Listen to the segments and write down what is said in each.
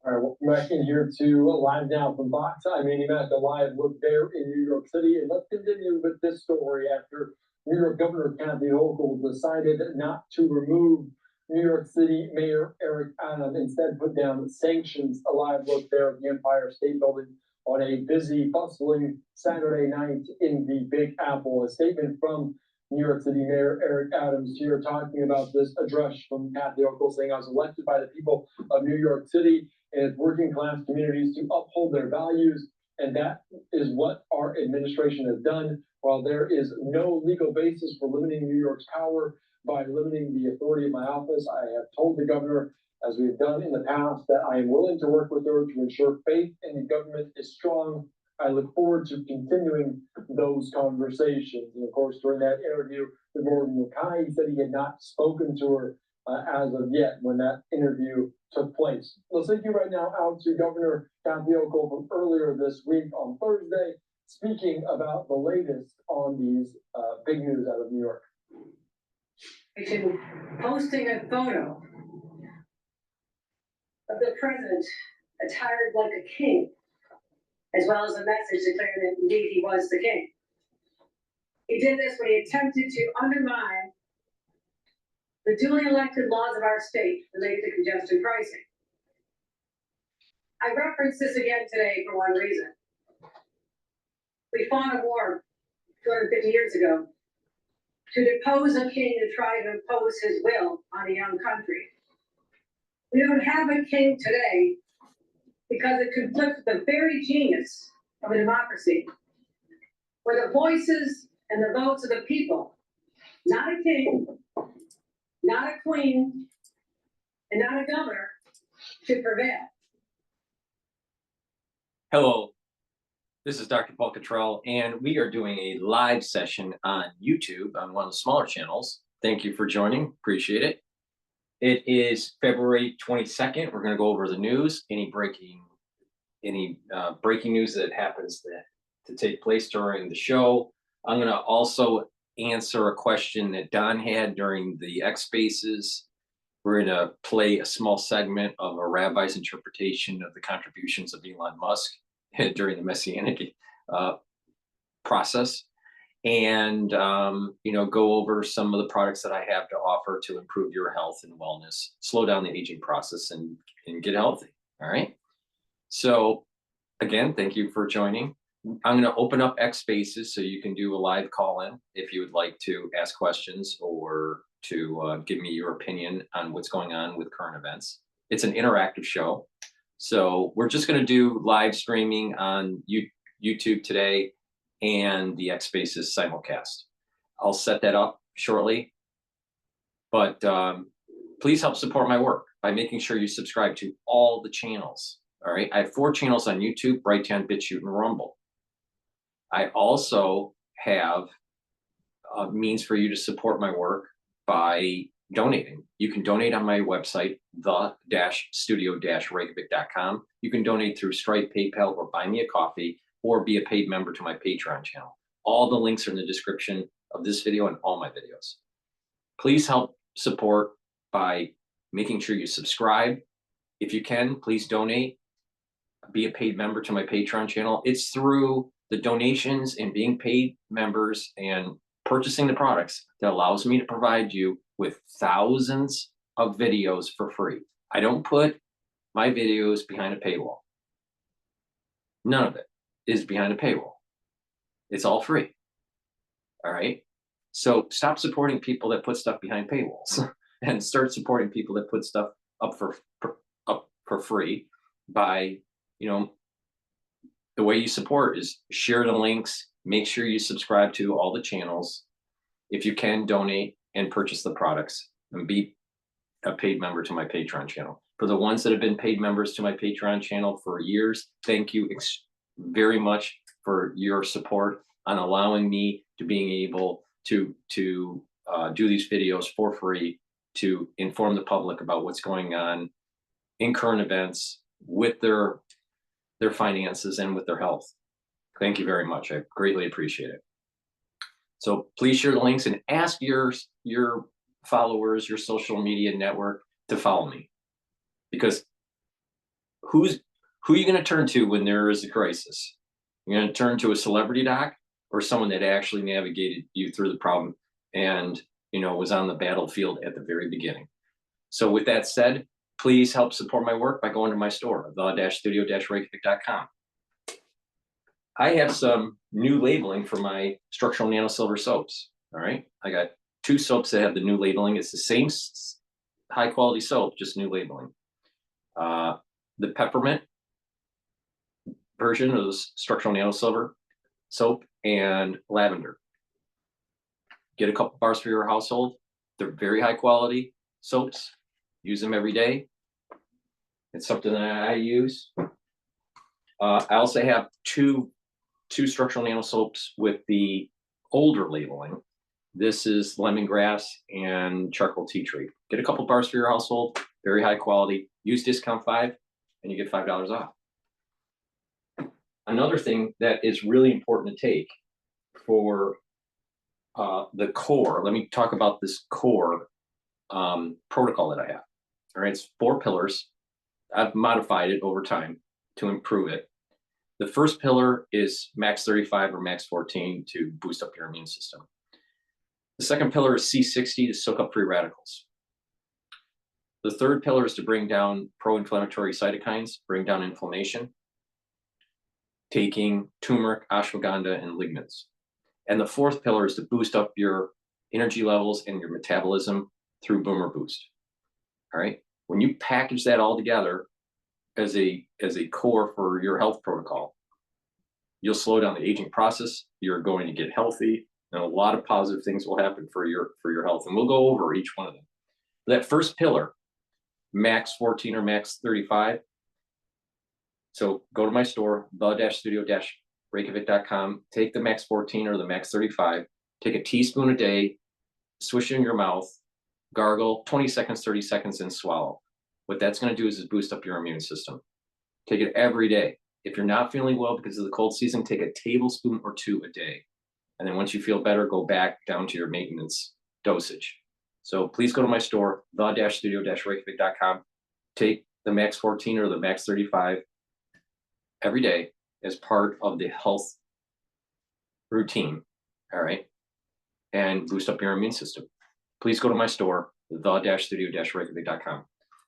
All right, welcome back in here to Live Now from Fox. I'm Andy Mack, a live look there in New York City. And let's continue with this story after New York Governor Kathy Hochul decided not to remove New York City Mayor Eric Adams, instead put down sanctions. A live look there at the Empire State Building on a busy, bustling Saturday night in the Big Apple. A statement from New York City Mayor Eric Adams here talking about this address from Kathy Hochul, saying, "I was elected by the people of New York City and its working class communities to uphold their values, and that is what our administration has done. While there is no legal basis for limiting New York's power by limiting the authority of my office, I have told the governor, as we've done in the past, that I am willing to work with her to ensure faith in the government is strong. I look forward to continuing those conversations." And of course, during that interview with Morgan Mackay, he said he had not spoken to her as of yet when that interview took place. Let's take you right now out to Governor Kathy Hochul from earlier this week on Thursday, speaking about the latest on these big news out of New York. Posting a photo of the president attired like a king, as well as a message declaring that indeed he was the king. He did this when he attempted to undermine the duly elected laws of our state related to congestion pricing. I reference this again today for one reason. We fought a war 250 years ago to depose a king who tried to impose his will on a young country. We don't have a king today because it conflicts with the very genius of a democracy, where the voices and the votes of the people, not a king, not a queen, and not a governor, should prevail. Hello, this is Dr. Paul Cottrell, and we are doing a live session on YouTube on one of the smaller channels. Thank you for joining, appreciate it. It is February 22nd. We're going to go over the news, any breaking news that happens to take place during the show. I'm going to also answer a question that Don had during the X Spaces. We're going to play a small segment of a rabbi's interpretation of the contributions of Elon Musk during the Messianic process, and go over some of the products that I have to offer to improve your health and wellness, slow down the aging process, and get healthy. All right. So again, thank you for joining. I'm going to open up X Spaces so you can do a live call-in if you would like to ask questions or to give me your opinion on what's going on with current events. It's an interactive show. So we're just going to do live streaming on YouTube today and the X Spaces simulcast. I'll set that up shortly. But please help support my work by making sure you subscribe to all the channels. All right. I have 4 channels on YouTube: Brighteon, Bitchute, and Rumble. I also have a means for you to support my work by donating. You can donate on my website, the-studio-reykjavik.com. You can donate through Stripe, PayPal, or Buy Me a Coffee, or be a paid member to my Patreon channel. All the links are in the description of this video and all my videos. Please help support by making sure you subscribe. If you can, please donate. Be a paid member to my Patreon channel. It's through the donations and being paid members and purchasing the products that allows me to provide you with thousands of videos for free. I don't put my videos behind a paywall. None of it is behind a paywall. It's all free. All right. So stop supporting people that put stuff behind paywalls and start supporting people that put stuff up for free by, the way you support is share the links, make sure you subscribe to all the channels. If you can, donate and purchase the products and be a paid member to my Patreon channel. For the ones that have been paid members to my Patreon channel for years, thank you very much for your support on allowing me to being able to do these videos for free to inform the public about what's going on in current events with their finances and with their health. Thank you very much. I greatly appreciate it. So please share the links and ask your followers, your social media network to follow me, because who are you going to turn to when there is a crisis? You're going to turn to a celebrity doc or someone that actually navigated you through the problem and, you know, was on the battlefield at the very beginning. So with that said, please help support my work by going to my store, the-studio-reykjavik.com. I have some new labeling for my structural nano silver soaps. All right. I got 2 soaps that have the new labeling. It's the same high quality soap, just new labeling. The peppermint version of the structural nano silver soap and lavender. Get a couple bars for your household. They're very high quality soaps. Use them every day. It's something that I use. I also have two structural nano soaps with the older labeling. This is lemongrass and charcoal tea tree. Get a couple bars for your household. Very high quality. Use discount 5 and you get $5 off. Another thing that is really important to take for the core, let me talk about this core protocol that I have. All right, it's 4 pillars. I've modified it over time to improve it. The first pillar is max 35 or max 14 to boost up your immune system. The second pillar is C60 to soak up free radicals. The third pillar is to bring down pro-inflammatory cytokines, bring down inflammation, taking turmeric, ashwagandha, and lignans. And the fourth pillar is to boost up your energy levels and your metabolism through Boomer Boost. All right. When you package that all together as a core for your health protocol, you'll slow down the aging process. You're going to get healthy, and a lot of positive things will happen for your health. And we'll go over each one of them. That first pillar, max 14 or max 35. So go to my store, the-studio-reykjavik.com. Take the max 14 or the max 35. Take a teaspoon a day, swish it in your mouth, gargle 20 seconds, 30 seconds, and swallow. What that's going to do is boost up your immune system. Take it every day. If you're not feeling well because of the cold season, take a tablespoon or 2 a day. And then once you feel better, go back down to your maintenance dosage. So please go to my store, the-studio-reykjavik.com. Take the max 14 or the max 35 every day as part of the health routine. All right. And boost up your immune system. Please go to my store, the-studio-reykjavik.com.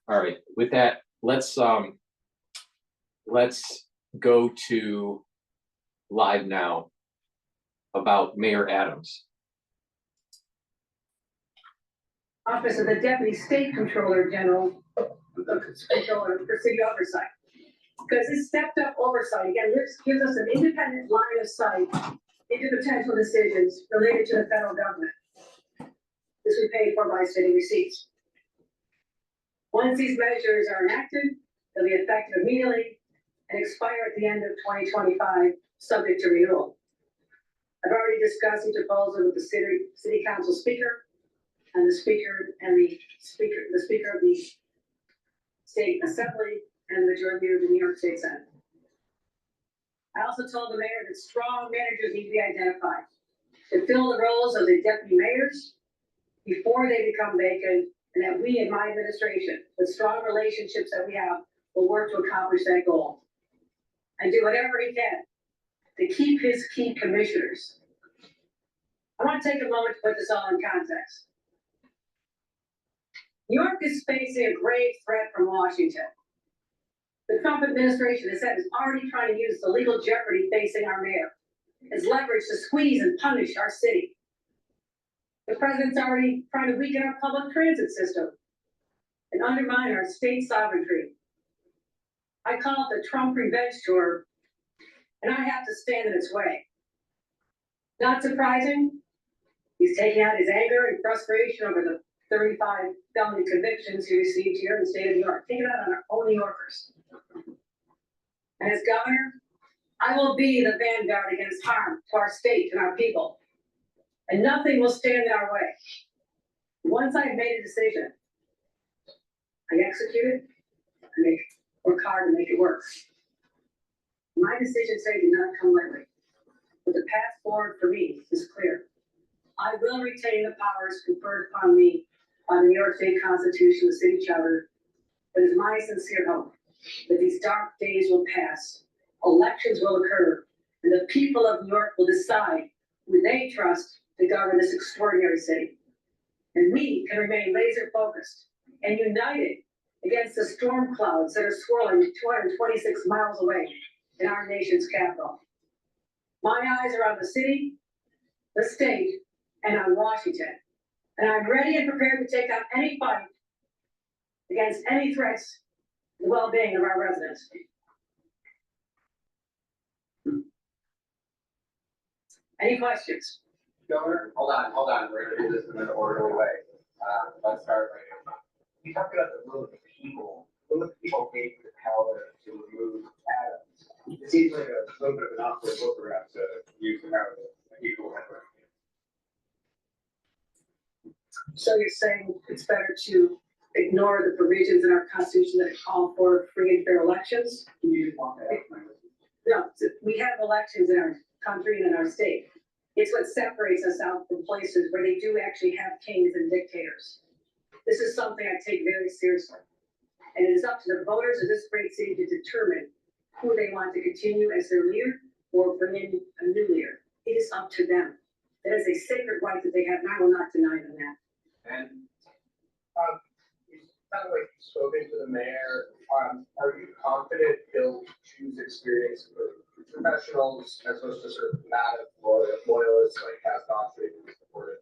All right. With that, let's go to live now about Mayor Adams. Office of the Deputy State Controller General, Controller for City Oversight. Because this stepped up oversight, again, this gives us an independent line of sight into potential decisions related to the federal government. This we paid for by city receipts. Once these measures are enacted, they'll be effective immediately and expire at the end of 2025, subject to renewal. I've already discussed the proposal with the city council speaker and the speaker of the state assembly and the majority leader of the New York State Senate. I also told the mayor that strong managers need to be identified to fill the roles of the deputy mayors before they become vacant, and that we in my administration, with strong relationships that we have, will work to accomplish that goal and do whatever he can to keep his key commissioners. I want to take a moment to put this all in context. New York is facing a grave threat from Washington. The Trump administration has said is already trying to use the legal jeopardy facing our mayor as leverage to squeeze and punish our city. The president's already trying to weaken our public transit system and undermine our state sovereignty. I call it the Trump revenge tour, and I have to stand in its way. Not surprising, he's taking out his anger and frustration over the 35 felony convictions he received here in the state of New York, taking it out on our own New Yorkers. And as governor, I will be the vanguard against harm to our state and our people, and nothing will stand in our way. Once I've made a decision, I execute it, I work hard to make it work. My decision today did not come lightly, but the path forward for me is clear. I will retain the powers conferred upon me by the New York State Constitution, the city charter. It is my sincere hope that these dark days will pass, elections will occur, and the people of New York will decide who they trust to govern this extraordinary city. And we can remain laser focused and united against the storm clouds that are swirling 226 miles away in our nation's capital. My eyes are on the city, the state, and on Washington. And I'm ready and prepared to take up any fight against any threats to the well-being of our residents. Any questions? Governor, hold on, we're gonna do this in an orderly way. Let's start right now. You talked about the will of the people. Will of the people gave you the power to remove atoms. It seems like a little bit of an awkward book perhaps to use the power of the people. So you're saying it's better to ignore the provisions in our Constitution that call for free and fair elections? Can you just walk that out? No, we have elections in our country and in our state. It's what separates us out from places where they do actually have kings and dictators. This is something I take very seriously. And it is up to the voters of this great city to determine who they want to continue as their leader or bring in a new leader. It is up to them. That is a sacred right that they have, and I will not deny them that. And, it sounded like you've spoken to the mayor. Are you confident he'll choose experienced professionals as opposed to sort of combative loyalists like cast off who supported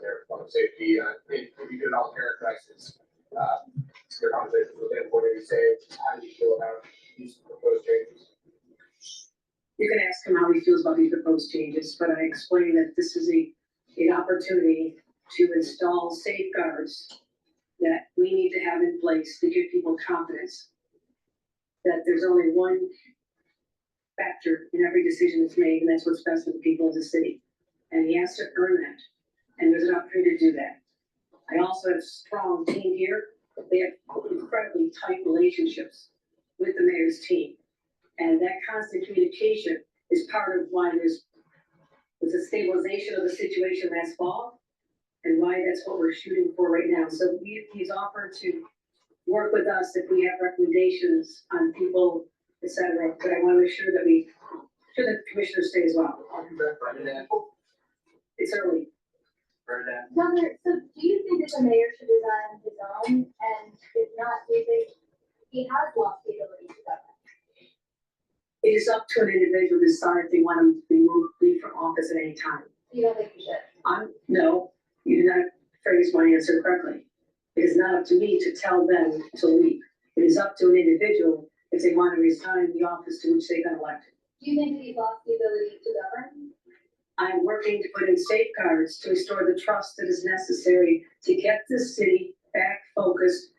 their public safety? If you could all characterize his, your conversations with him, what did he say? How do you feel about these proposed changes? You can ask him how he feels about these proposed changes, but I explained that this is an opportunity to install safeguards that we need to have in place to give people confidence that there's only one factor in every decision that's made, and that's what's best for the people of the city. And he has to earn that, and there's an opportunity to do that. I also have a strong team here. They have incredibly tight relationships with the mayor's team. And that constant communication is part of why there's a stabilization of the situation last fall, and why that's what we're shooting for right now. So he's offered to work with us if we have recommendations on people, et cetera. But I want to make sure that the commissioners stay as well. It's early. Governor, so do you think that the mayor should resign his own? And if not, do you think he has lost the ability to govern? It is up to an individual to decide if they want to leave from office at any time. You don't think he should? No, you did not phrase my answer correctly. It is not up to me to tell them to leave. It is up to an individual if they want to resign the office to which they got elected. Do you think that he's lost the ability to govern? I'm working to put in safeguards to restore the trust that is necessary to get this city back focused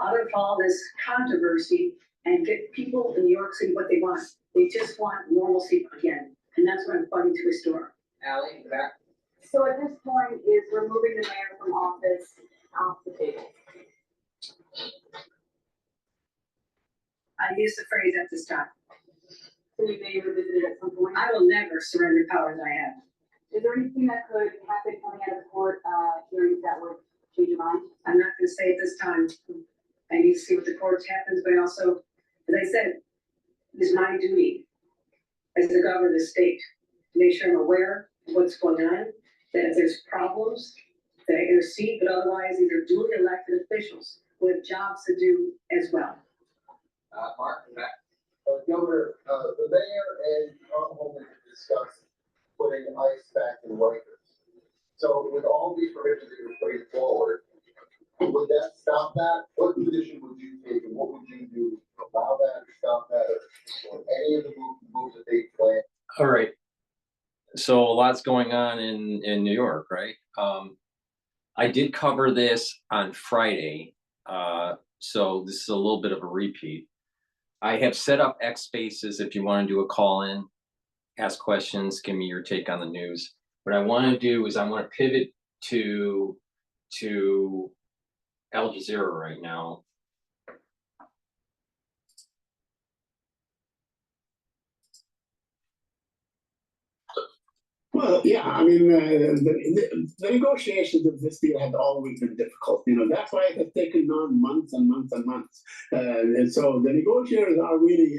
out of all this controversy and get people in New York City what they want. They just want normalcy again, and that's what I'm fighting to restore. Ally, in the back. So at this point, is removing the mayor from office off the table? I use the phrase at this time. So you may revisit it at some point? I will never surrender powers I have. Is there anything that could happen coming out of the court hearings that would change your mind? I'm not gonna say at this time. I need to see what the court happens, but also, as I said, it is my duty as the governor of the state to make sure I'm aware of what's going on, that if there's problems, that I intercede, but otherwise these are duly elected officials who have jobs to do as well. Mark, in the back. Governor, the mayor and Homeland discussed putting ice back in Rikers. So with all these provisions that you're putting forward, would that stop that? What position would you take and what would you do to allow that, stop that, or any of the moves that they plan? All right. So a lot's going on in New York, right? I did cover this on Friday, so this is a little bit of a repeat. I have set up X Spaces if you want to do a call in, ask questions, give me your take on the news. What I want to do is I want to pivot to Al Jazeera right now. Well, yeah, I mean, the negotiations of this deal have always been difficult. That's why it has taken on months and months and months. And so the negotiators are really,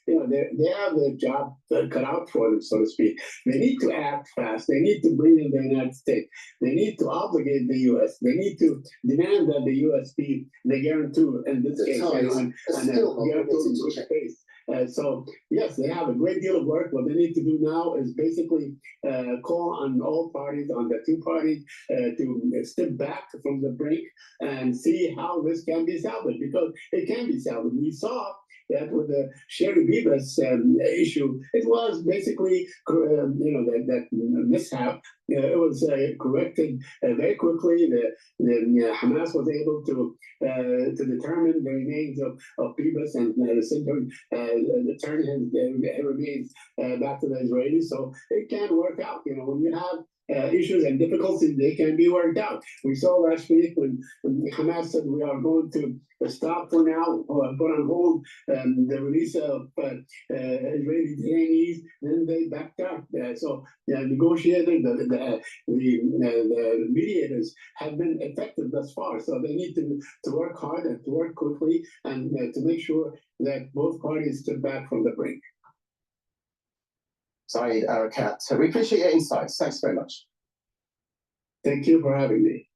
they have the job cut out for them, so to speak. They need to act fast. They need to bring in the United States. They need to obligate the U.S. They need to demand that the U.S. be the guarantor in this case, and guarantor in good faith. So yes, they have a great deal of work. What they need to do now is basically call on all parties, on the two parties, to step back from the brink and see how this can be salvaged, because it can be salvaged. We saw that with the Sherry Beavis issue, it was basically, that mishap. It was corrected very quickly. The Hamas was able to determine the remains of Beavis and return his remains back to the Israelis. So it can work out. When you have issues and difficulties, they can be worked out. We saw last week when Hamas said we are going to stop for now, or put on hold the release of Israeli detainees. Then they backed up. So the negotiators, the mediators have been effective thus far. So they need to work hard and to work quickly and to make sure that both parties step back from the brink. Saeed Arakat, we appreciate your insights. Thanks very much. Thank you for having me.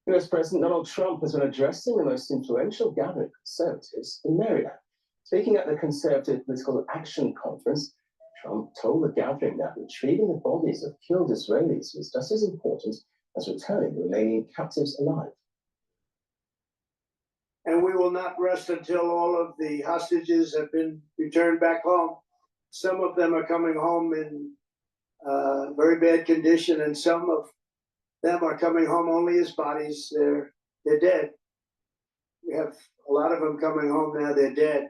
US President Donald Trump has been addressing the most influential gathering of conservatives in Maryland. Speaking at the Conservative Political Action Conference, Trump told the gathering that retrieving the bodies of killed Israelis was just as important as returning the remaining captives alive. And we will not rest until all of the hostages have been returned back home. Some of them are coming home in very bad condition, and some of them are coming home only as bodies. They're dead. We have a lot of them coming home now. They're dead,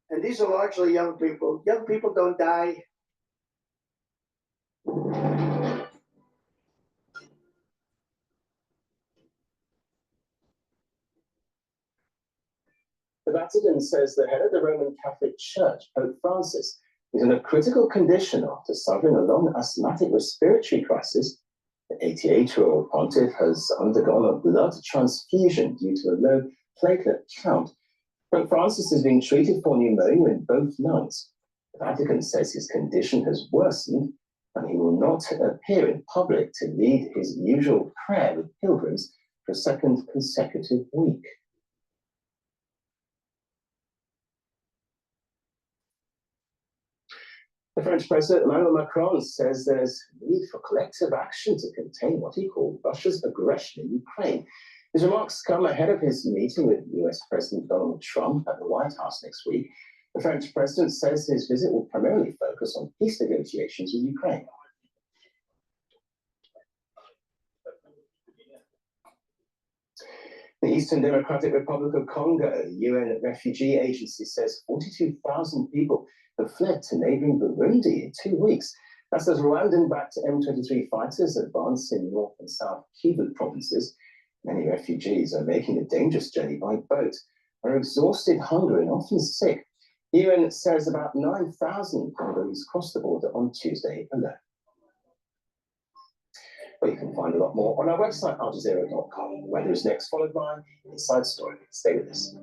and these are largely young people. Young people don't die. The Vatican says the head of the Roman Catholic Church, Pope Francis, is in a critical condition after suffering a long asthmatic respiratory crisis. The 88-year-old pontiff has undergone a blood transfusion due to a low platelet count. Pope Francis is being treated for pneumonia in both lungs. The Vatican says his condition has worsened and he will not appear in public to lead his usual prayer with pilgrims for a second consecutive week. The French President Emmanuel Macron says there's need for collective action to contain what he called Russia's aggression in Ukraine. His remarks come ahead of his meeting with US President Donald Trump at the White House next week. The French president says his visit will primarily focus on peace negotiations with Ukraine. The Eastern Democratic Republic of Congo, the UN Refugee Agency, says 42,000 people have fled to neighboring Burundi in 2 weeks. That's as Rwandan-backed M23 fighters advance in North and South Kivu provinces. Many refugees are making a dangerous journey by boat, are exhausted, hungry, and often sick. The UN says about 9,000 Congolese crossed the border on Tuesday alone. Well, you can find a lot more on our website, aljazeera.com. Weather is next, followed by Inside Story. Stay with us.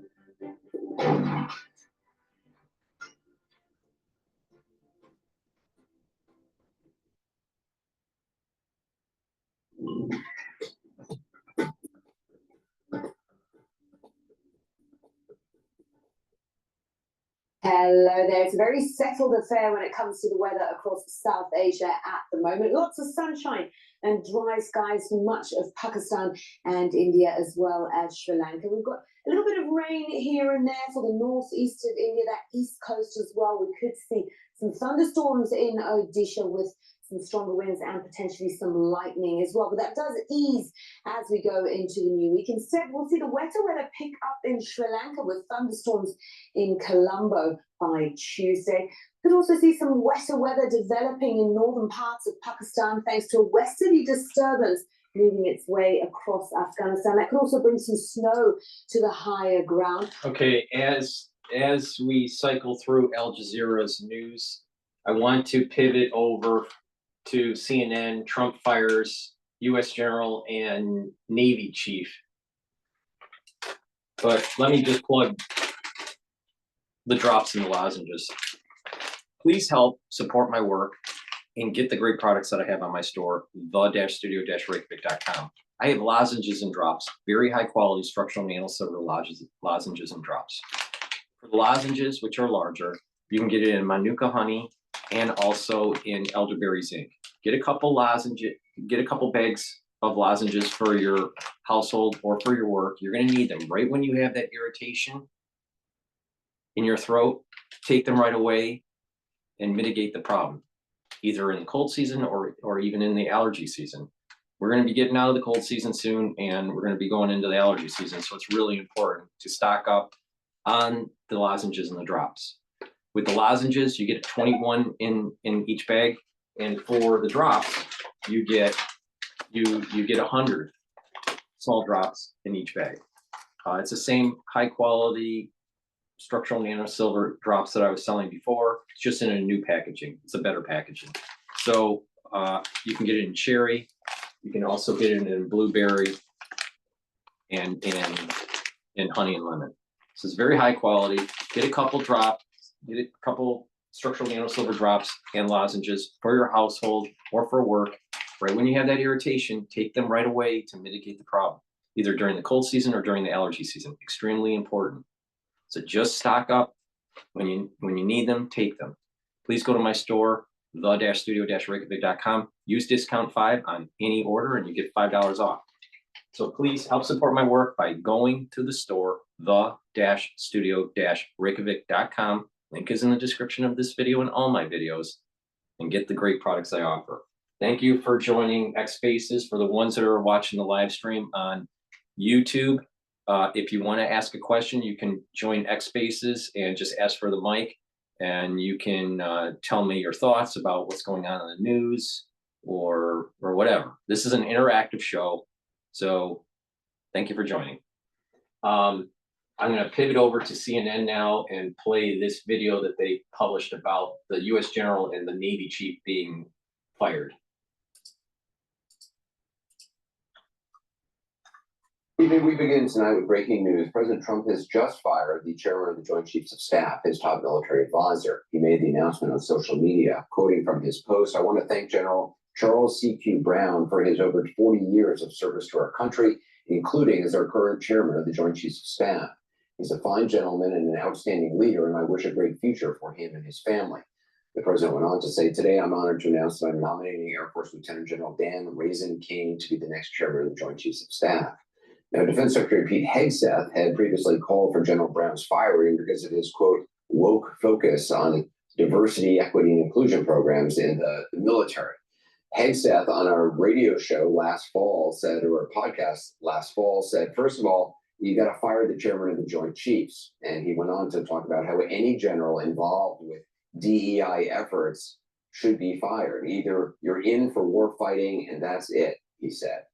Hello there. It's a very settled affair when it comes to the weather across South Asia at the moment. Lots of sunshine and dry skies for much of Pakistan and India as well as Sri Lanka. We've got a little bit of rain here and there for the northeast of India, that east coast as well. We could see some thunderstorms in Odisha with some stronger winds and potentially some lightning as well. But that does ease as we go into the new week. Instead, we'll see the wetter weather pick up in Sri Lanka with thunderstorms in Colombo by Tuesday. Could also see some wetter weather developing in northern parts of Pakistan thanks to a westerly disturbance moving its way across Afghanistan. That could also bring some snow to the higher ground. Okay, as we cycle through Al Jazeera's news I want to pivot over to CNN. Trump fires U.S. General and Navy Chief. But let me just plug the drops and the lozenges. Please help support my work and get the great products that I have on my store, the-studio-reykjavik.com. I have lozenges and drops, very high quality structural nanosilver lozenges and drops. For the lozenges, which are larger, you can get it in Manuka honey and also in elderberry zinc. Get a couple lozenges, get a couple bags of lozenges for your household or for your work. You're going to need them right when you have that irritation in your throat. Take them right away and mitigate the problem, either in the cold season or even in the allergy season. We're going to be getting out of the cold season soon, and we're going to be going into the allergy season. So it's really important to stock up on the lozenges and the drops. With the lozenges, you get 21 in each bag, and for the drops, you get 100 small drops in each bag. It's the same high quality structural nanosilver drops that I was selling before. It's just in a new packaging. It's a better packaging. So you can get it in cherry. You can also get it in blueberry and in honey and lemon. This is very high quality. Get a couple drops, get a couple structural nanosilver drops and lozenges for your household or for work. Right when you have that irritation, take them right away to mitigate the problem, either during the cold season or during the allergy season. Extremely important. So just stock up when you need them, take them. Please go to my store, the-studio-reykjavik.com. Use discount 5 on any order and you get $5 off. So please help support my work by going to the store, the-studio-reykjavik.com. Link is in the description of this video and all my videos, and get the great products I offer. Thank you for joining X Spaces. For the ones that are watching the live stream on YouTube, if you want to ask a question, you can join X Spaces and just ask for the mic, and you can tell me your thoughts about what's going on in the news or whatever. This is an interactive show, so thank you for joining. I'm going to pivot over to CNN now and play this video that they published about the U.S. General and the Navy Chief being fired. Evening, we begin tonight with breaking news. President Trump has just fired the chairman of the Joint Chiefs of Staff, his top military advisor. He made the announcement on social media, quoting from his post, "I want to thank General Charles C.Q. Brown for his over 40 years of service to our country, including as our current chairman of the Joint Chiefs of Staff. He's a fine gentleman and an outstanding leader, and I wish a great future for him and his family." The president went on to say, "Today, I'm honored to announce that I'm nominating Air Force Lieutenant General Dan Raisin King to be the next chairman of the Joint Chiefs of Staff." Now, Defense Secretary Pete Hegseth had previously called for General Brown's firing because of his, quote, woke focus on diversity, equity, and inclusion programs in the military. Hegseth on our radio show last fall said, or a podcast last fall said, first of all, you got to fire the chairman of the Joint Chiefs. And he went on to talk about how any general involved with DEI efforts should be fired. Either you're in for war fighting and that's it, he said.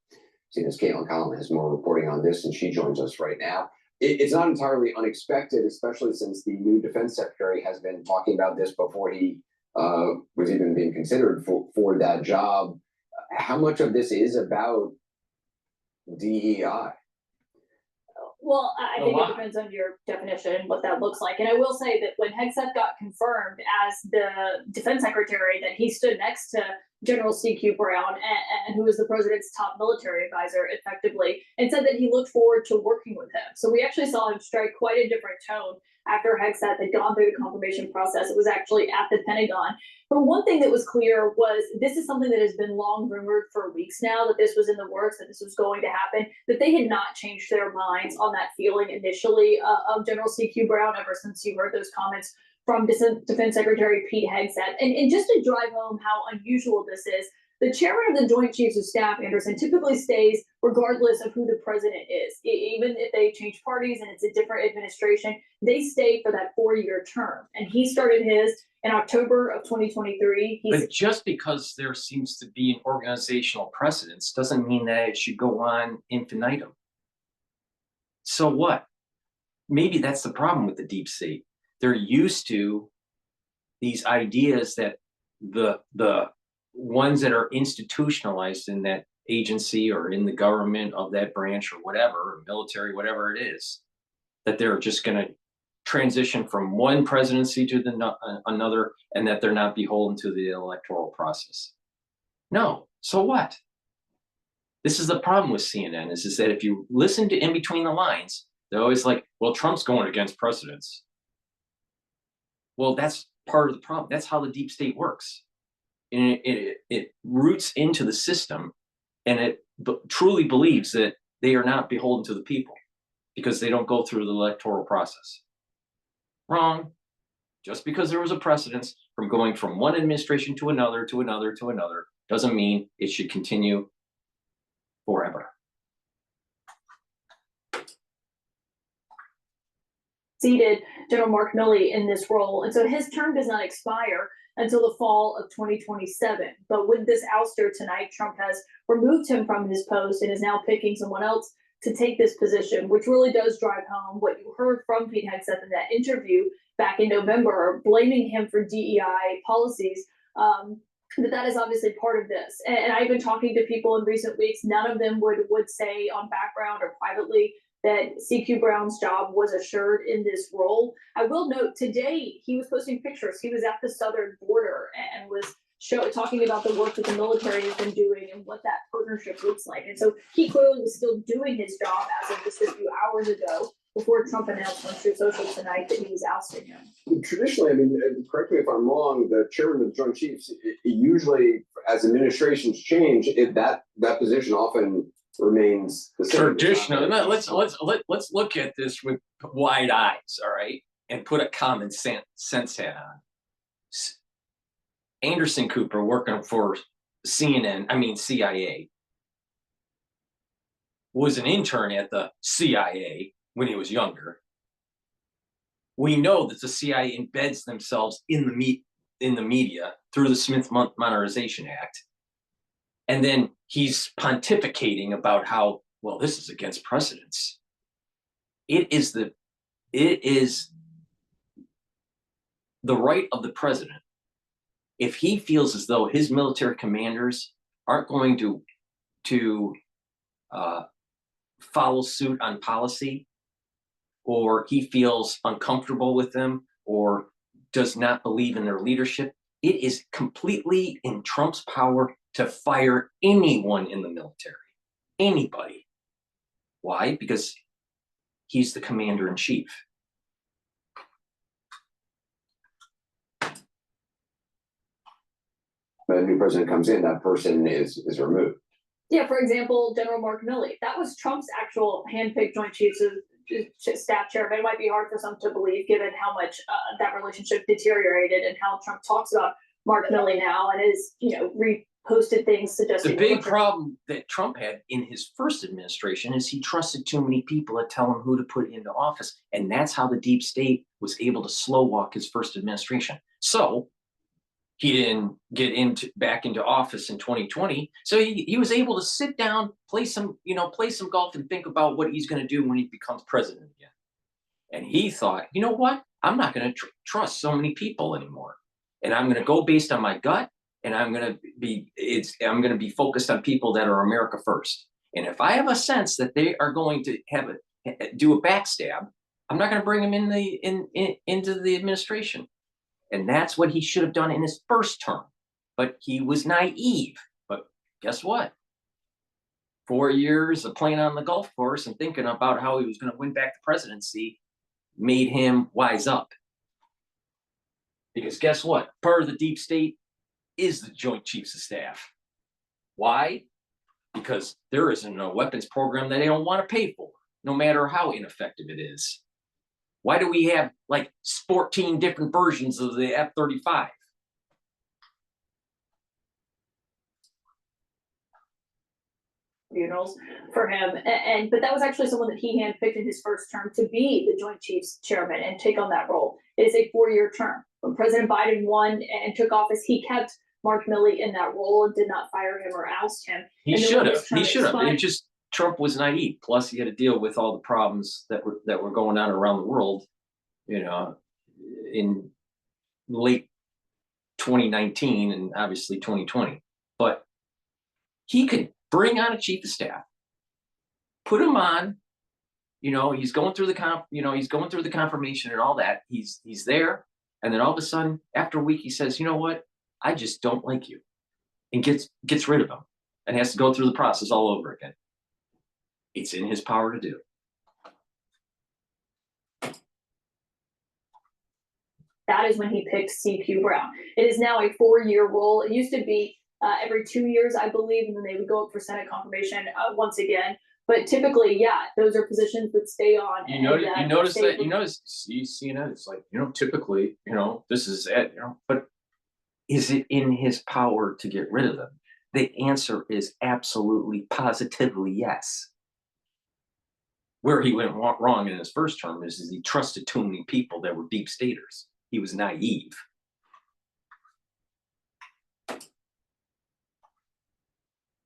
CNN's Caitlin Collin has more reporting on this, and she joins us right now. It's not entirely unexpected, especially since the new defense secretary has been talking about this before he was even being considered for that job. How much of this is about DEI? Well, I think it depends on your definition and what that looks like. And I will say that when Hegseth got confirmed as the defense secretary, that he stood next to General C.Q. Brown, and who was the president's top military advisor, effectively, and said that he looked forward to working with him. So we actually saw him strike quite a different tone after Hegseth had gone through the confirmation process. It was actually at the Pentagon. But one thing that was clear was this is something that has been long rumored for weeks now, that this was in the works, that this was going to happen, that they had not changed their minds on that feeling initially of General C.Q. Brown ever since you heard those comments from Defense Secretary Pete Hegseth. And just to drive home how unusual this is, the chairman of the Joint Chiefs of Staff, Anderson, typically stays regardless of who the president is. Even if they change parties and it's a different administration, they stay for that 4-year term. And he started his in October of 2023. But just because there seems to be an organizational precedence doesn't mean that it should go on infinitum. So what? Maybe that's the problem with the deep state. They're used to these ideas that the ones that are institutionalized in that agency or in the government of that branch or whatever, or military, whatever it is, that they're just going to transition from one presidency to another, and that they're not beholden to the electoral process. No, so what? This is the problem with CNN is that if you listen to in between the lines, they're always like, well, Trump's going against precedents. Well, that's part of the problem. That's how the deep state works. And it roots into the system, and it truly believes that they are not beholden to the people because they don't go through the electoral process. Wrong. Just because there was a precedence from going from one administration to another, to another, to another, doesn't mean it should continue forever. Seated General Mark Milley in this role, and so his term does not expire until the fall of 2027. But with this ouster tonight, Trump has removed him from his post and is now picking someone else to take this position, which really does drive home what you heard from Pete Hegseth in that interview back in November, blaming him for DEI policies. That is obviously part of this. And I've been talking to people in recent weeks, none of them would say on background or privately that CQ Brown's job was assured in this role. I will note today he was posting pictures. He was at the southern border and was talking about the work that the military has been doing and what that partnership looks like. And so he clearly was still doing his job as of just a few hours ago before Trump announced on Truth Social tonight that he was ousting him. Traditionally, I mean, correct me if I'm wrong, the chairman of the Joint Chiefs, usually as administrations change, that position often remains the same. Traditional. Let's look at this with wide eyes, all right, and put a common sense hat on. Anderson Cooper working for CIA, was an intern at the CIA when he was younger. We know that the CIA embeds themselves in the media through the Smith Modernization Act. And then he's pontificating about how, well, this is against precedents. It is the right of the president, if he feels as though his military commanders aren't going to follow suit on policy, or he feels uncomfortable with them, or does not believe in their leadership, it is completely in Trump's power to fire anyone in the military. Anybody. Why? Because he's the commander-in-chief. When a new president comes in, that person is removed. Yeah, for example, General Mark Milley. That was Trump's actual handpicked Joint Chiefs of Staff chairman. It might be hard for some to believe given how much that relationship deteriorated and how Trump talks about Mark Milley now and is, reposted things suggesting. The big problem that Trump had in his first administration is he trusted too many people to tell him who to put into office. And that's how the deep state was able to slow walk his first administration. So he didn't get back into office in 2020. So he was able to sit down, play some golf and think about what he's going to do when he becomes president again. And he thought, you know what? I'm not going to trust so many people anymore. And I'm going to go based on my gut. And I'm going to be focused on people that are America first. And if I have a sense that they are going to do a backstab, I'm not going to bring them into the administration. And that's what he should have done in his first term. But he was naive. But guess what? 4 years of playing on the golf course and thinking about how he was going to win back the presidency made him wise up. Because guess what? Part of the deep state is the Joint Chiefs of Staff. Why? Because there isn't a weapons program that they don't want to pay for, no matter how ineffective it is. Why do we have like 14 different versions of the F-35? Funerals for him, but that was actually someone that he handpicked in his first term to be the Joint Chiefs chairman and take on that role. It is a 4-year term. When President Biden won and took office, he kept Mark Milley in that role and did not fire him or oust him. He should have. It just Trump was naive. Plus, he had to deal with all the problems that were going on around the world. In late 2019 and obviously 2020. But he could bring on a chief of staff, put him on, he's going through the confirmation and all that. He's there. And then all of a sudden, after a week, he says, you know what? I just don't like you. And gets rid of him and has to go through the process all over again. It's in his power to do. That is when he picked CQ Brown. It is now a 4-year role. It used to be every 2 years, I believe, and then they would go up for Senate confirmation once again. But typically, yeah, those are positions that stay on. You notice you see that it's like, typically, this is it, but is it in his power to get rid of them? The answer is absolutely, positively yes. Where he went wrong in his first term is he trusted too many people that were deep staters. He was naive.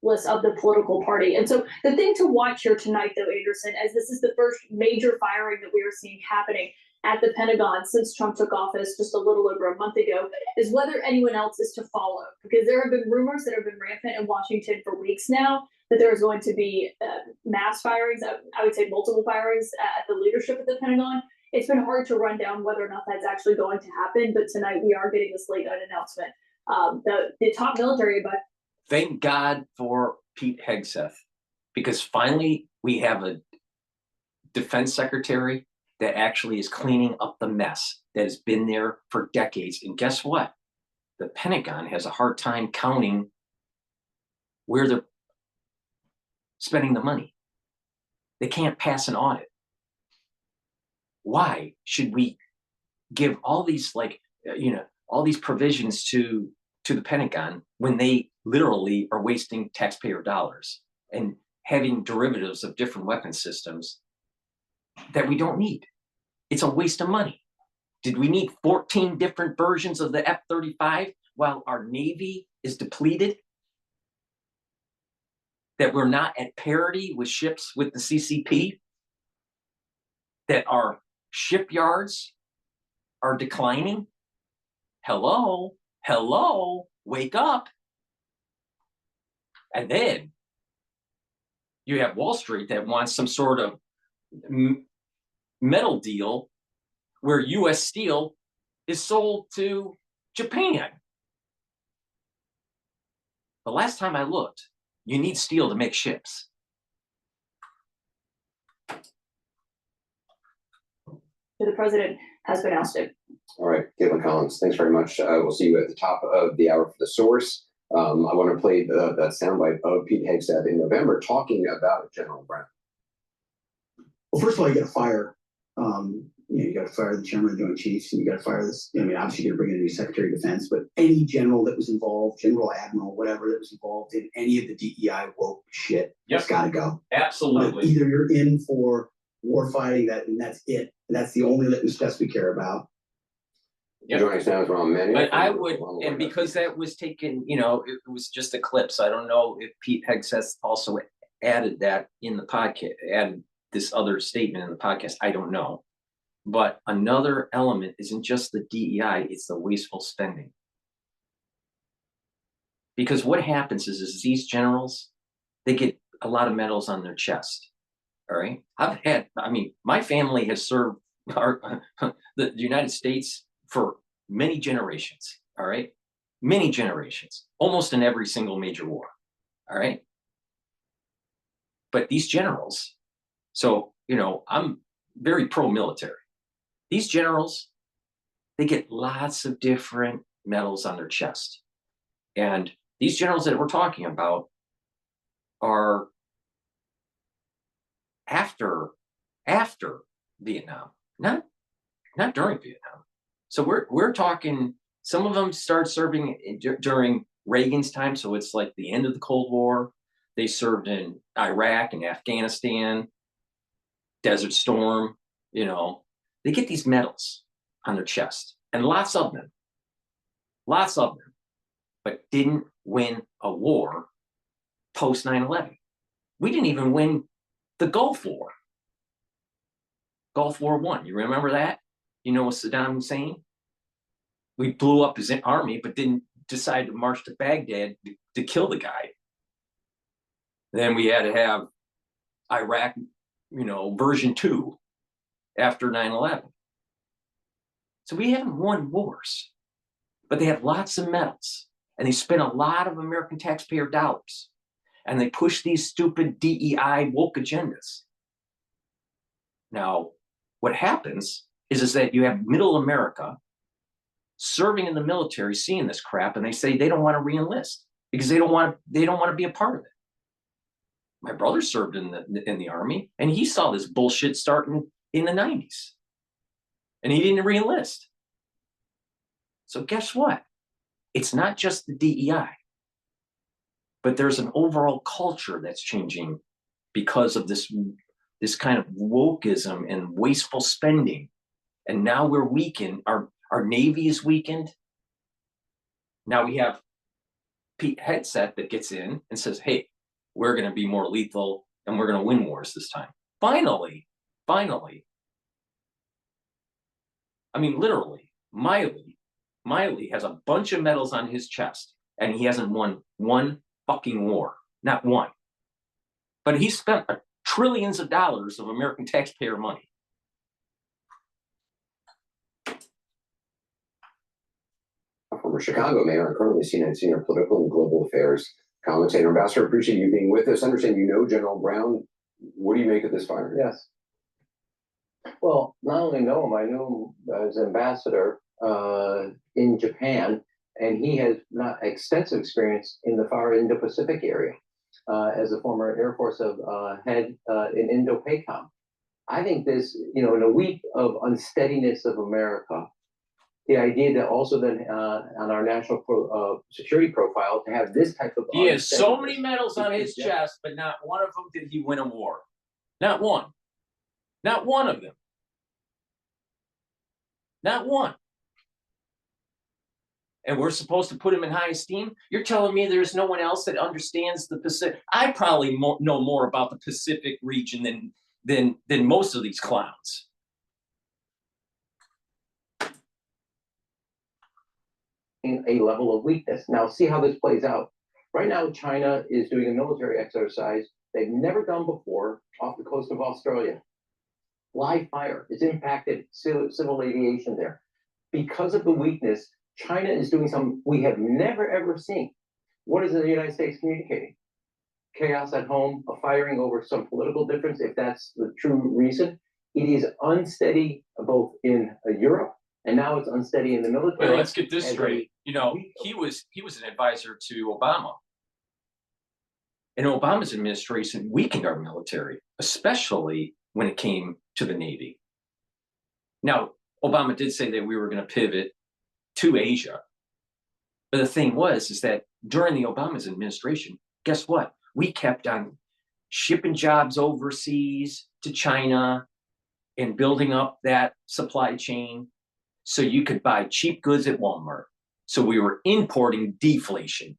List of the political party. And so the thing to watch here tonight, though, Anderson, as this is the first major firing that we are seeing happening at the Pentagon since Trump took office just a little over a month ago, is whether anyone else is to follow. Because there have been rumors that have been rampant in Washington for weeks now that there is going to be mass firings, I would say multiple firings at the leadership of the Pentagon. It's been hard to run down whether or not that's actually going to happen, but tonight we are getting this late night announcement. The top military advisor. Thank God for Pete Hegseth, because finally we have a defense secretary that actually is cleaning up the mess that has been there for decades. And guess what? The Pentagon has a hard time counting where they're spending the money. They can't pass an audit. Why should we give all these all these provisions to the Pentagon when they literally are wasting taxpayer dollars and having derivatives of different weapon systems that we don't need? It's a waste of money. Did we need 14 different versions of the F-35 while our Navy is depleted? That we're not at parity with ships with the CCP? That our shipyards are declining? Hello, wake up. And then you have Wall Street that wants some sort of metal deal where US steel is sold to Japan. The last time I looked, you need steel to make ships. The president has been ousted. All right, Caitlin Collins, thanks very much. We'll see you at the top of the hour for The Source. I want to play that soundbite of Pete Hegseth in November talking about General Brown. Well, first of all, you got to fire. You got to fire the chairman of the Joint Chiefs, and you got to fire this. Obviously, you're going to bring in a new Secretary of Defense, but any general that was involved, general, admiral, whatever that was involved in any of the DEI woke shit, it's got to go. Absolutely. Either you're in for war fighting, and that's it. And that's the only litmus test we care about. Yep. Joining us now is Ron Manning. But I would, and because that was taken, it was just a clip. So I don't know if Pete Hegseth also added that in the podcast, added this other statement in the podcast. I don't know. But another element isn't just the DEI, it's the wasteful spending. Because what happens is these generals, they get a lot of medals on their chest. All right. My family has served the United States for many generations. All right. Many generations, almost in every single major war. All right. But these generals, so, I'm very pro-military. These generals, they get lots of different medals on their chest. And these generals that we're talking about are after Vietnam, not during Vietnam. So we're talking, some of them start serving during Reagan's time, so it's like the end of the Cold War. They served in Iraq and Afghanistan, Desert Storm, They get these medals on their chest, and lots of them, but didn't win a war post 9/11. We didn't even win the Gulf War. Gulf War I, you remember that? With Saddam Hussein? we blew up his army, but didn't decide to march to Baghdad to kill the guy. Then we had to have Iraq, version 2 after 9/11. So we haven't won wars, but they have lots of medals, and they spend a lot of American taxpayer dollars, and they push these stupid DEI woke agendas. Now, what happens is that you have middle America serving in the military, seeing this crap, and they say they don't want to re-enlist because they don't want to be a part of it. My brother served in the army, and he saw this bullshit starting in the 90s, and he didn't re-enlist. So guess what? It's not just the DEI, but there's an overall culture that's changing because of this kind of wokeism and wasteful spending. And now we're weakened. Our Navy is weakened. Now we have Pete Hegseth that gets in and says, hey, we're going to be more lethal and we're going to win wars this time. Finally. I mean, literally, Miley has a bunch of medals on his chest, and he hasn't won one fucking war. Not one. But he spent trillions of dollars of American taxpayer money. Former Chicago mayor and currently senior political and global affairs commentator. Ambassador, appreciate you being with us. Understand you know General Brown. What do you make of this fire? Yes. Well, not only know him, I knew him as ambassador in Japan, and he has not extensive experience in the far Indo-Pacific area as a former Air Force head in Indo-PACOM. I think this, in a week of unsteadiness of America, the idea that also then on our national security profile to have this type of he has so many medals on his chest, but not one of them did he win a war. Not one. Not one of them. Not one. And we're supposed to put him in high esteem? You're telling me there's no one else that understands the Pacific? I probably know more about the Pacific region than most of these clowns. A level of weakness. Now, see how this plays out. Right now, China is doing a military exercise they've never done before off the coast of Australia. Live fire. It's impacted civil aviation there. Because of the weakness, China is doing something we have never, ever seen. What is the United States communicating? Chaos at home, a firing over some political difference, if that's the true reason. It is unsteady both in Europe, and now it's unsteady in the military. Wait, let's get this straight. He was an advisor to Obama. And Obama's administration weakened our military, especially when it came to the Navy. Now, Obama did say that we were going to pivot to Asia. But the thing is that during the Obama's administration, guess what? We kept on shipping jobs overseas to China and building up that supply chain so you could buy cheap goods at Walmart. So we were importing deflation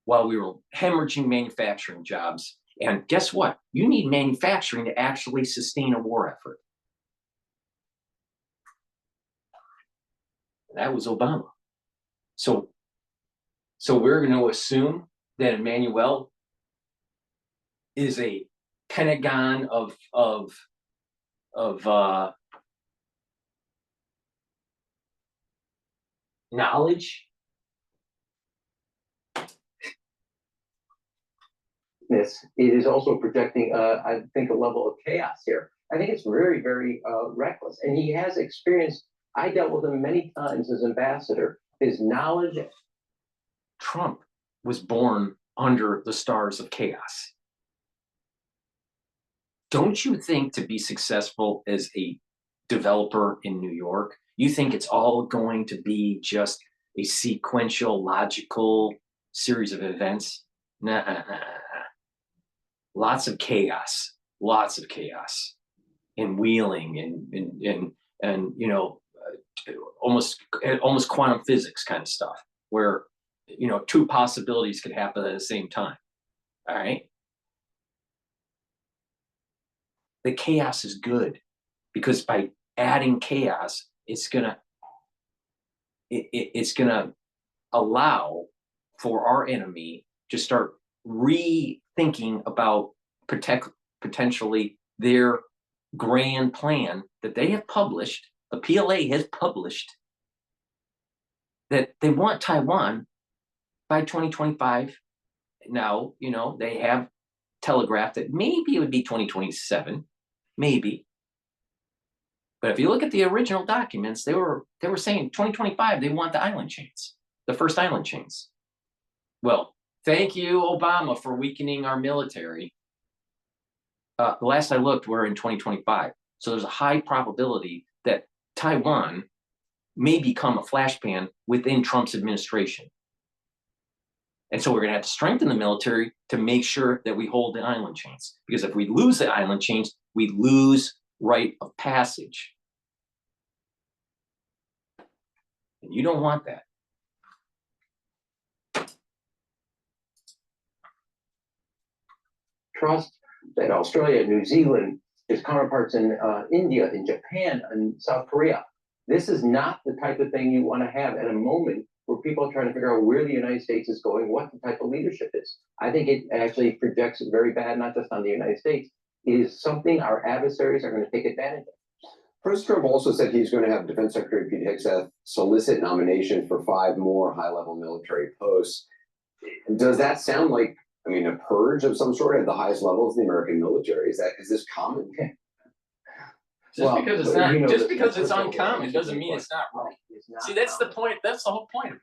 while we were hemorrhaging manufacturing jobs. And guess what? You need manufacturing to actually sustain a war effort. That was Obama. So we're going to assume that Emmanuel is a Pentagon of knowledge. It is also projecting, I think, a level of chaos here. I think it's very, very reckless. And he has experience. I dealt with him many times as ambassador. His knowledge. Trump was born under the stars of chaos. Don't you think to be successful as a developer in New York, you think it's all going to be just a sequential, logical series of events? Nah. Lots of chaos, and wheeling and almost quantum physics kind of stuff where two possibilities could happen at the same time. All right. The chaos is good because by adding chaos, it's gonna it's going to allow for our enemy to start rethinking about potentially their grand plan that they have published. The PLA has published that they want Taiwan by 2025. Now, you know, they have telegraphed that maybe it would be 2027, maybe. But if you look at the original documents, they were saying 2025, they want the island chains, the first island chains. Well, thank you, Obama, for weakening our military. The last I looked, we're in 2025. So there's a high probability that Taiwan may become a flashpan within Trump's administration. And so we're going to have to strengthen the military to make sure that we hold the island chains. Because if we lose the island chains, we lose right of passage. And you don't want that. Trust that Australia, New Zealand, its counterparts in India, in Japan, and South Korea. This is not the type of thing you want to have at a moment where people are trying to figure out where the United States is going, what the type of leadership is. I think it actually projects very bad, not just on the United States. It is something our adversaries are going to take advantage of. President Trump also said he's going to have Defense Secretary Pete Hegseth solicit nominations for 5 more high-level military posts. Does that sound like, I mean, a purge of some sort at the highest levels of the American military? Is this common? Because it's not, you know, just because it's uncommon doesn't mean it's not right. See, that's the point. That's the whole point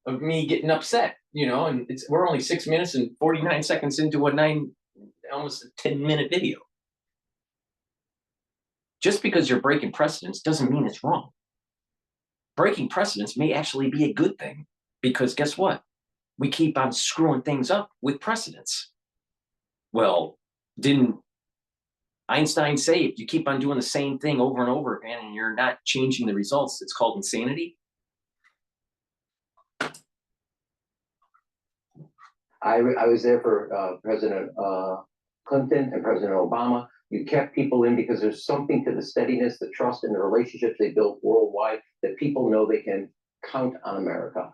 of me getting upset, you know. And we're only 6 minutes and 49 seconds into a almost a 10-minute video. Just because you're breaking precedents doesn't mean it's wrong. Breaking precedents may actually be a good thing, because guess what? We keep on screwing things up with precedents. Well, didn't Einstein say if you keep on doing the same thing over and over again and you're not changing the results, it's called insanity? I was there for President Clinton and President Obama. You kept people in because there's something to the steadiness, the trust, and the relationships they built worldwide that people know they can count on America.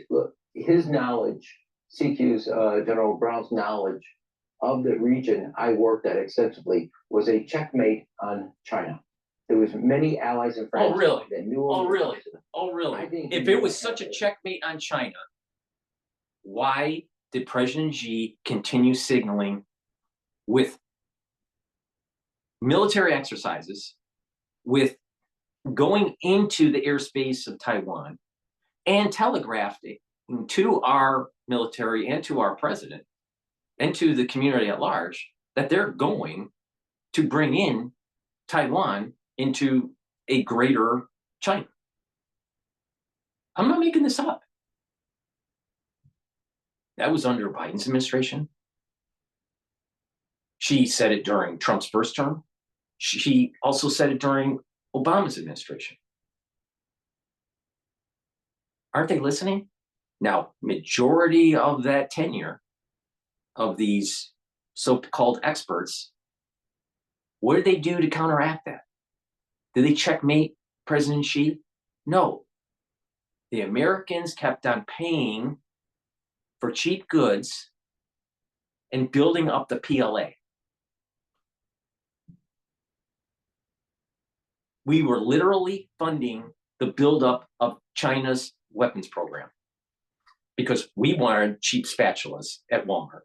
Look, his knowledge, CQ's General Brown's knowledge of the region I worked at extensively was a checkmate on China. There was many allies and friends that knew him. Oh, really? Oh, really? If it was such a checkmate on China, why did President Xi continue signaling with military exercises, with going into the airspace of Taiwan, and telegraphing to our military and to our president and to the community at large that they're going to bring in Taiwan into a greater China? I'm not making this up. That was under Biden's administration. She said it during Trump's first term. She also said it during Obama's administration. Aren't they listening? Now, majority of that tenure of these so-called experts, what did they do to counteract that? Did they checkmate President Xi? No. The Americans kept on paying for cheap goods and building up the PLA. We were literally funding the buildup of China's weapons program because we wanted cheap spatulas at Walmart.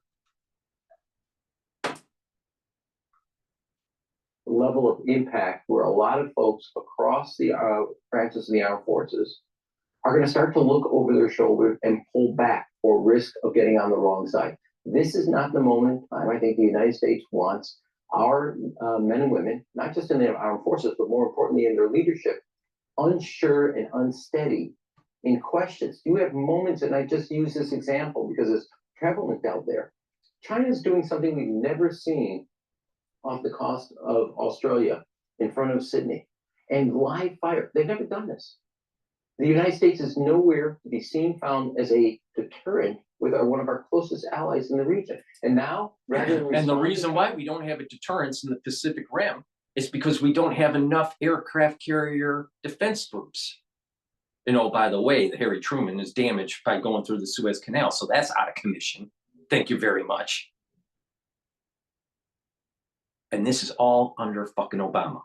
Level of impact where a lot of folks across the branches of the armed forces are going to start to look over their shoulder and pull back or risk of getting on the wrong side. This is not the moment in time. I think the United States wants our men and women, not just in the armed forces, but more importantly in their leadership, unsure and unsteady in questions. You have moments, and I just use this example because it's prevalent out there. China is doing something we've never seen off the coast of Australia in front of Sydney, and live fire. They've never done this. The United States is nowhere to be seen, found as a deterrent with one of our closest allies in the region. And now, rather than and the reason why we don't have a deterrence in the Pacific Rim is because we don't have enough aircraft carrier defense groups. And oh, by the way, the Harry Truman is damaged by going through the Suez Canal, so that's out of commission. Thank you very much. And this is all under fucking Obama.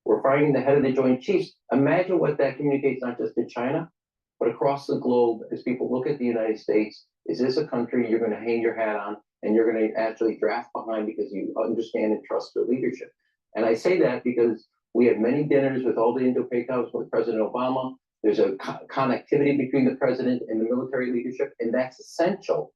We're fighting the head of the Joint Chiefs. Imagine what that communicates not just to China, but across the globe as people look at the United States. Is this a country you're going to hang your hat on and you're going to actually draft behind because you understand and trust their leadership? And I say that because we had many dinners with all the Indo-PACOMs with President Obama. There's a connectivity between the president and the military leadership, and that's essential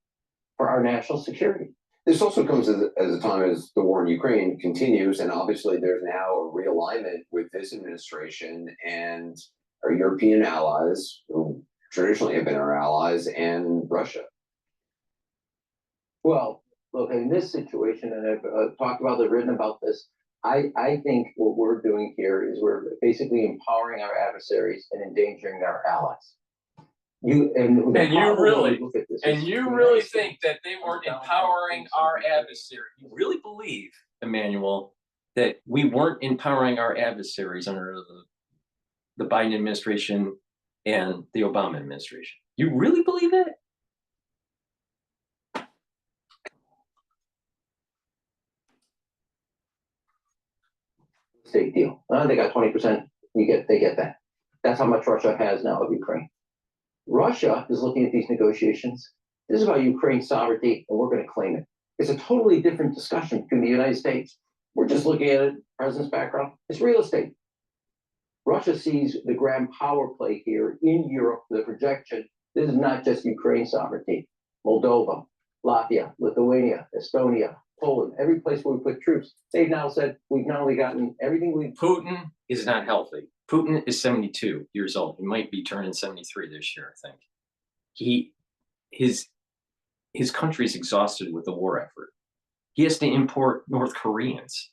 for our national security. This also comes at a time as the war in Ukraine continues, and obviously there's now a realignment with this administration and our European allies, who traditionally have been our allies, and Russia. Well, look, in this situation, and I've talked about it, written about this, I think what we're doing here is we're basically empowering our adversaries and endangering our allies. You really think that they weren't empowering our adversary? You really believe, Emmanuel, that we weren't empowering our adversaries under the Biden administration and the Obama administration? You really believe it? State deal. They got 20%. They get that. That's how much Russia has now of Ukraine. Russia is looking at these negotiations. This is about Ukraine's sovereignty, and we're going to claim it. It's a totally different discussion between the United States. We're just looking at it, president's background. It's real estate. Russia sees the grand power play here in Europe, the projection. This is not just Ukraine's sovereignty. Moldova, Latvia, Lithuania, Estonia, Poland, every place where we put troops, they've now said we've not only gotten everything we've. Putin is not healthy. Putin is 72 years old. He might be turning 73 this year, I think. His country's exhausted with the war effort. He has to import North Koreans.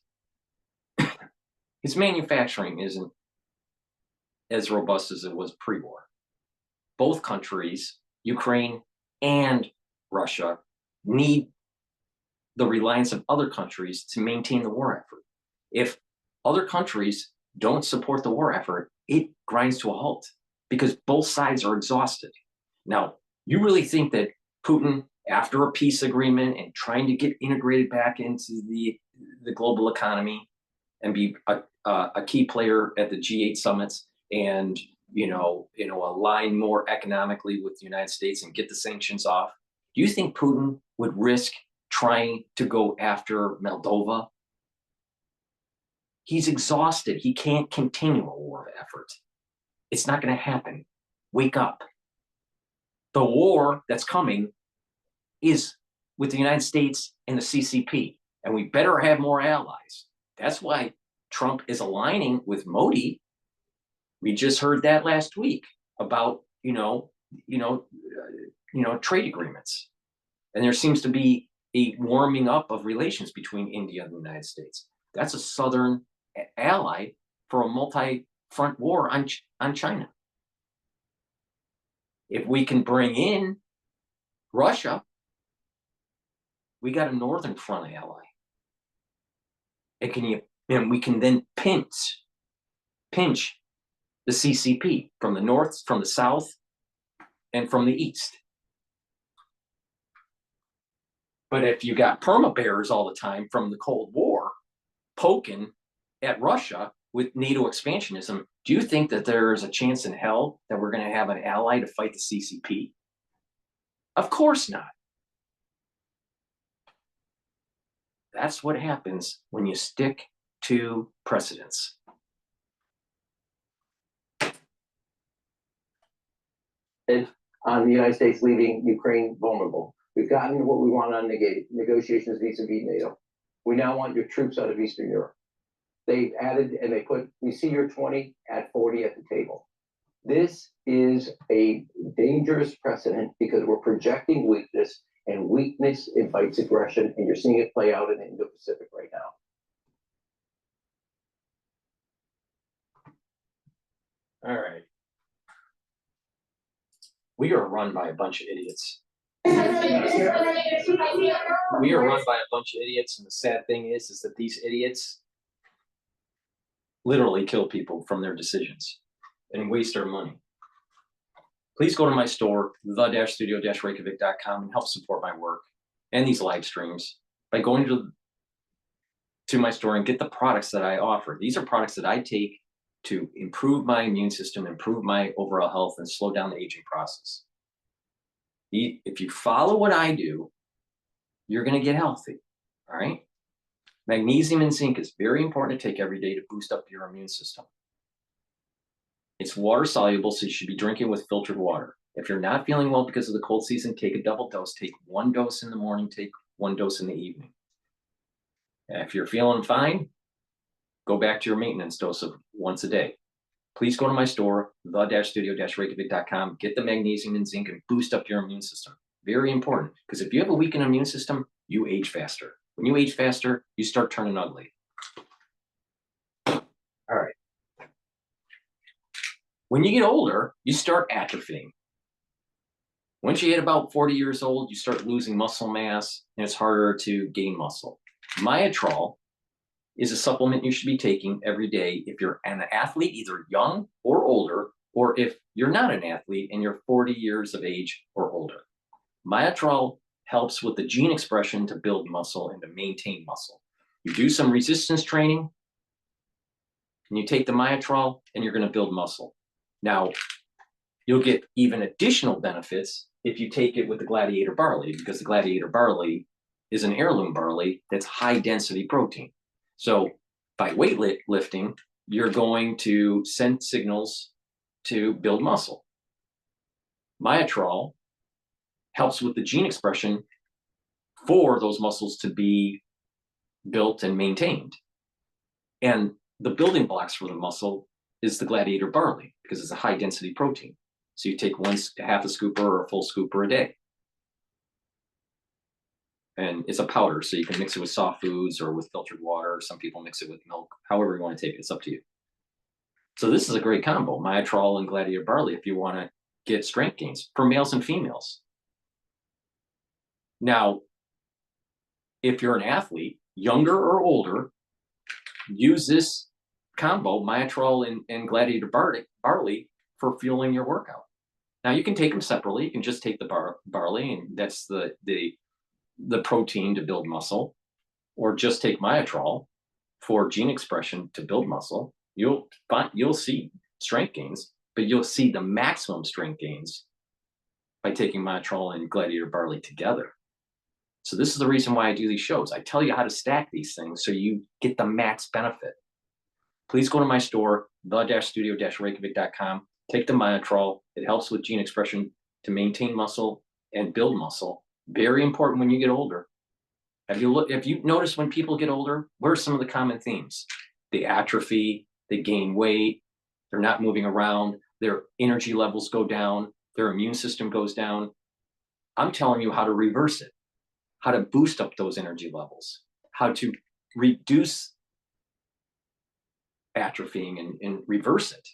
His manufacturing isn't as robust as it was pre-war. Both countries, Ukraine and Russia, need the reliance of other countries to maintain the war effort. If other countries don't support the war effort, it grinds to a halt because both sides are exhausted. Now, you really think that Putin, after a peace agreement and trying to get integrated back into the global economy and be a key player at the G8 summits and align more economically with the United States and get the sanctions off, do you think Putin would risk trying to go after Moldova? He's exhausted. He can't continue a war effort. It's not going to happen. Wake up. The war that's coming is with the United States and the CCP, and we better have more allies. That's why Trump is aligning with Modi. We just heard that last week about trade agreements, and there seems to be a warming up of relations between India and the United States. That's a southern ally for a multi-front war on China. If we can bring in Russia, we got a northern front ally. And we can then pinch the CCP from the north, from the south, and from the east. But if you got perma bears all the time from the Cold War poking at Russia with NATO expansionism, do you think that there is a chance in hell that we're going to have an ally to fight the CCP? Of course not. That's what happens when you stick to precedents. On the United States leaving Ukraine vulnerable. We've gotten what we want on negotiations vis-a-vis NATO. We now want your troops out of Eastern Europe. They've added and they put, we see your 20 at 40 at the table. This is a dangerous precedent because we're projecting weakness, and weakness invites aggression, and you're seeing it play out in the Indo-Pacific right now. All right. We are run by a bunch of idiots. We are run by a bunch of idiots, and the sad thing is that these idiots literally kill people from their decisions and waste our money. Please go to my store, the-studio-reykjavik.com, and help support my work and these live streams by going to my store and get the products that I offer. These are products that I take to improve my immune system, improve my overall health, and slow down the aging process. If you follow what I do, you're going to get healthy, all right? Magnesium and zinc is very important to take every day to boost up your immune system. It's water soluble, so you should be drinking with filtered water. If you're not feeling well because of the cold season, take a double dose. Take 1 dose in the morning, take 1 dose in the evening. And if you're feeling fine, go back to your maintenance dose of once a day. Please go to my store, the-studio-reykjavik.com, get the magnesium and zinc and boost up your immune system. Very important, because if you have a weakened immune system, you age faster. When you age faster, you start turning ugly. All right. When you get older, you start atrophying. Once you hit about 40 years old, you start losing muscle mass, and it's harder to gain muscle. Myotrol is a supplement you should be taking every day if you're an athlete, either young or older, or if you're not an athlete and you're 40 years of age or older. Myotrol helps with the gene expression to build muscle and to maintain muscle. You do some resistance training, and you take the Myotrol, and you're going to build muscle. Now, you'll get even additional benefits if you take it with the Gladiator barley, because the Gladiator barley is an heirloom barley that's high density protein. So by weightlifting, you're going to send signals to build muscle. Myotrol helps with the gene expression for those muscles to be built and maintained. And the building blocks for the muscle is the Gladiator barley, because it's a high density protein. So you take half a scooper or a full scooper a day. And it's a powder, so you can mix it with soft foods or with filtered water. Some people mix it with milk, however you want to take it, it's up to you. So this is a great combo, Myotrol and Gladiator barley, if you want to get strength gains for males and females. Now, if you're an athlete, younger or older, use this combo, Myotrol and Gladiator barley, for fueling your workout. Now, you can take them separately. You can just take the barley, and that's the protein to build muscle, or just take Myotrol for gene expression to build muscle. You'll see strength gains, but you'll see the maximum strength gains by taking Myotrol and Gladiator barley together. So this is the reason why I do these shows. I tell you how to stack these things so you get the max benefit. Please go to my store, the-studio-reykjavik.com. Take the Myotrol. It helps with gene expression to maintain muscle and build muscle. Very important when you get older. Have you noticed when people get older, what are some of the common themes? They atrophy, they gain weight, they're not moving around, their energy levels go down, their immune system goes down. I'm telling you how to reverse it, how to boost up those energy levels, how to reduce atrophying and reverse it,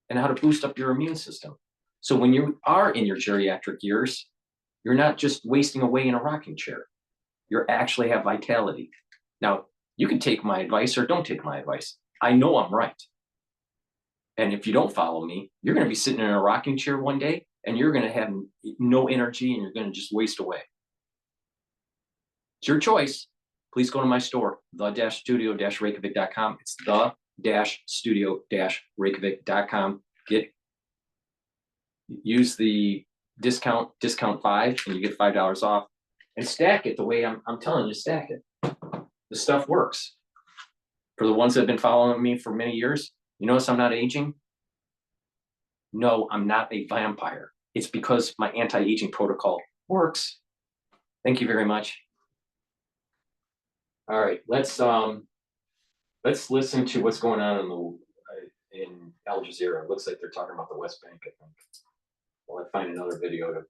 and how to boost up your immune system. So when you are in your geriatric years, you're not just wasting away in a rocking chair. You actually have vitality. Now, you can take my advice or don't take my advice. I know I'm right. And if you don't follow me, you're going to be sitting in a rocking chair one day, and you're going to have no energy, and you're going to just waste away. It's your choice. Please go to my store, the-studio-reykjavik.com. It's the-studio-reykjavik.com. Use the discount 5, and you get $5 off, and stack it the way I'm telling you to stack it. The stuff works. For the ones that have been following me for many years, you notice I'm not aging? No, I'm not a vampire. It's because my anti-aging protocol works. Thank you very much. All right, let's listen to what's going on in Al Jazeera. It looks like they're talking about the West Bank, I think. Well, I find another video to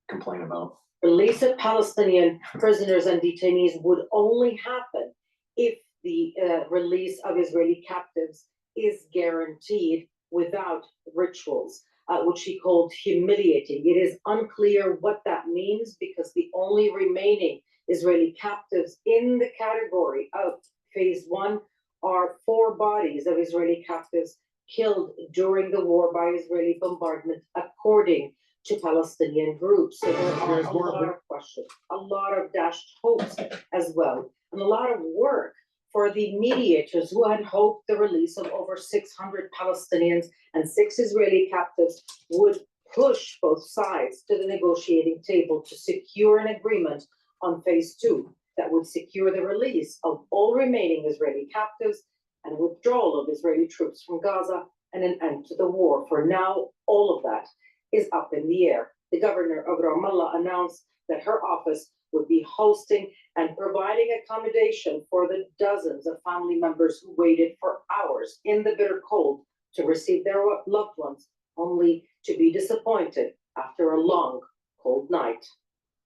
complain about. Release of Palestinian prisoners and detainees would only happen if the release of Israeli captives is guaranteed without rituals, which he called humiliating. It is unclear what that means, because the only remaining Israeli captives in the category of phase 1 are 4 bodies of Israeli captives killed during the war by Israeli bombardment, according to Palestinian groups. So there are a lot of questions, a lot of dashed hopes as well, and a lot of work for the mediators who had hoped the release of over 600 Palestinians and 6 Israeli captives would push both sides to the negotiating table to secure an agreement on phase 2 that would secure the release of all remaining Israeli captives and withdrawal of Israeli troops from Gaza and an end to the war. For now, all of that is up in the air. The governor of Ramallah announced that her office would be hosting and providing accommodation for the dozens of family members who waited for hours in the bitter cold to receive their loved ones, only to be disappointed after a long, cold night.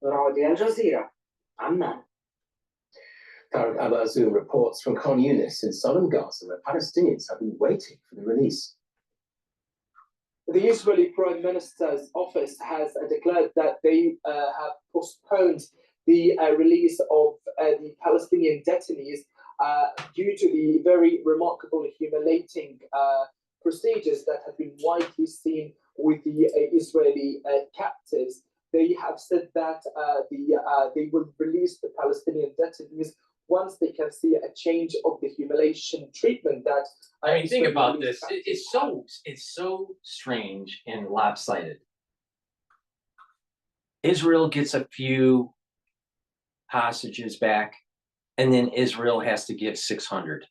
Raudi Al Jazeera, Amman. Tarek Al-Azum reports from Khan Yunis in southern Gaza, where Palestinians have been waiting for the release. The Israeli Prime Minister's office has declared that they have postponed the release of the Palestinian detainees due to the very remarkable humiliating procedures that have been widely seen with the Israeli captives. They have said that they will release the Palestinian detainees once they can see a change of the humiliation treatment that. I mean, think about this. It's so strange and lopsided. Israel gets a few hostages back, and then Israel has to give 600.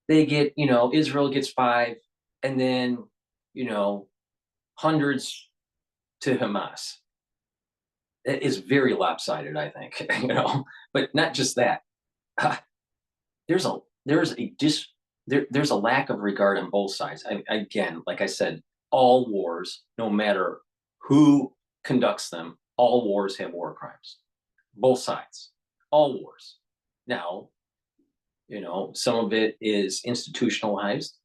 They get, Israel gets 5, and then, hundreds to Hamas. It is very lopsided, I think, but not just that. There's a lack of regard on both sides. Again, like I said, all wars, no matter who conducts them, all wars have war crimes. Both sides, all wars. Now, some of it is institutionalized,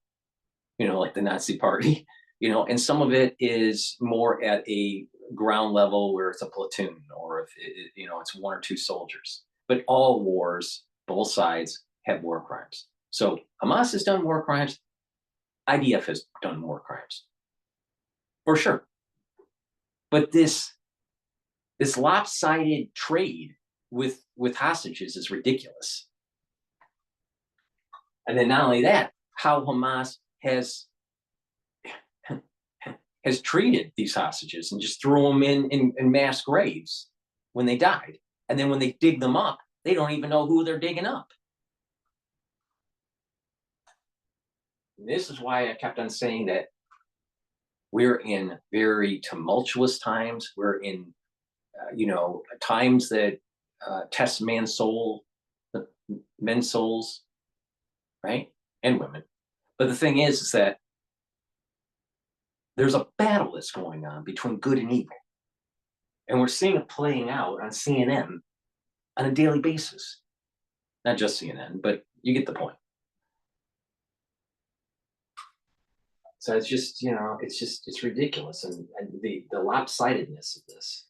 like the Nazi Party, and some of it is more at a ground level where it's a platoon, or if it's 1 or 2 soldiers. But all wars, both sides have war crimes. So Hamas has done war crimes. IDF has done war crimes, for sure. But this lopsided trade with hostages is ridiculous. And then not only that, how Hamas has treated these hostages and just threw them in mass graves when they died. And then when they dig them up, they don't even know who they're digging up. And this is why I kept on saying that we're in very tumultuous times. We're in, times that test men's souls, right? And women. But the thing is that there's a battle that's going on between good and evil. And we're seeing it playing out on CNN on a daily basis. Not just CNN, but you get the point. So it's just, it's ridiculous. And the lopsidedness of this,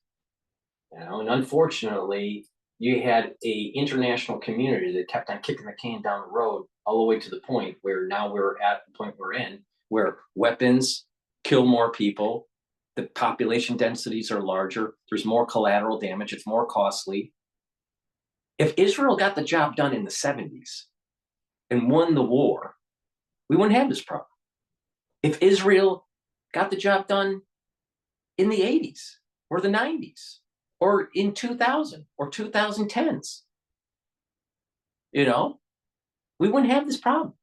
and unfortunately, you had a international community that kept on kicking the can down the road all the way to the point where now we're at the point we're in, where weapons kill more people, the population densities are larger, there's more collateral damage, it's more costly. If Israel got the job done in the 70s and won the war, we wouldn't have this problem. If Israel got the job done in the 80s or the 90s or in 2000 or 2010s, we wouldn't have this problem.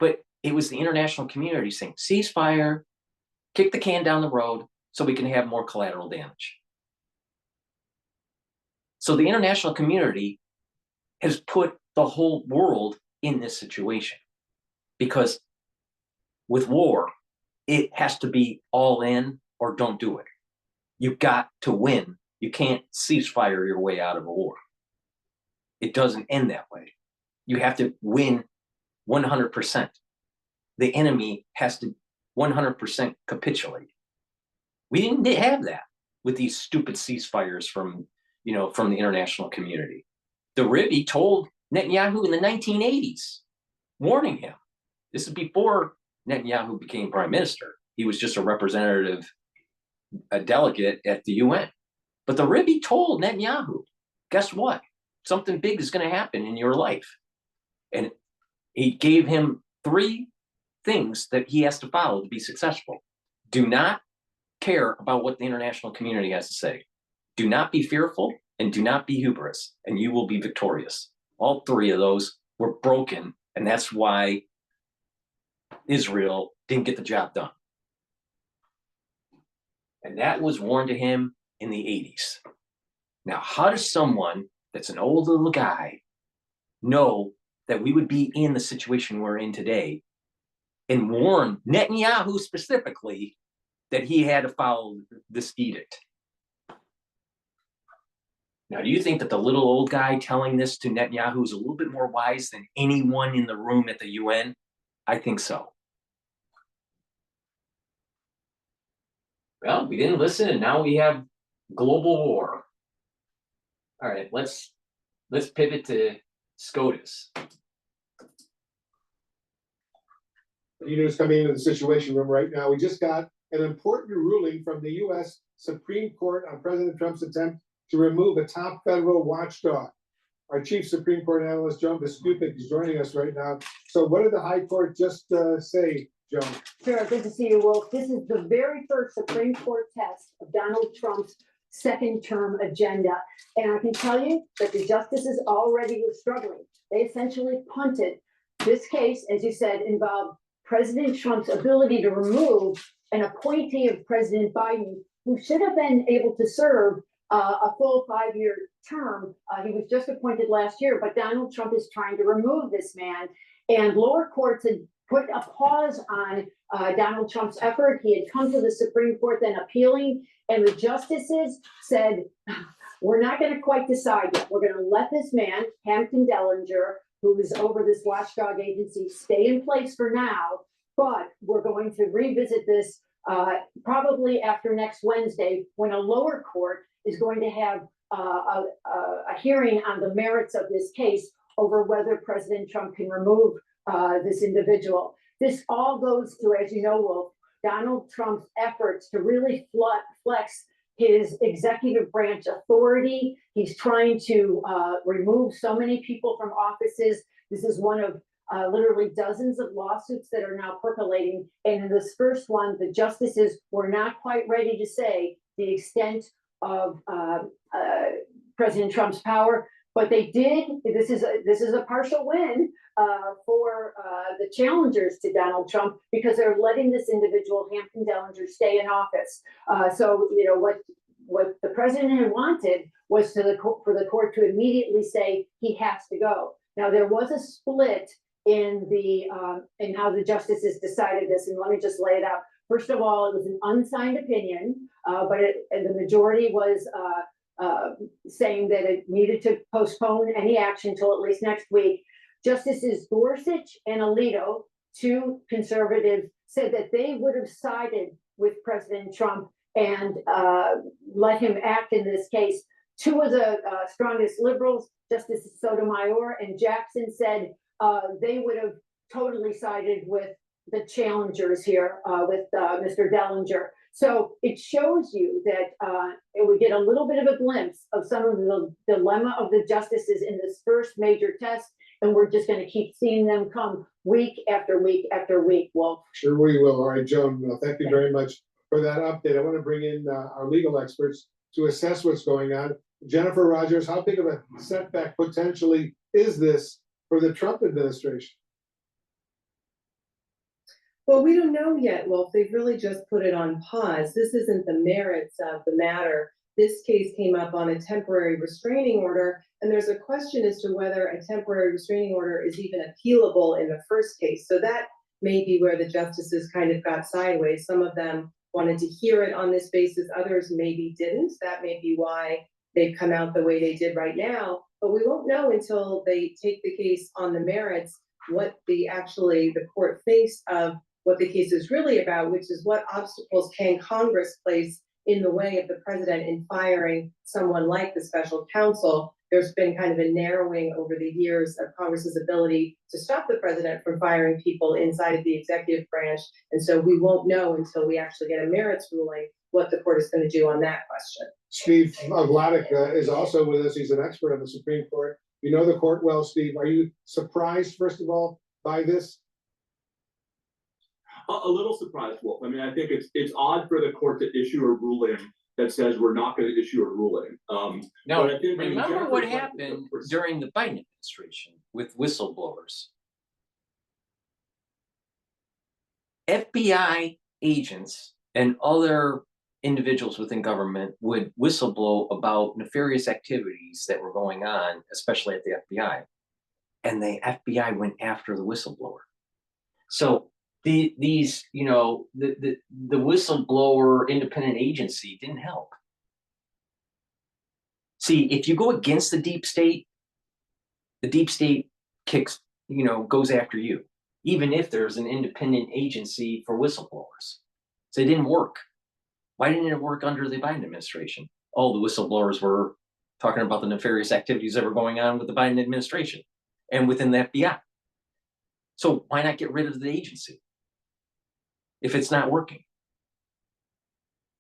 But it was the international community saying, ceasefire, kick the can down the road so we can have more collateral damage. So the international community has put the whole world in this situation, because with war, it has to be all in or don't do it. You've got to win. You can't ceasefire your way out of a war. It doesn't end that way. You have to win 100%. The enemy has to 100% capitulate. We didn't have that with these stupid ceasefires from the international community. The Ribby told Netanyahu in the 1980s, warning him. This is before Netanyahu became prime minister. He was just a representative, a delegate at the UN. But the Rebbe told Netanyahu, guess what? Something big is going to happen in your life. And he gave him 3 things that he has to follow to be successful. Do not care about what the international community has to say. Do not be fearful and do not be hubris, and you will be victorious. All 3 of those were broken, and that's why Israel didn't get the job done. And that was warned to him in the 80s. Now, how does someone that's an old little guy know that we would be in the situation we're in today and warn Netanyahu specifically that he had to follow this edict? Now, do you think that the little old guy telling this to Netanyahu is a little bit more wise than anyone in the room at the UN? I think so. Well, we didn't listen, and now we have global war. All right, let's pivot to SCOTUS. Leaders coming into the Situation Room right now. We just got an important ruling from the U.S. Supreme Court on President Trump's attempt to remove a top federal watchdog. Our chief Supreme Court analyst, Joan Biskupic, is joining us right now. So what did the High Court just say, Joan? Sure, good to see you, Wolf. This is the very first Supreme Court test of Donald Trump's second term agenda. And I can tell you that the justices already were struggling. They essentially punted. This case, as you said, involved President Trump's ability to remove an appointee of President Biden who should have been able to serve a full 5-year term. He was just appointed last year, but Donald Trump is trying to remove this man. And lower courts had put a pause on Donald Trump's effort. He had come to the Supreme Court, then appealing, and the justices said, we're not going to quite decide yet. We're going to let this man, Hampton Dellinger, who is over this watchdog agency, stay in place for now, but we're going to revisit this probably after next Wednesday, when a lower court is going to have a hearing on the merits of this case over whether President Trump can remove this individual. This all goes to, as you know, Wolf, Donald Trump's efforts to really flex his executive branch authority. He's trying to remove so many people from offices. This is one of literally dozens of lawsuits that are now percolating. And in this first one, the justices were not quite ready to say the extent of President Trump's power, but they did. This is a partial win for the challengers to Donald Trump, because they're letting this individual, Hampton Dellinger, stay in office. So you know what the president had wanted was for the court to immediately say he has to go. Now there was a split in how the justices decided this, and let me just lay it out. First of all, it was an unsigned opinion, but the majority was saying that it needed to postpone any action until at least next week. Justices Gorsuch and Alito, 2 conservatives, said that they would have sided with President Trump and let him act in this case. 2 of the strongest liberals, Justices Sotomayor and Jackson, said they would have totally sided with the challengers here, with Mr. Dellinger. So it shows you that we get a little bit of a glimpse of some of the dilemma of the justices in this first major test, and we're just going to keep seeing them come week after week after week, Wolf. Sure we will. All right, Joan, thank you very much for that update. I want to bring in our legal experts to assess what's going on. Jennifer Rogers, how big of a setback potentially is this for the Trump administration? Well, we don't know yet, Wolf. They've really just put it on pause. This isn't the merits of the matter. This case came up on a temporary restraining order, and there's a question as to whether a temporary restraining order is even appealable in the first case. So that may be where the justices kind of got sideways. Some of them wanted to hear it on this basis, others maybe didn't. That may be why they've come out the way they did right now. But we won't know until they take the case on the merits what the court thinks of what the case is really about, which is what obstacles can Congress place in the way of the president in firing someone like the special counsel. There's been kind of a narrowing over the years of Congress's ability to stop the president from firing people inside of the executive branch. And so we won't know until we actually get a merits ruling what the court is going to do on that question. Steve Vladeck is also with us. He's an expert on the Supreme Court. You know the court well, Steve. Are you surprised, first of all, by this? A little surprised, Wolf. I mean, I think it's odd for the court to issue a ruling that says we're not going to issue a ruling. Now, but I think, remember what happened during the Biden administration with whistleblowers. FBI agents and other individuals within government would whistleblow about nefarious activities that were going on, especially at the FBI. And the FBI went after the whistleblower. So these, you know, the whistleblower independent agency didn't help. See, if you go against the deep state kicks, you know, goes after you, even if there's an independent agency for whistleblowers. So it didn't work. Why didn't it work under the Biden administration? Oh, the whistleblowers were talking about the nefarious activities that were going on with the Biden administration and within the FBI. So why not get rid of the agency if it's not working?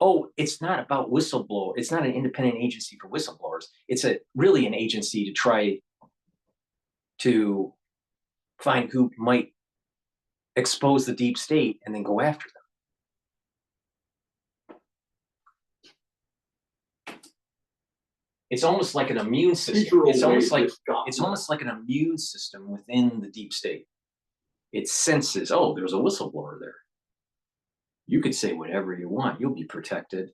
Oh, it's not about whistleblower. It's not an independent agency for whistleblowers. It's really an agency to try to find who might expose the deep state and then go after them. It's almost like an immune system. It's almost like an immune system within the deep state. It senses, oh, there's a whistleblower there. You could say whatever you want, you'll be protected.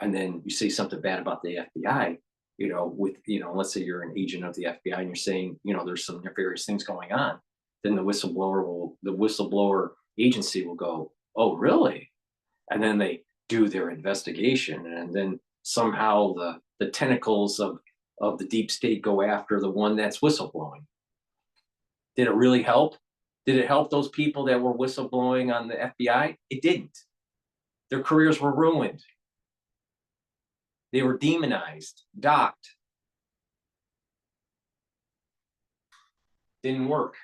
And then you say something bad about the FBI, you know, let's say you're an agent of the FBI and you're saying, you know, there's some nefarious things going on. Then the whistleblower agency will go, oh, really? And then they do their investigation, and then somehow the tentacles of the deep state go after the one that's whistleblowing. Did it really help? Did it help those people that were whistleblowing on the FBI? It didn't. Their careers were ruined. They were demonized, docked. Didn't work.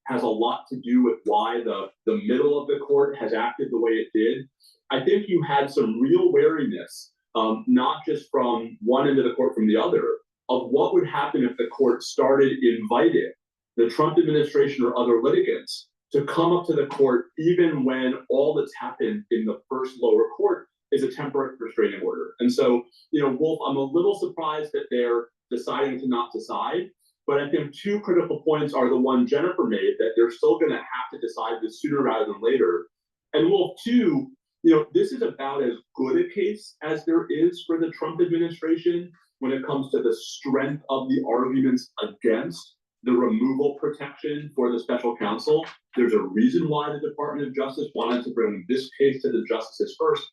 Has a lot to do with why the middle of the court has acted the way it did. I think you had some real wariness, not just from one end of the court from the other, of what would happen if the court started inviting the Trump administration or other litigants to come up to the court even when all that's happened in the first lower court is a temporary restraining order. And so, you know, Wolf, I'm a little surprised that they're deciding to not decide. But I think two critical points are the one Jennifer made, that they're still going to have to decide this sooner rather than later. And Wolf, two, you know, this is about as good a case as there is for the Trump administration when it comes to the strength of the arguments against the removal protection for the special counsel. There's a reason why the Department of Justice wanted to bring this case to the justices first.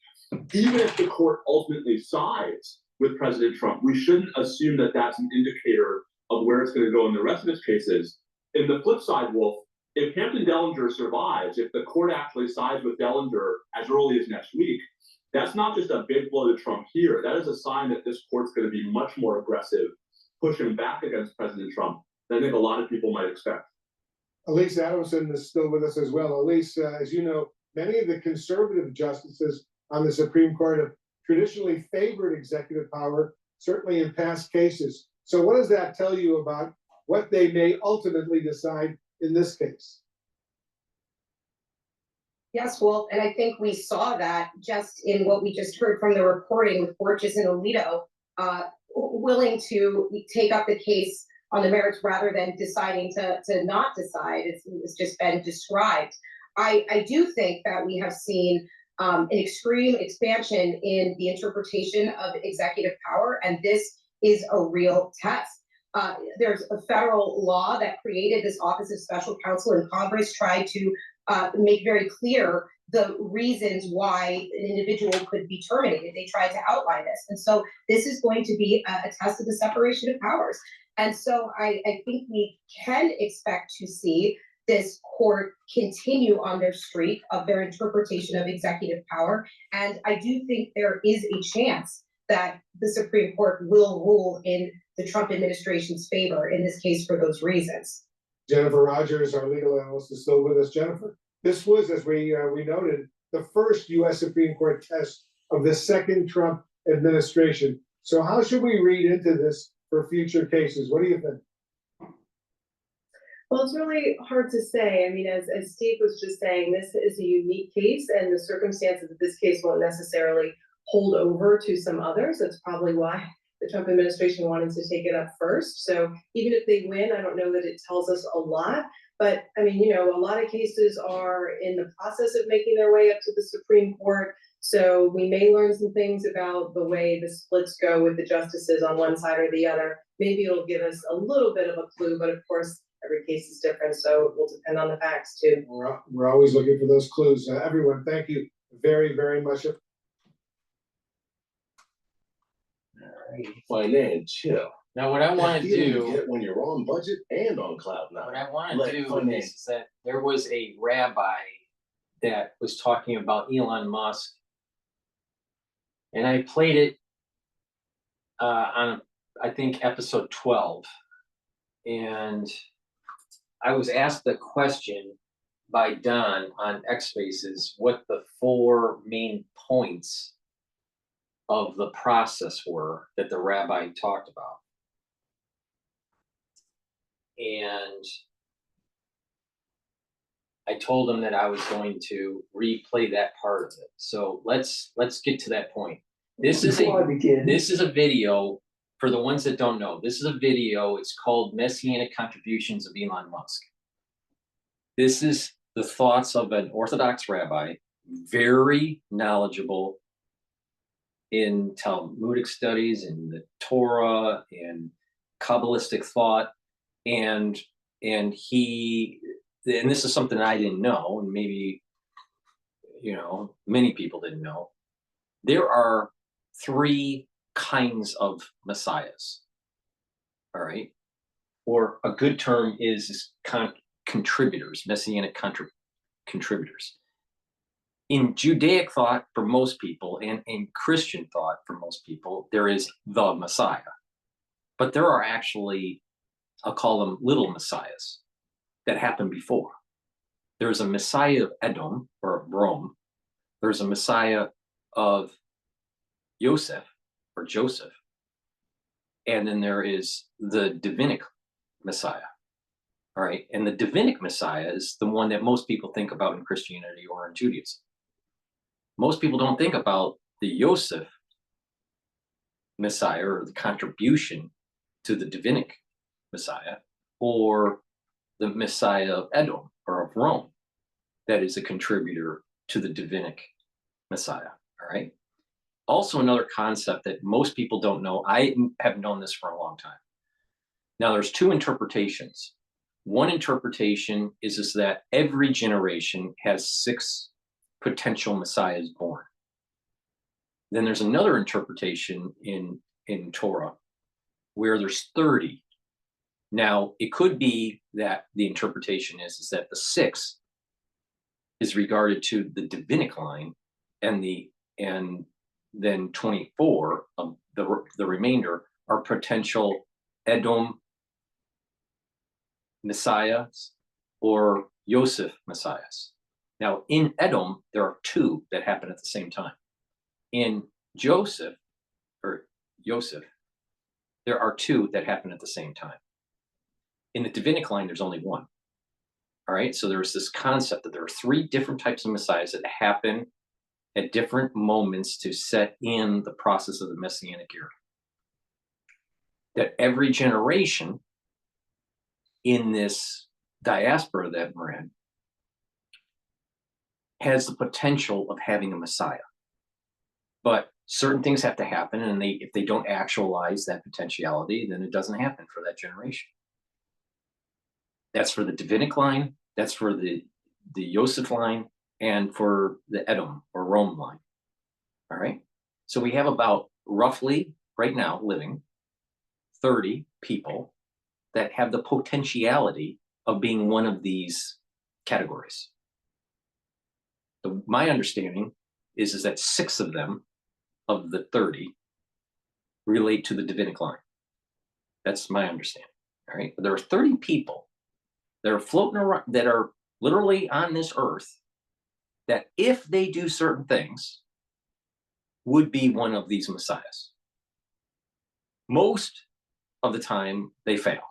Even if the court ultimately sides with President Trump, we shouldn't assume that that's an indicator of where it's going to go in the rest of its cases. In the flip side, Wolf, if Hampton Dellinger survives, if the court actually sides with Dellinger as early as next week, that's not just a big blow to Trump here. That is a sign that this court's going to be much more aggressive, pushing back against President Trump than I think a lot of people might expect. Elise Adamson is still with us as well. Elise, as you know, many of the conservative justices on the Supreme Court have traditionally favored executive power, certainly in past cases. So what does that tell you about what they may ultimately decide in this case? Yes, well, and I think we saw that just in what we just heard from the reporting with Borges and Alito, willing to take up the case on the merits rather than deciding to not decide. It's just been described. I do think that we have seen an extreme expansion in the interpretation of executive power, and this is a real test. There's a federal law that created this Office of Special Counsel, and Congress tried to make very clear the reasons why an individual could be terminated. They tried to outline this. And so this is going to be a test of the separation of powers. And so I think we can expect to see this court continue on their streak of their interpretation of executive power. And I do think there is a chance that the Supreme Court will rule in the Trump administration's favor in this case for those reasons. Jennifer Rogers, our legal analyst, is still with us. Jennifer, this was, as we noted, the first U.S. Supreme Court test of the second Trump administration. So how should we read into this for future cases? What do you think? Well, it's really hard to say. I mean, as Steve was just saying, this is a unique case, and the circumstances of this case won't necessarily hold over to some others. That's probably why the Trump administration wanted to take it up first. So even if they win, I don't know that it tells us a lot. But I mean, you know, a lot of cases are in the process of making their way up to the Supreme Court. So we may learn some things about the way the splits go with the justices on one side or the other. Maybe it'll give us a little bit of a clue, but of course, every case is different, so it will depend on the facts too. We're always looking for those clues. Everyone, thank you very, very much. Financial. Now, what I want to do get when you're on budget and on cloud nine. What I want to do is that there was a rabbi that was talking about Elon Musk, and I played it on, I think, episode 12, and I was asked the question by Don on X Spaces what the 4 main points of the process were that the rabbi talked about. And I told him that I was going to replay that part of it. So let's get to that point. This is a video for the ones that don't know. This is a video. It's called Messianic Contributions of Elon Musk. This is the thoughts of an Orthodox rabbi, very knowledgeable in Talmudic studies and the Torah and Kabbalistic thought. And this is something I didn't know, and maybe, you know, many people didn't know. There are 3 kinds of messiahs. All right. Or a good term is contributors, messianic contributors. In Judaic thought, for most people, and in Christian thought, for most people, there is the Messiah. But there are actually, I'll call them little messiahs that happened before. There's a Messiah of Edom, or of Rome. There's a Messiah of Joseph, or Joseph. And then there is the Divinic Messiah. All right. And the Divinic Messiah is the one that most people think about in Christianity or in Judaism. Most people don't think about the Joseph Messiah, or the contribution to the Divinic Messiah, or the Messiah of Edom, or of Rome, that is a contributor to the Divinic Messiah. All right. Also, another concept that most people don't know, I have known this for a long time. Now, there's 2 interpretations. One interpretation is that every generation has 6 potential messiahs born. Then there's another interpretation in Torah where there's 30. Now, it could be that the interpretation is that the 6 is regarded to the Divinic line, and then 24 of the remainder are potential Edom messiahs or Joseph messiahs. Now, in Edom, there are 2 that happen at the same time. In Joseph, there are 2 that happen at the same time. In the Divinic line, there's only 1. All right, so there's this concept that there are 3 different types of messiahs that happen at different moments to set in the process of the Messianic era. That every generation in this diaspora that we're in has the potential of having a Messiah. But certain things have to happen, and if they don't actualize that potentiality, then it doesn't happen for that generation. That's for the Divinic line, that's for the Joseph line, and for the Edom or Rome line. All right. So we have about roughly right now living 30 people that have the potentiality of being one of these categories. My understanding is that 6 of them, of the 30, relate to the Davidic line. That's my understanding. All right, but there are 30 people that are floating around, that are literally on this earth, that if they do certain things, would be one of these messiahs. Most of the time, they fail.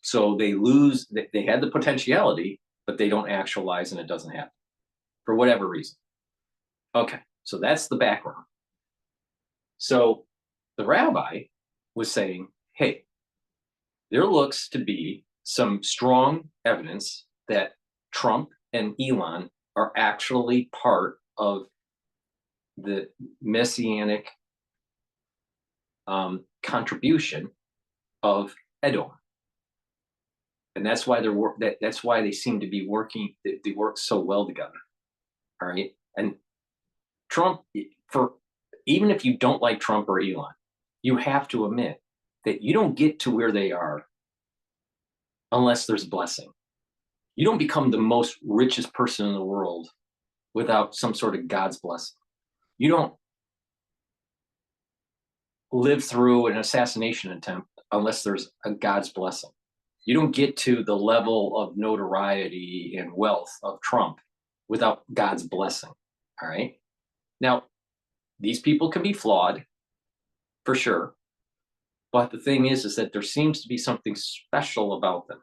So they lose, they had the potentiality, but they don't actualize and it doesn't happen for whatever reason. Okay, so that's the background. So the rabbi was saying, hey, there looks to be some strong evidence that Trump and Elon are actually part of the messianic contribution of Edom. And that's why that's why they seem to be working, they work so well together. All right. And Trump, even if you don't like Trump or Elon, you have to admit that you don't get to where they are unless there's blessing. You don't become the most richest person in the world without some sort of God's blessing. You don't live through an assassination attempt unless there's a God's blessing. You don't get to the level of notoriety and wealth of Trump without God's blessing. All right. Now, these people can be flawed for sure. But the thing is that there seems to be something special about them.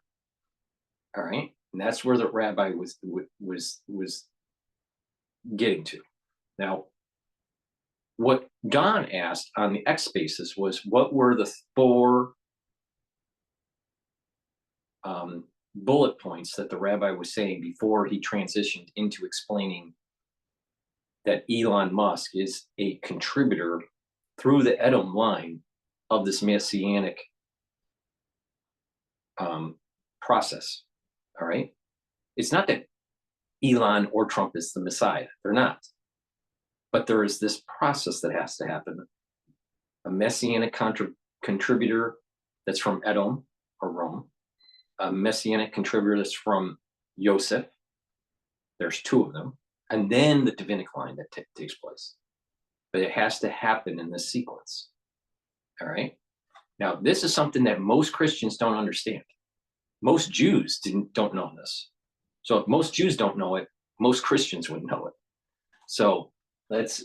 All right. And that's where the rabbi was getting to. Now, what Don asked on the X Spaces was, what were the 4 bullet points that the rabbi was saying before he transitioned into explaining that Elon Musk is a contributor through the Edom line of this messianic process. All right. It's not that Elon or Trump is the Messiah. They're not. But there is this process that has to happen. A messianic contributor that's from Edom or Rome. A messianic contributor that's from Yosef. There's 2 of them. And then the Davidic line that takes place. But it has to happen in this sequence. All right. Now, this is something that most Christians don't understand. Most Jews don't know this. So if most Jews don't know it, most Christians wouldn't know it. So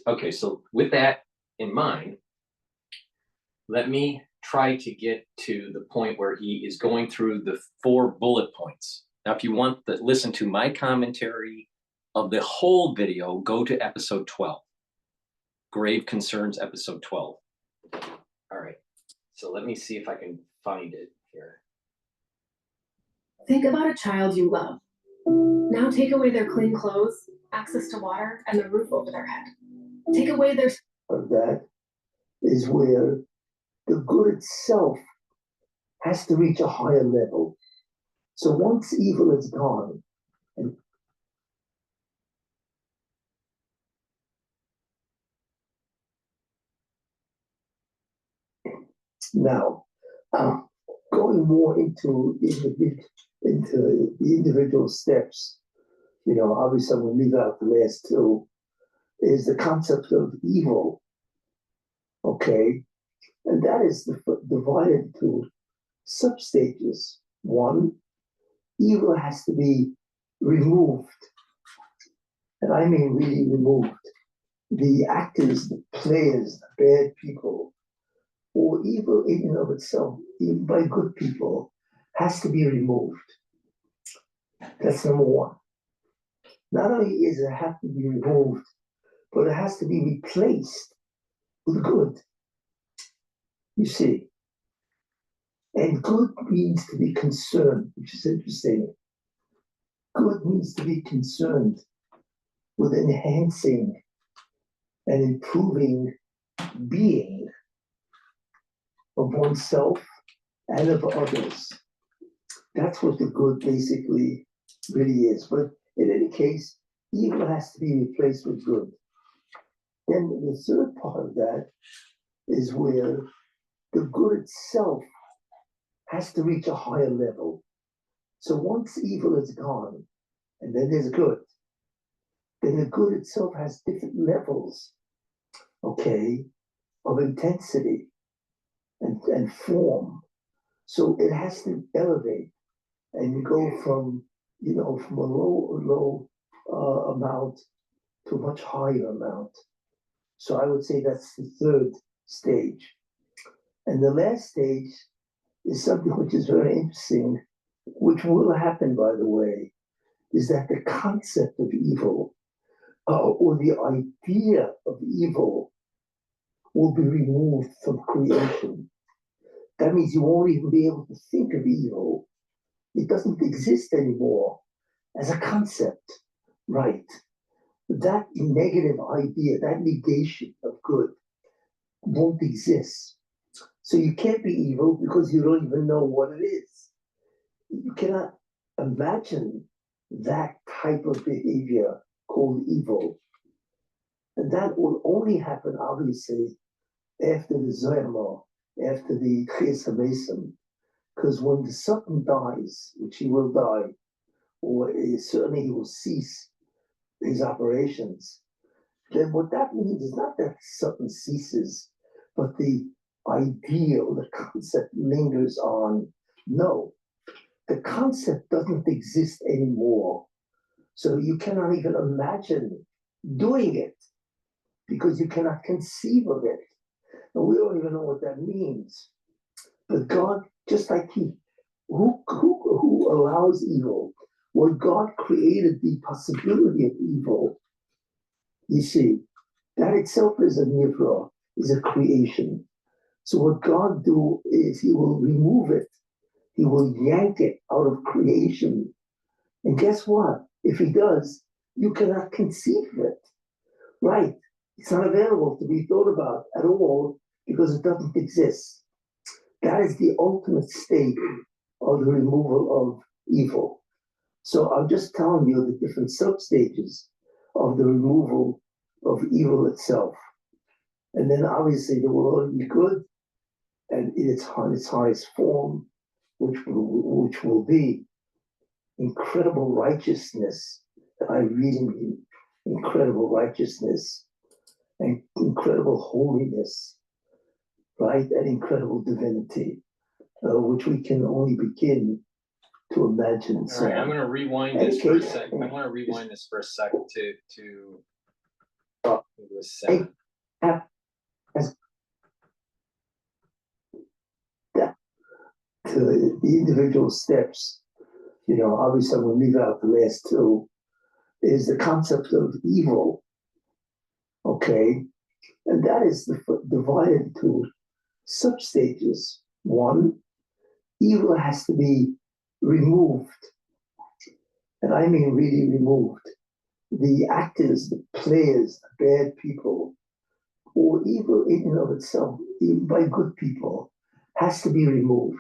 okay, so with that in mind, let me try to get to the point where he is going through the 4 bullet points. Now, if you want to listen to my commentary of the whole video, go to episode 12. Grave Concerns, episode 12. All right, so let me see if I can find it here. Think about a child you love. Now take away their clean clothes, access to water, and the roof over their head. Take away their... That is where the good itself has to reach a higher level. So once evil is gone, and now, going more into the individual steps, obviously I'm going to leave out the last 2, is the concept of evil, okay? And that is divided into substages. 1, evil has to be removed, and I mean really removed. The actors, the players, the bad people, or evil in and of itself, even by good people, has to be removed. That's number 1. Not only is it have to be removed, but it has to be replaced with good. You see. And good means to be concerned, which is interesting. Good means to be concerned with enhancing and improving being of oneself and of others. That's what the good basically really is. But in any case, evil has to be replaced with good. Then the 3rd part of that is where the good itself has to reach a higher level. So once evil is gone, and then there's good, then the good itself has different levels, okay, of intensity and form. So it has to elevate, and you go from, from a low amount to a much higher amount. So I would say that's the third stage. And the last stage is something which is very interesting, which will happen, by the way, is that the concept of evil or the idea of evil will be removed from creation. That means you won't even be able to think of evil. It doesn't exist anymore as a concept, right? That negative idea, that negation of good won't exist. So you can't be evil because you don't even know what it is. You cannot imagine that type of behavior called evil. And that will only happen, obviously, after the Zermo, after the Chis HaMesim. Because when the Satan dies, which he will die, or certainly he will cease his operations, then what that means is not that Satan ceases, but the idea or the concept lingers on. No, the concept doesn't exist anymore. So you cannot even imagine doing it because you cannot conceive of it. And we don't even know what that means. But God, just like who allows evil? Well, God created the possibility of evil. You see, that itself is a nivra, is a creation. So what God do is he will remove it. He will yank it out of creation. And guess what? If he does, you cannot conceive of it. Right? It's not available to be thought about at all because it doesn't exist. That is the ultimate state of the removal of evil. So I'm just telling you the different sub-stages of the removal of evil itself. And then obviously there will only be good, and in its highest form, which will be incredible righteousness. I really mean incredible righteousness and incredible holiness, right? And incredible divinity, which we can only begin to imagine. All right, I'm going to rewind this for a second. I want to rewind this for a second to it was 7. To the individual steps, obviously I'm going to leave out the last two, is the concept of evil, okay? And that is divided into sub-stages. One, evil has to be removed, and I mean really removed. The actors, the players, the bad people, or evil in and of itself, even by good people, has to be removed.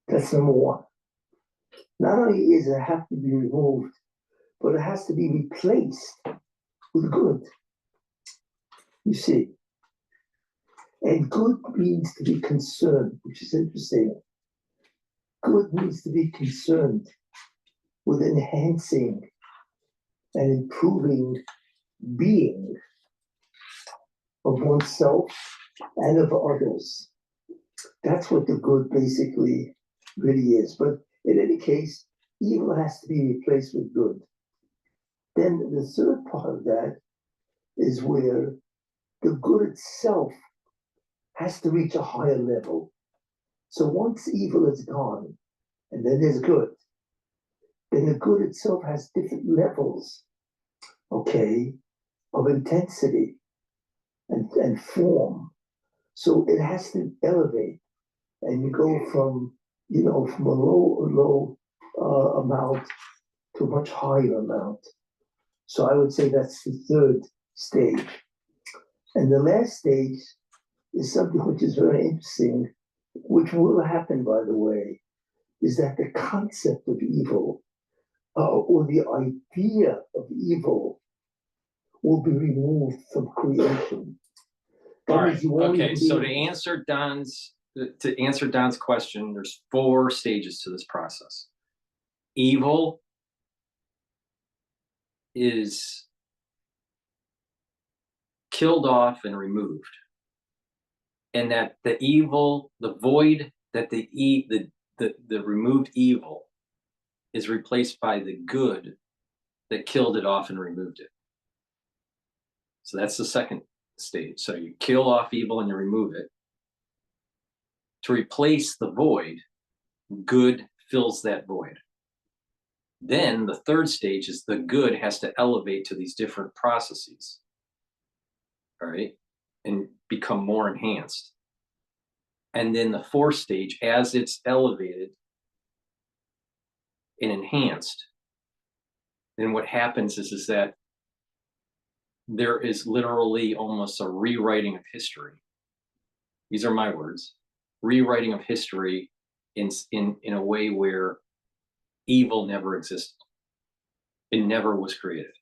That's number one. Not only is it have to be removed, but it has to be replaced with good. You see, and good means to be concerned, which is interesting. Good means to be concerned with enhancing and improving being of oneself and of others. That's what the good basically really is. But in any case, evil has to be replaced with good. Then the third part of that is where the good itself has to reach a higher level. So once evil is gone, and then there's good, then the good itself has different levels, okay, of intensity and form. So it has to elevate, and you go from, from a low amount to a much higher amount. So I would say that's the third stage. And the last stage is something which is very interesting, which will happen, by the way, is that the concept of evil or the idea of evil will be removed from creation. All right. Okay. So to answer Don's to answer Don's question, there's 4 stages to this process. Evil is killed off and removed. And that the evil, the void that the removed evil is replaced by the good that killed it off and removed it. So that's the second stage. So you kill off evil and you remove it. To replace the void, good fills that void. Then the third stage is the good has to elevate to these different processes, all right, and become more enhanced. And then the fourth stage, as it's elevated and enhanced, then what happens is that there is literally almost a rewriting of history. These are my words. Rewriting of history in a way where evil never existed. It never was created.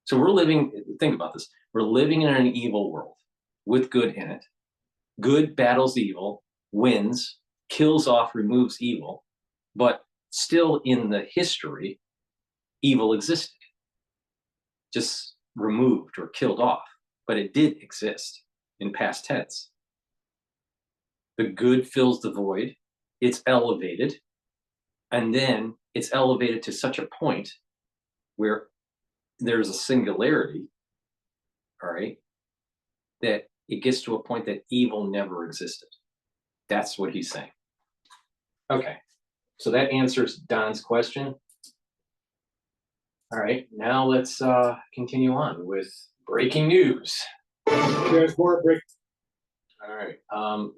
So we're living, think about this, we're living in an evil world with good in it. Good battles evil, wins, kills off, removes evil, but still in the history, evil existed. Just removed or killed off, but it did exist in past tense. The good fills the void, it's elevated, and then it's elevated to such a point where there's a singularity, all right, that it gets to a point that evil never existed. That's what he's saying. Okay, so that answers Don's question. All right, now let's continue on with breaking news. There's more break. All right,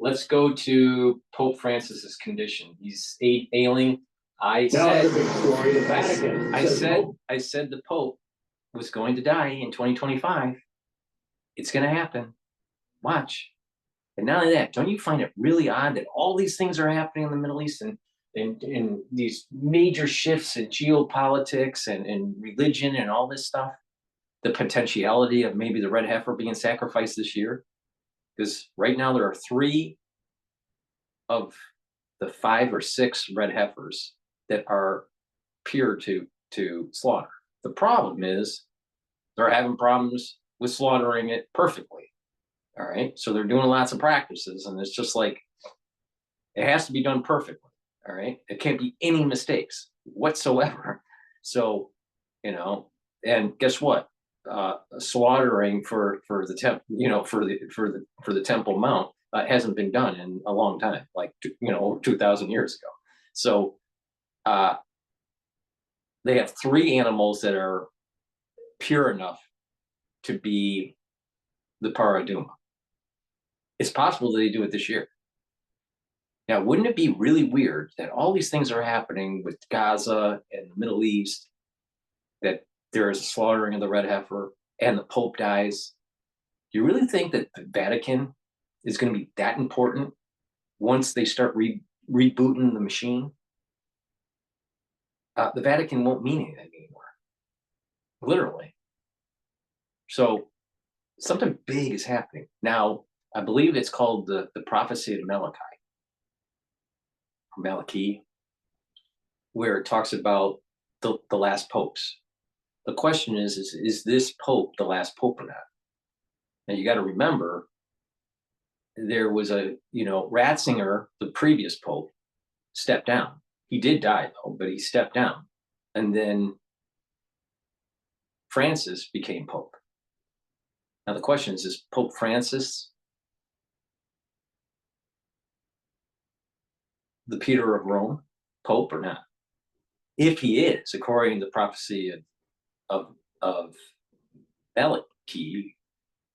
let's go to Pope Francis's condition. He's ailing. I said the Pope was going to die in 2025. It's going to happen. Watch. And not only that, don't you find it really odd that all these things are happening in the Middle East and these major shifts in geopolitics and religion and all this stuff? The potentiality of maybe the red heifer being sacrificed this year? Because right now there are 3 of the 5 or 6 red heifers that are pure to slaughter. The problem is they're having problems with slaughtering it perfectly. All right, so they're doing lots of practices, and it's just like it has to be done perfectly. All right, it can't be any mistakes whatsoever. So, you know, and guess what? Slaughtering for the for the Temple Mount hasn't been done in a long time, like over 2,000 years ago. So they have 3 animals that are pure enough to be the paraduma. It's possible that they do it this year. Now, wouldn't it be really weird that all these things are happening with Gaza and the Middle East, that there is a slaughtering of the red heifer and the Pope dies? Do you really think that the Vatican is going to be that important once they start rebooting the machine? The Vatican won't mean anything anymore, literally. So something big is happening. Now, I believe it's called the prophecy of Malachi, where it talks about the last popes. The question is this Pope the last Pope or not? Now you got to remember, there was Ratzinger, the previous Pope, stepped down. He did die though, but he stepped down. And then Francis became Pope. Now the question is Pope Francis the Peter of Rome, Pope or not? If he is, according to the prophecy of Malachi,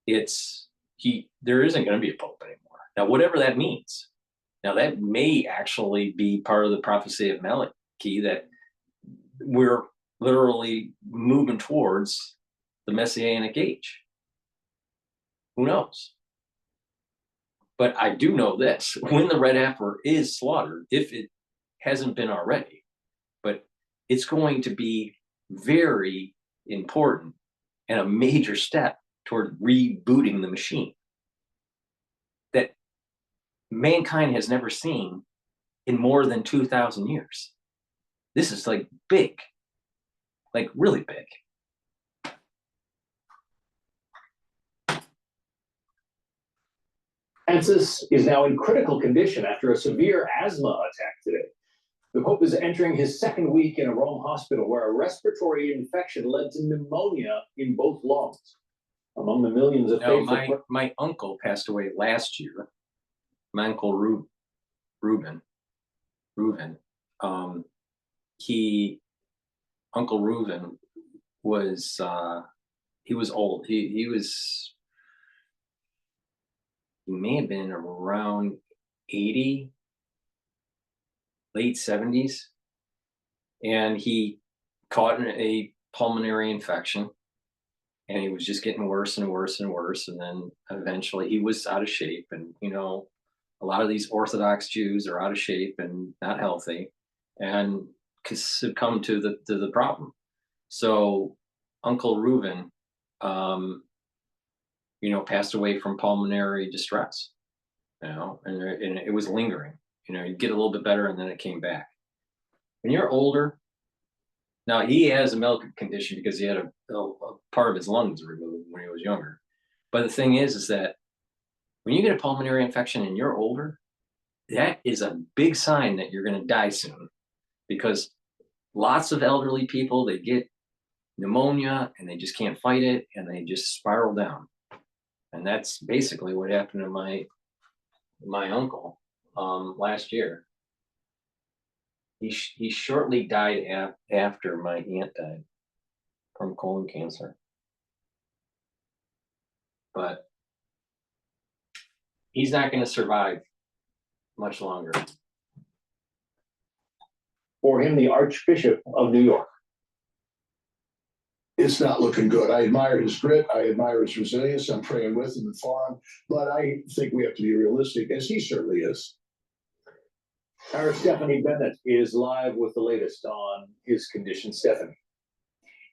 there isn't going to be a Pope anymore. Now, whatever that means. Now, that may actually be part of the prophecy of Malachi, that we're literally moving towards the Messianic age. Who knows? But I do know this: when the red heifer is slaughtered, if it hasn't been already, but it's going to be very important and a major step toward rebooting the machine. That mankind has never seen in more than 2,000 years. This is like big, like really big. Francis is now in critical condition after a severe asthma attack today. The Pope is entering his second week in a Rome hospital where a respiratory infection led to pneumonia in both lungs. Among the millions of faithful... My uncle passed away last year. My uncle Reuben. Uncle Reuben was he was old. He may have been around 80, late 70s, and he caught a pulmonary infection, and he was just getting worse and worse and worse, and then eventually he was out of shape. And you know, a lot of these Orthodox Jews are out of shape and not healthy, and succumb to the problem. So Uncle Reuben, you know, passed away from pulmonary distress, you know, and it was lingering. You know, you get a little bit better and then it came back. When you're older, now he has a medical condition because he had a part of his lungs removed when he was younger. But the thing is that when you get a pulmonary infection and you're older, that is a big sign that you're going to die soon, because lots of elderly people, they get pneumonia and they just can't fight it and they just spiral down. And that's basically what happened to my uncle last year. He shortly died after my aunt died from colon cancer. But he's not going to survive much longer. For him, the Archbishop of New York. It's not looking good. I admire his grit. I admire his resilience. I'm praying with him and for him. But I think we have to be realistic, as he certainly is. Our Stephanie Bennett is live with the latest on his condition. Stephanie.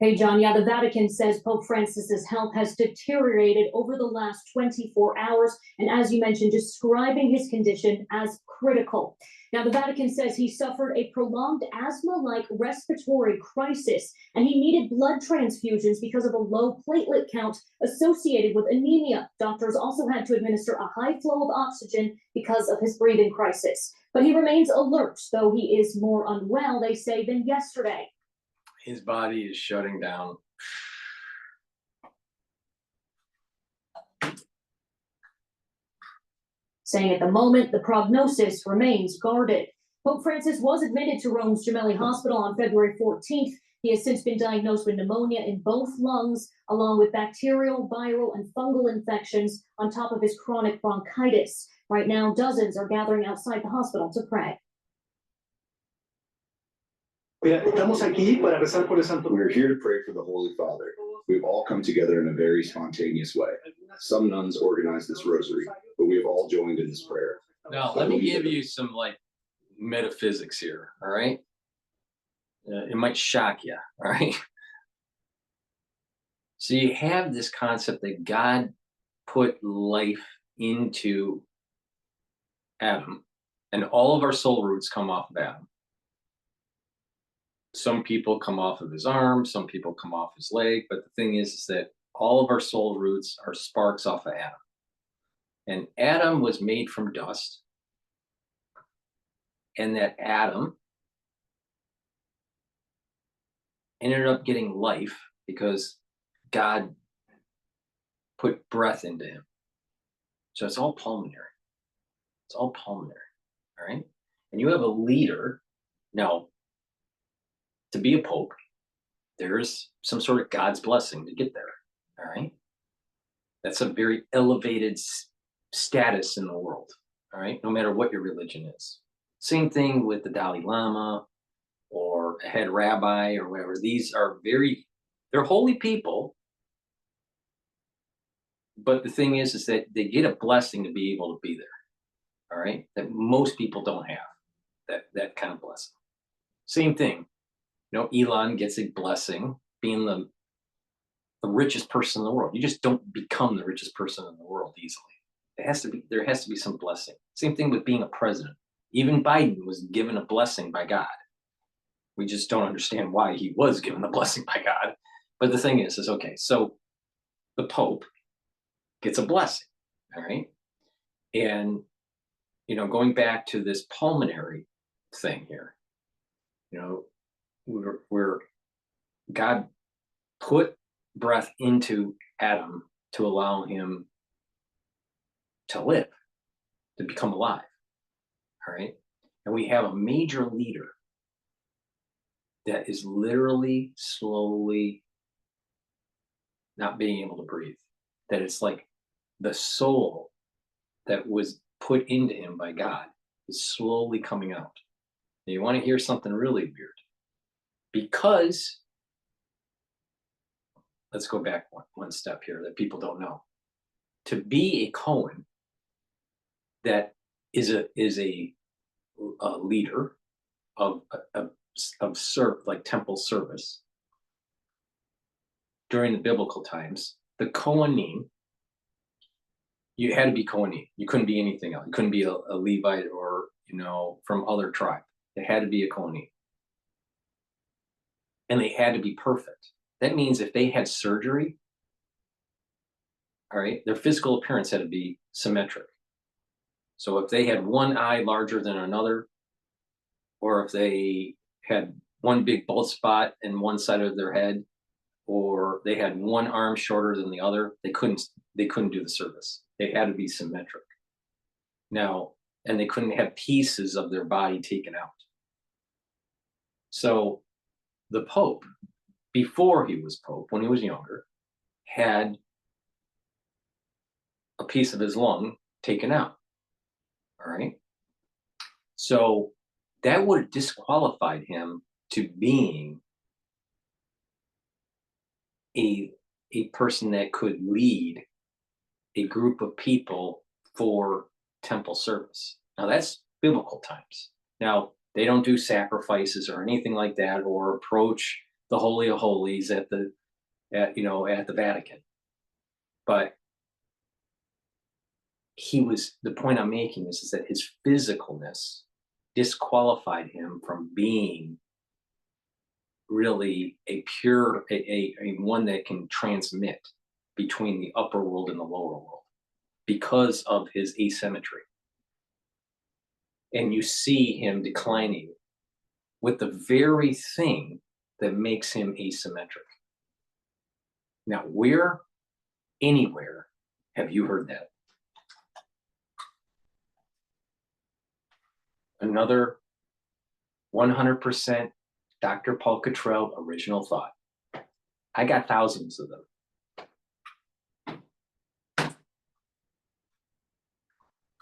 Hey, John. Yeah, the Vatican says Pope Francis's health has deteriorated over the last 24 hours. And as you mentioned, describing his condition as critical. Now, the Vatican says he suffered a prolonged asthma-like respiratory crisis, and he needed blood transfusions because of a low platelet count associated with anemia. Doctors also had to administer a high flow of oxygen because of his breathing crisis. But he remains alert, though he is more unwell, they say, than yesterday. His body is shutting down. Saying at the moment, the prognosis remains guarded. Pope Francis was admitted to Rome's Gemelli Hospital on February 14th. He has since been diagnosed with pneumonia in both lungs, along with bacterial, viral, and fungal infections on top of his chronic bronchitis. Right now, dozens are gathering outside the hospital to pray. We're here to pray for the Holy Father. We've all come together in a very spontaneous way. Some nuns organized this rosary, but we have all joined in this prayer. Now, let me give you some like metaphysics here, all right? It might shock you, all right? So you have this concept that God put life into Adam, and all of our soul roots come off of Adam. Some people come off of his arm, some people come off his leg, but the thing is that all of our soul roots are sparks off of Adam. And Adam was made from dust, and that Adam ended up getting life because God put breath into him. So it's all pulmonary. It's all pulmonary, all right? And you have a leader. Now, to be a pope, there's some sort of God's blessing to get there, all right? That's a very elevated status in the world, all right? No matter what your religion is. Same thing with the Dalai Lama or a head rabbi or whatever. These are they're holy people. But the thing is that they get a blessing to be able to be there, all right? That most people don't have, that kind of blessing. Same thing. You know, Elon gets a blessing being the richest person in the world. You just don't become the richest person in the world easily. there has to be some blessing. Same thing with being a president. Even Biden was given a blessing by God. We just don't understand why he was given the blessing by God. But the thing is okay, so the Pope gets a blessing, all right? And, you know, going back to this pulmonary thing here, you know, where God put breath into Adam to allow him to live, to become alive, all right? And we have a major leader that is literally slowly not being able to breathe. That it's like the soul that was put into him by God is slowly coming out. Now, you want to hear something really weird? Because, let's go back one step here that people don't know. To be a Cohen that is a leader of like temple service during the biblical times, the Kohanim, you had to be Kohanim. You couldn't be anything else. You couldn't be a Levite or, you know, from other tribe. It had to be a Kohanim. And they had to be perfect. That means if they had surgery, all right, their physical appearance had to be symmetric. So if they had one eye larger than another, or if they had one big bald spot in one side of their head, or they had one arm shorter than the other, they couldn't do the service. They had to be symmetric. Now, and they couldn't have pieces of their body taken out. So the Pope, before he was Pope, when he was younger, had a piece of his lung taken out. All right. So that would have disqualified him to being a person that could lead a group of people for temple service. Now that's biblical times. Now they don't do sacrifices or anything like that, or approach the Holy of Holies at the Vatican. But the point I'm making is that his physicalness disqualified him from being really a pure, a one that can transmit between the upper world and the lower world because of his asymmetry. And you see him declining with the very thing that makes him asymmetric. Now, where, anywhere, have you heard that? Another 100% DrPaulCottrell original thought. I got thousands of them.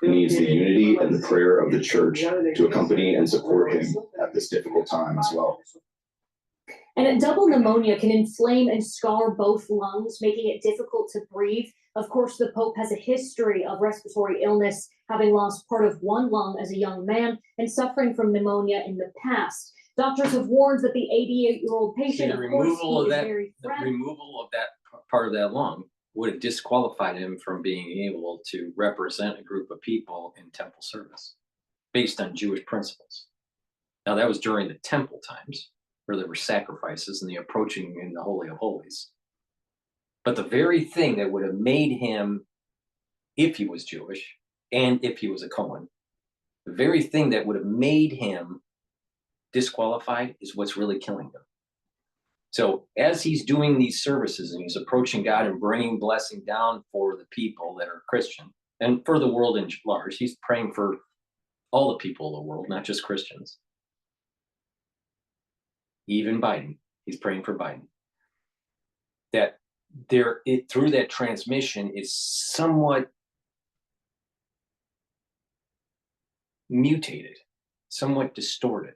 He needs the unity and the prayer of the church to accompany and support him at this difficult time as well. And a double pneumonia can inflame and scar both lungs, making it difficult to breathe. Of course, the Pope has a history of respiratory illness, having lost part of one lung as a young man and suffering from pneumonia in the past. Doctors have warned that the 88-year-old patient, the of course, removal of that part of that lung would have disqualified him from being able to represent a group of people in temple service based on Jewish principles. Now, that was during the temple times where there were sacrifices and the approaching in the Holy of Holies. But the very thing that would have made him, if he was Jewish and if he was a Cohen, the very thing that would have made him disqualified is what's really killing him. So as he's doing these services and he's approaching God and bringing blessing down for the people that are Christian and for the world in large, he's praying for all the people of the world, not just Christians. Even Biden, he's praying for Biden. That through that transmission is somewhat mutated, somewhat distorted,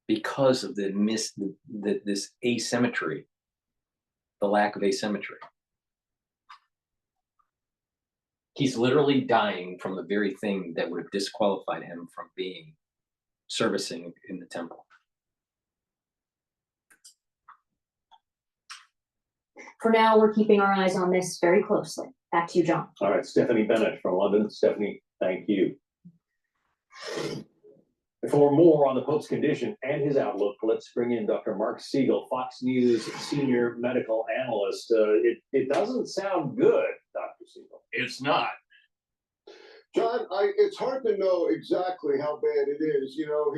because of this asymmetry, the lack of asymmetry. He's literally dying from the very thing that would have disqualified him from servicing in the temple. For now, we're keeping our eyes on this very closely. Back to you, John. All right, Stephanie Bennett from London. Stephanie, thank you. For more on the Pope's condition and his outlook, let's bring in Dr. Mark Siegel, Fox News senior medical analyst. It doesn't sound good, Dr. Siegel. It's not. John, it's hard to know exactly how bad it is. You know,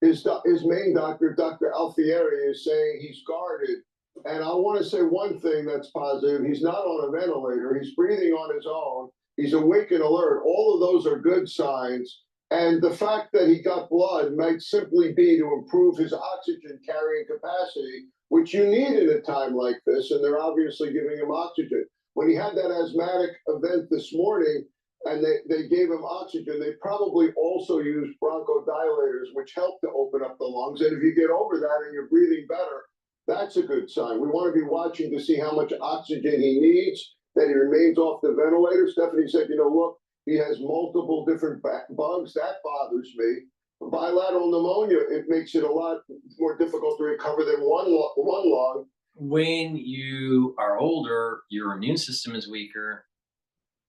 his main doctor, Dr. Alfieri, is saying he's guarded. And I want to say one thing that's positive. He's not on a ventilator. He's breathing on his own. He's awake and alert. All of those are good signs. And the fact that he got blood might simply be to improve his oxygen carrying capacity, which you need in a time like this. And they're obviously giving him oxygen. When he had that asthmatic event this morning and they gave him oxygen, they probably also used bronchodilators, which help to open up the lungs. And if you get over that and you're breathing better, that's a good sign. We want to be watching to see how much oxygen he needs, that he remains off the ventilator. Stephanie said, you know, look, he has multiple different bugs. That bothers me. Bilateral pneumonia, it makes it a lot more difficult to recover than one lung. When you are older, your immune system is weaker,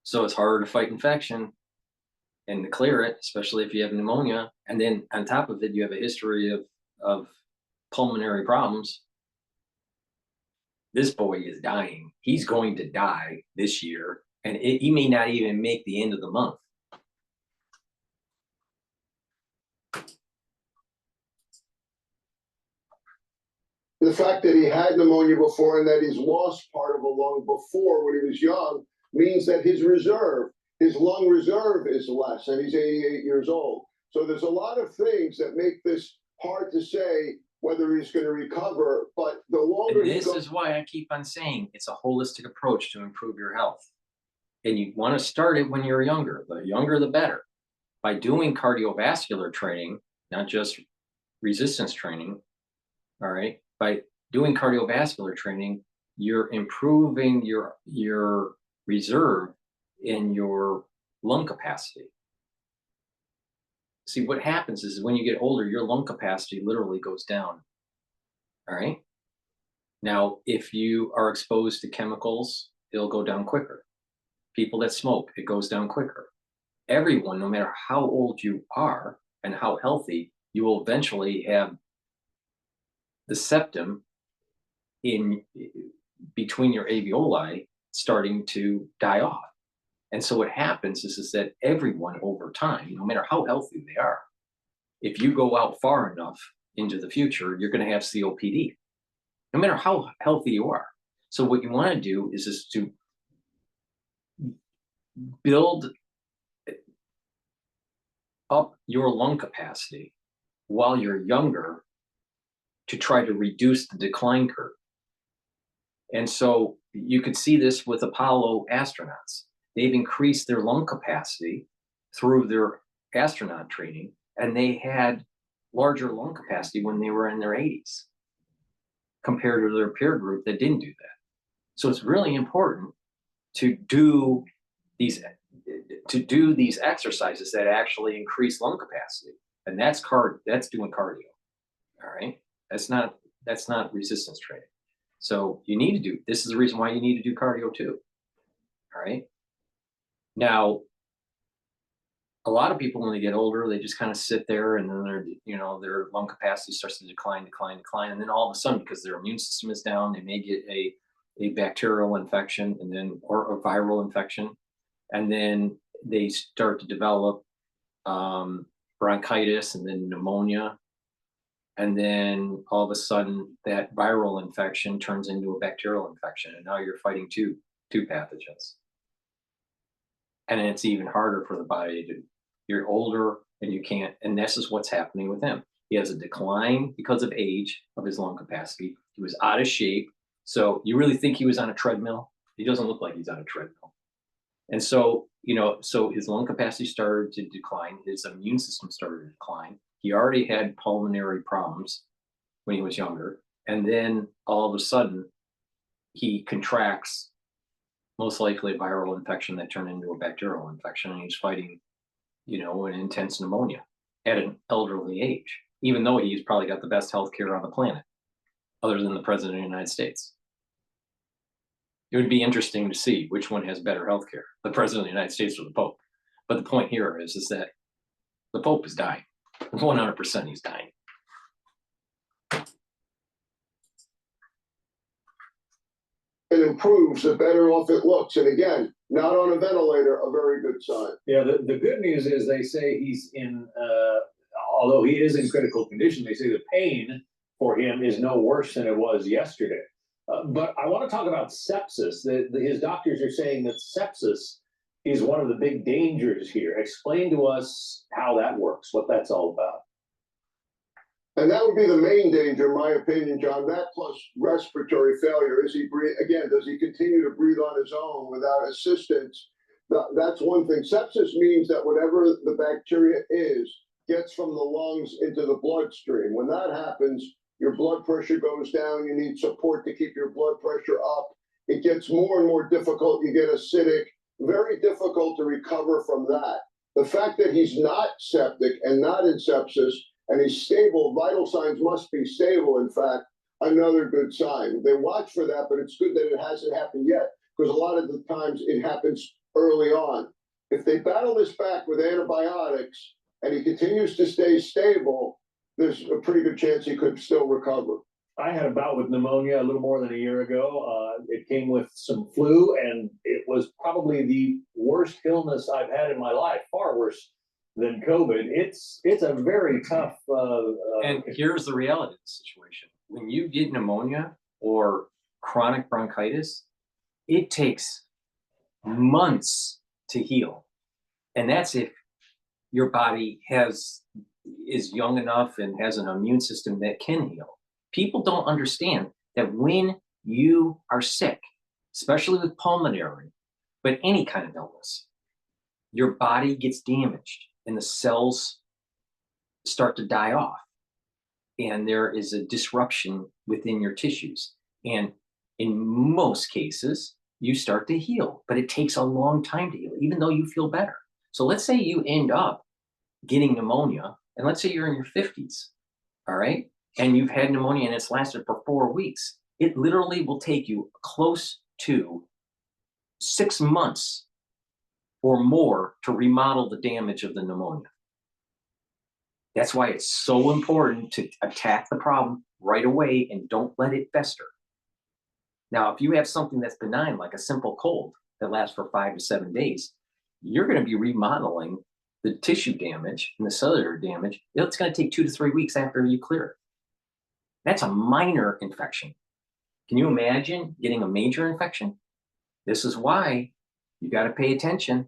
so it's harder to fight infection and to clear it, especially if you have pneumonia. And then on top of it, you have a history of pulmonary problems. This boy is dying. He's going to die this year, and he may not even make the end of the month. The fact that he had pneumonia before and that he's lost part of a lung before when he was young means that his lung reserve is less, and he's 88 years old. So there's a lot of things that make this hard to say whether he's going to recover, but the longer and this is why I keep on saying it's a holistic approach to improve your health. And you want to start it when you're younger. The younger, the better. By doing cardiovascular training, not just resistance training, all right? By doing cardiovascular training, you're improving your reserve in your lung capacity. See, what happens is when you get older, your lung capacity literally goes down. All right. Now, if you are exposed to chemicals, it'll go down quicker. People that smoke, it goes down quicker. Everyone, no matter how old you are and how healthy, you will eventually have the septum in between your alveoli starting to die off. And so what happens is that everyone over time, no matter how healthy they are, if you go out far enough into the future, you're going to have COPD, no matter how healthy you are. So what you want to do is to build up your lung capacity while you're younger to try to reduce the decline curve. And so you could see this with Apollo astronauts. They've increased their lung capacity through their astronaut training, and they had larger lung capacity when they were in their 80s compared to their peer group that didn't do that. So it's really important to do these exercises that actually increase lung capacity, and that's doing cardio. All right, that's not resistance training. So you need to do, this is the reason why you need to do cardio too. All right. Now, a lot of people, when they get older, they just kind of sit there, and then their lung capacity starts to decline. And then all of a sudden, because their immune system is down, they may get a bacterial infection or a viral infection. And then they start to develop bronchitis and then pneumonia. And then all of a sudden that viral infection turns into a bacterial infection. And now you're fighting two pathogens. And it's even harder for the body to, you're older and you can't, and this is what's happening with him. He has a decline because of age of his lung capacity. He was out of shape. So you really think he was on a treadmill? He doesn't look like he's on a treadmill. And so, so his lung capacity started to decline. His immune system started to decline. He already had pulmonary problems when he was younger. And then all of a sudden he contracts most likely a viral infection that turned into a bacterial infection. And he's fighting, an intense pneumonia at an elderly age, even though he's probably got the best health care on the planet, other than the president of the United States. It would be interesting to see which one has better healthcare, the president of the United States or the Pope. But the point here is that the Pope is dying. 100% he's dying. It improves, the better off it looks. And again, not on a ventilator, a very good sign. Yeah, the good news is they say he's in, although he is in critical condition, they say the pain for him is no worse than it was yesterday. But I want to talk about sepsis. His doctors are saying that sepsis is one of the big dangers here. Explain to us how that works, what that's all about. And that would be the main danger, in my opinion, John. That plus respiratory failure. Is he again? Does he continue to breathe on his own without assistance? That's one thing. Sepsis means that whatever the bacteria is gets from the lungs into the bloodstream. When that happens, your blood pressure goes down. You need support to keep your blood pressure up. It gets more and more difficult. You get acidic. Very difficult to recover from that. The fact that he's not septic and not in sepsis, and he's stable, vital signs must be stable, in fact, another good sign. They watch for that, but it's good that it hasn't happened yet, because a lot of the times it happens early on. If they battle this back with antibiotics and he continues to stay stable, there's a pretty good chance he could still recover. I had a bout with pneumonia a little more than a year ago. It came with some flu, and it was probably the worst illness I've had in my life, far worse than COVID. It's a very tough. And here's the reality of the situation. When you get pneumonia or chronic bronchitis, it takes months to heal. And that's if your body is young enough and has an immune system that can heal. People don't understand that when you are sick, especially with pulmonary, but any kind of illness, your body gets damaged and the cells start to die off. And there is a disruption within your tissues. And in most cases, you start to heal, but it takes a long time to heal, even though you feel better. So let's say you end up getting pneumonia, and let's say you're in your 50s, all right? And you've had pneumonia and it's lasted for 4 weeks. It literally will take you close to 6 months or more to remodel the damage of the pneumonia. That's why it's so important to attack the problem right away and don't let it fester. Now, if you have something that's benign, like a simple cold that lasts for 5 to 7 days, you're going to be remodeling the tissue damage and the cellular damage. It's going to take 2 to 3 weeks after you clear it. That's a minor infection. Can you imagine getting a major infection? This is why you got to pay attention.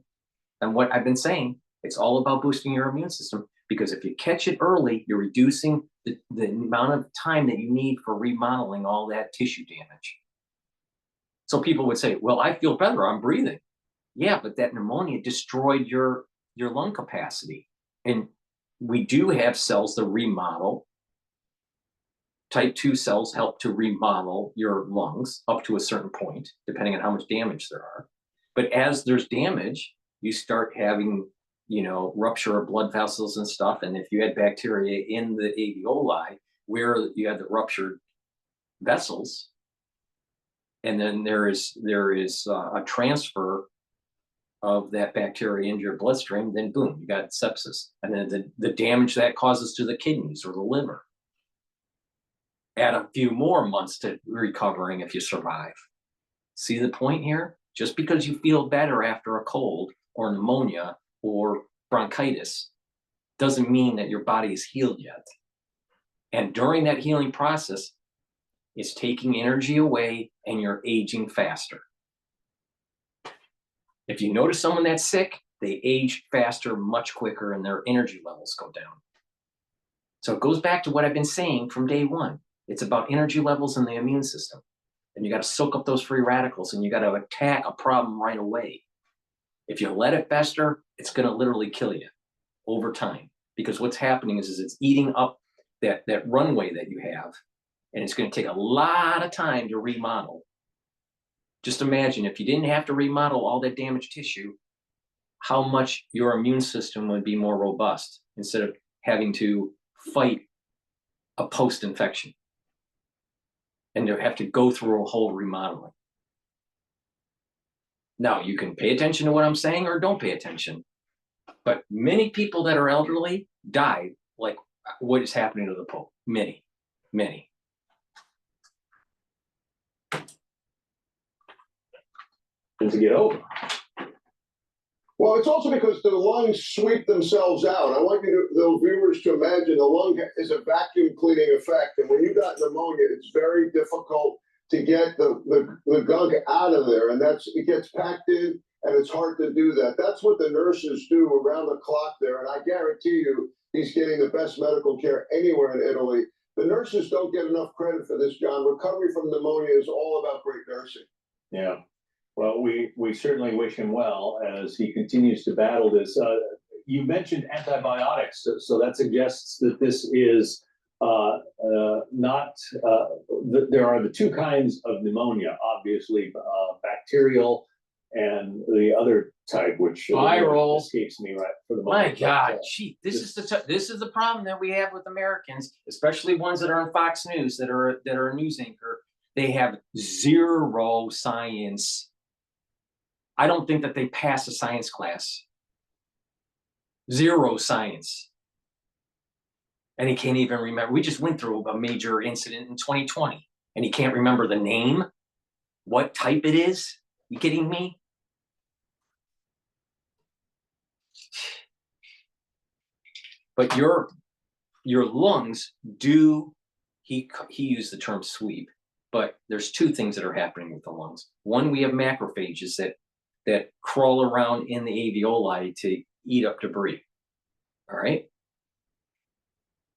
And what I've been saying, it's all about boosting your immune system, because if you catch it early, you're reducing the amount of time that you need for remodeling all that tissue damage. So people would say, well, I feel better, I'm breathing. Yeah, but that pneumonia destroyed your lung capacity. And we do have cells that remodel. Type 2 cells help to remodel your lungs up to a certain point, depending on how much damage there are. But as there's damage, you start having, rupture of blood vessels and stuff. And if you had bacteria in the alveoli where you had the ruptured vessels, and then there is a transfer of that bacteria into your bloodstream, then boom, you got sepsis. And then the damage that causes to the kidneys or the liver. Add a few more months to recovering if you survive. See the point here? Just because you feel better after a cold or pneumonia or bronchitis doesn't mean that your body is healed yet. And during that healing process, it's taking energy away and you're aging faster. If you notice someone that's sick, they age faster, much quicker, and their energy levels go down. So it goes back to what I've been saying from day one. It's about energy levels in the immune system. And you got to soak up those free radicals, and you got to attack a problem right away. If you let it fester, it's going to literally kill you over time. Because what's happening is it's eating up that runway that you have, and it's going to take a lot of time to remodel. Just imagine if you didn't have to remodel all that damaged tissue, how much your immune system would be more robust instead of having to fight a post-infection and to have to go through a whole remodeling. Now, you can pay attention to what I'm saying or don't pay attention. But many people that are elderly died like what is happening to the Pope. Many, many. And to get over. Well, it's also because the lungs sweep themselves out. I want the viewers to imagine the lung is a vacuum cleaning effect. And when you got pneumonia, it's very difficult to get the gunk out of there. And it gets packed in, and it's hard to do that. That's what the nurses do around the clock there. And I guarantee you, he's getting the best medical care anywhere in Italy. The nurses don't get enough credit for this, John. Recovery from pneumonia is all about great nursing. Yeah. Well, we certainly wish him well as he continues to battle this. You mentioned antibiotics, so that suggests that this is not. There are the two kinds of pneumonia, obviously, bacterial and the other type, which viral escapes me right for the moment. My God, gee, this is the problem that we have with Americans, especially ones that are on Fox News, that are a news anchor. They have zero science. I don't think that they pass a science class. Zero science. And he can't even remember. We just went through a major incident in 2020, and he can't remember the name, what type it is. You kidding me? But your lungs do, he used the term sweep, but there's two things that are happening with the lungs. One, we have macrophages that crawl around in the alveoli to eat up debris. All right.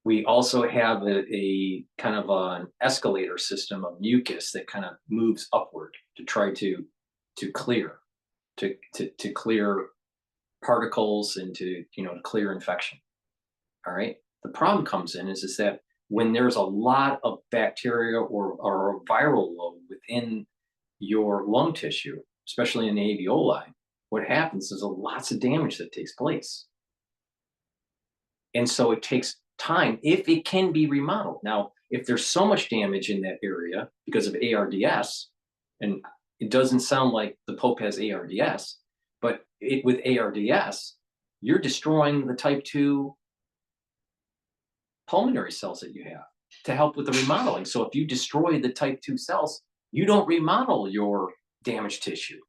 We also have a kind of an escalator system of mucus that kind of moves upward to try to clear particles and to clear infection. All right. The problem comes in is that when there's a lot of bacteria or a viral load within your lung tissue, especially in the alveoli, what happens is lots of damage that takes place. And so it takes time if it can be remodeled. Now, if there's so much damage in that area because of ARDS, and it doesn't sound like the Pope has ARDS, but with ARDS, you're destroying the type 2 pulmonary cells that you have to help with the remodeling. So if you destroy the type 2 cells, you don't remodel your damaged tissue.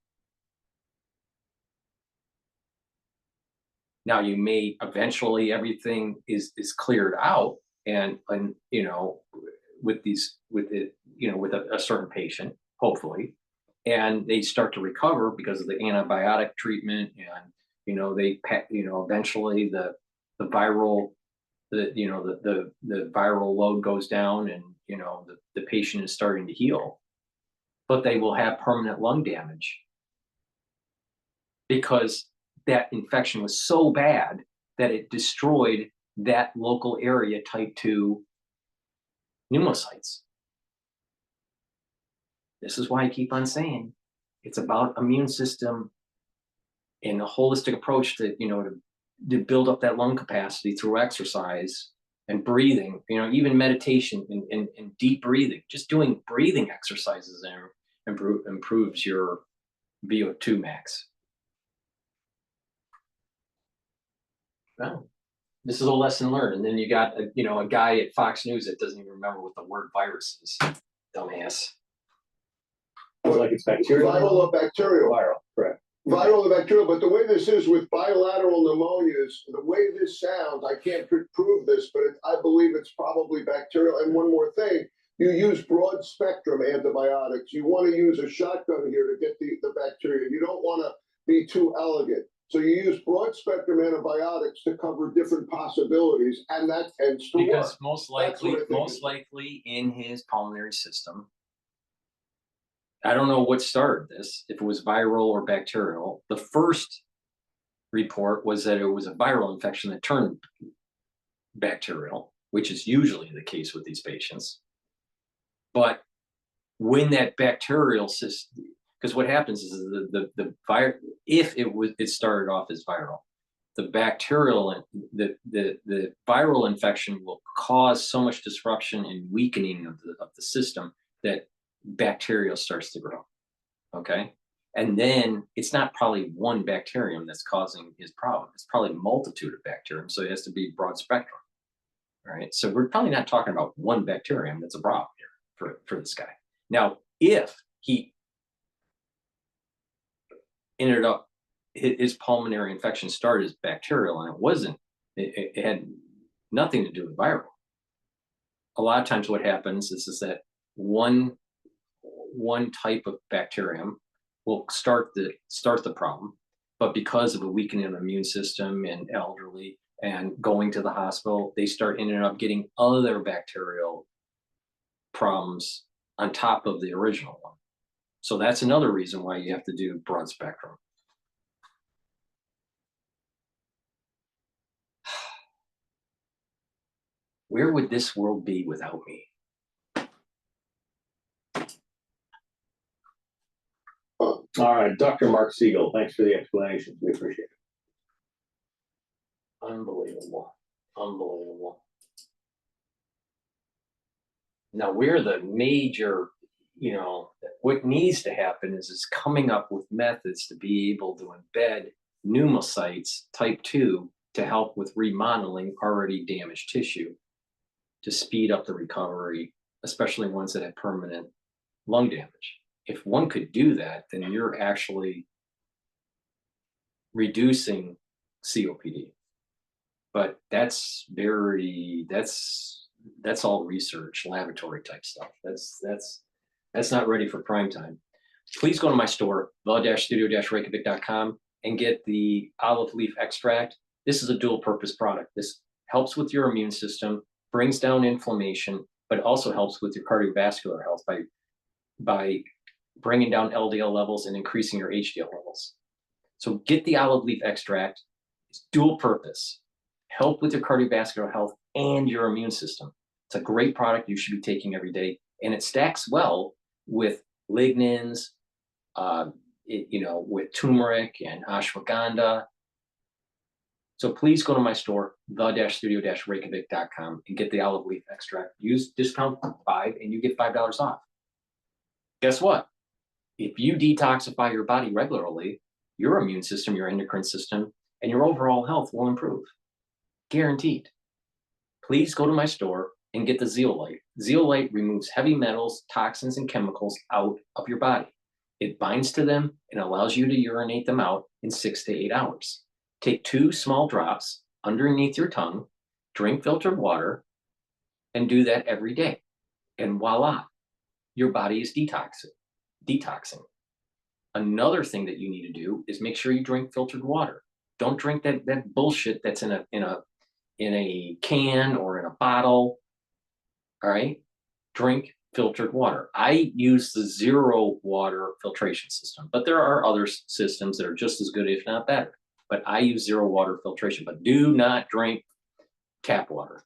Now you may eventually everything is cleared out and with a certain patient, hopefully, and they start to recover because of the antibiotic treatment, and eventually the viral the viral load goes down, and the patient is starting to heal, but they will have permanent lung damage because that infection was so bad that it destroyed that local area type 2 pneumocytes. This is why I keep on saying it's about immune system and a holistic approach to build up that lung capacity through exercise and breathing, even meditation and deep breathing. Just doing breathing exercises improves your VO2 max. Well, this is a lesson learned. And then you got a guy at Fox News that doesn't even remember what the word virus is. Dumbass. Like it's bacterial. Viral or bacterial. Viral, correct. Viral or bacterial, but the way this is with bilateral pneumonias, the way this sounds, I can't prove this, but I believe it's probably bacterial. And one more thing, you use broad spectrum antibiotics. You want to use a shotgun here to get the bacteria. You don't want to be too elegant. So you use broad spectrum antibiotics to cover different possibilities, and that tends to work. Because most likely in his pulmonary system, I don't know what started this, if it was viral or bacterial. The first report was that it was a viral infection that turned bacterial, which is usually the case with these patients. But when that bacterial system, because what happens is the virus, if it started off as viral, the bacterial, the viral infection will cause so much disruption and weakening of the system that bacteria starts to grow. Okay, And then it's not probably one bacterium that's causing his problem. It's probably a multitude of bacterium. So it has to be broad spectrum. All right. So we're probably not talking about one bacterium that's a problem here for this guy. Now, if he ended up, his pulmonary infection started as bacterial and it wasn't, it had nothing to do with viral. A lot of times what happens is that one type of bacterium will start the problem, but because of a weakening of the immune system in elderly and going to the hospital, they start ending up getting other bacterial problems on top of the original one. So that's another reason why you have to do broad spectrum. Where would this world be without me? All right, Dr. Mark Siegel, thanks for the explanations. We appreciate it. Unbelievable. Unbelievable. Now, we're the major, what needs to happen is coming up with methods to be able to embed pneumocytes type 2 to help with remodeling already damaged tissue to speed up the recovery, especially ones that have permanent lung damage. If one could do that, then you're actually reducing COPD. But that's all research, laboratory type stuff. That's not ready for prime time. Please go to my store, the-studio-reykjavik.com, and get the olive leaf extract. This is a dual purpose product. This helps with your immune system, brings down inflammation, but also helps with your cardiovascular health by bringing down LDL levels and increasing your HDL levels. So get the olive leaf extract. It's dual purpose. Help with your cardiovascular health and your immune system. It's a great product you should be taking every day. And it stacks well with lignans, with turmeric and ashwagandha. So please go to my store, the-studio-reykjavik.com, and get the olive leaf extract. Use discount 5 and you get $5 off. Guess what? If you detoxify your body regularly, your immune system, your endocrine system, and your overall health will improve. Guaranteed. Please go to my store and get the zeolite. Zeolite removes heavy metals, toxins, and chemicals out of your body. It binds to them and allows you to urinate them out in 6 to 8 hours. Take 2 small drops underneath your tongue, drink filtered water, and do that every day. And voila, your body is detoxing. Another thing that you need to do is make sure you drink filtered water. Don't drink that bullshit that's in a can or in a bottle. All right, drink filtered water. I use the zero water filtration system, but there are other systems that are just as good, if not better. But I use zero water filtration. But do not drink tap water.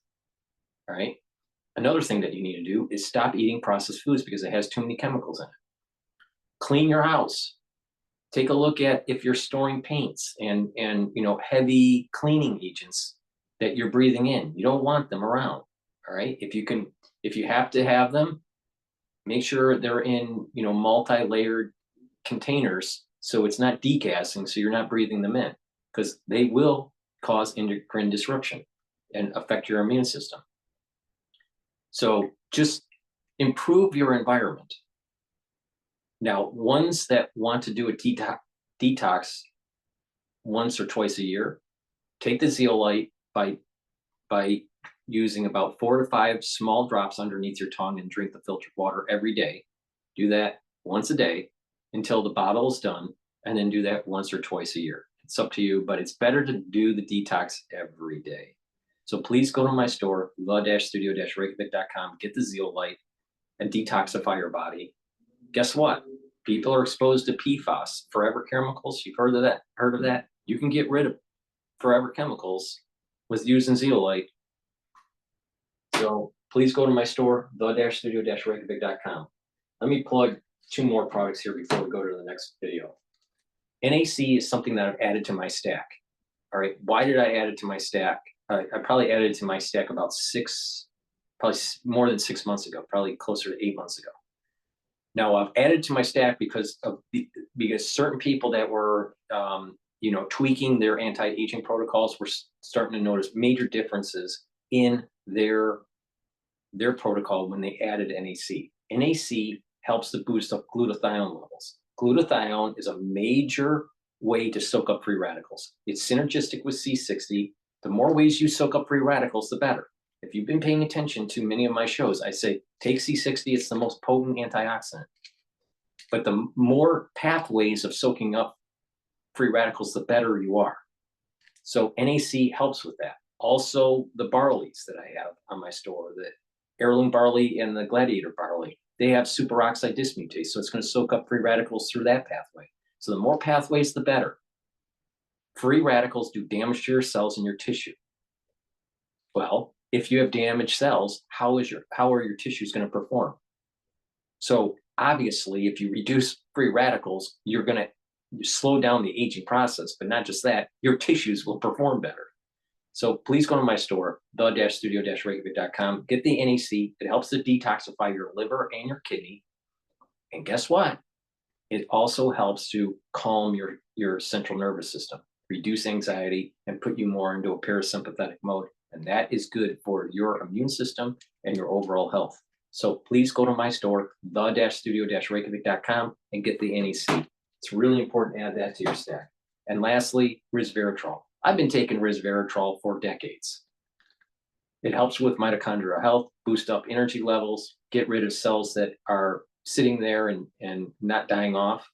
All right. Another thing that you need to do is stop eating processed foods because it has too many chemicals in it. Clean your house. Take a look at if you're storing paints and heavy cleaning agents that you're breathing in. You don't want them around. All right. If you have to have them, make sure they're in multi-layered containers so it's not degassing, so you're not breathing them in, because they will cause endocrine disruption and affect your immune system. So just improve your environment. Now, ones that want to do a detox once or twice a year, take the zeolite by using about 4 to 5 small drops underneath your tongue and drink the filtered water every day. Do that once a day until the bottle is done, and then do that once or twice a year. It's up to you, but it's better to do the detox every day. So please go to my store, the-studio-reykjavik.com, get the zeolite and detoxify your body. Guess what? People are exposed to PFAS, forever chemicals. You've heard of that? You can get rid of forever chemicals with using zeolite. So please go to my store, the-studio-reykjavik.com. Let me plug 2 more products here before we go to the next video. NAC is something that I've added to my stack. All right, why did I add it to my stack? I probably added it to my stack about probably more than 6 months ago, probably closer to 8 months ago. Now I've added to my stack because of because certain people that were, you know, tweaking their anti-aging protocols were starting to notice major differences in their protocol when they added NAC. NAC helps to boost up glutathione levels. Glutathione is a major way to soak up free radicals. It's synergistic with C60. The more ways you soak up free radicals, the better. If you've been paying attention to many of my shows, I say take C60, it's the most potent antioxidant. But the more pathways of soaking up free radicals, the better you are. So NAC helps with that. Also, the barleys that I have on my store, the heirloom barley and the gladiator barley, they have superoxide dismutase, so it's going to soak up free radicals through that pathway. So the more pathways, the better. Free radicals do damage to your cells and your tissue. Well, if you have damaged cells, how are your tissues going to perform? So obviously, if you reduce free radicals, you're going to slow down the aging process, but not just that, your tissues will perform better. So please go to my store, the-studio-reykjavik.com, get the NAC. It helps to detoxify your liver and your kidney. And guess what? It also helps to calm your central nervous system, reduce anxiety, and put you more into a parasympathetic mode. And that is good for your immune system and your overall health. So please go to my store, the-studio-reykjavik.com, and get the NAC. It's really important to add that to your stack. And lastly, resveratrol. I've been taking resveratrol for decades. It helps with mitochondrial health, boost up energy levels, get rid of cells that are sitting there and not dying off.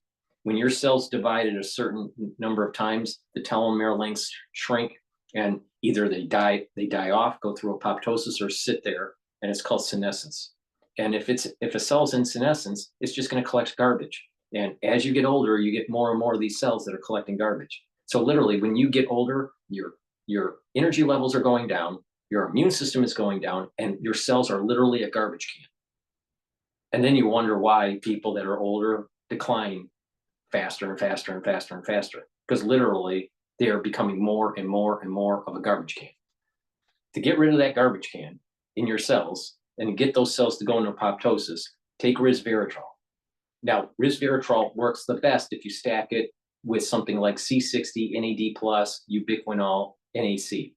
When your cells divide at a certain number of times, the telomere lengths shrink, and either they die off, go through apoptosis, or sit there, and it's called senescence. And if a cell's in senescence, it's just going to collect garbage. And as you get older, you get more and more of these cells that are collecting garbage. So literally, when you get older, your energy levels are going down, your immune system is going down, and your cells are literally a garbage can. And then you wonder why people that are older decline faster and faster and faster and faster, because literally they are becoming more and more and more of a garbage can. To get rid of that garbage can in your cells and get those cells to go into apoptosis, take resveratrol. Now, resveratrol works the best if you stack it with something like C60, NAD+, ubiquinol, NAC.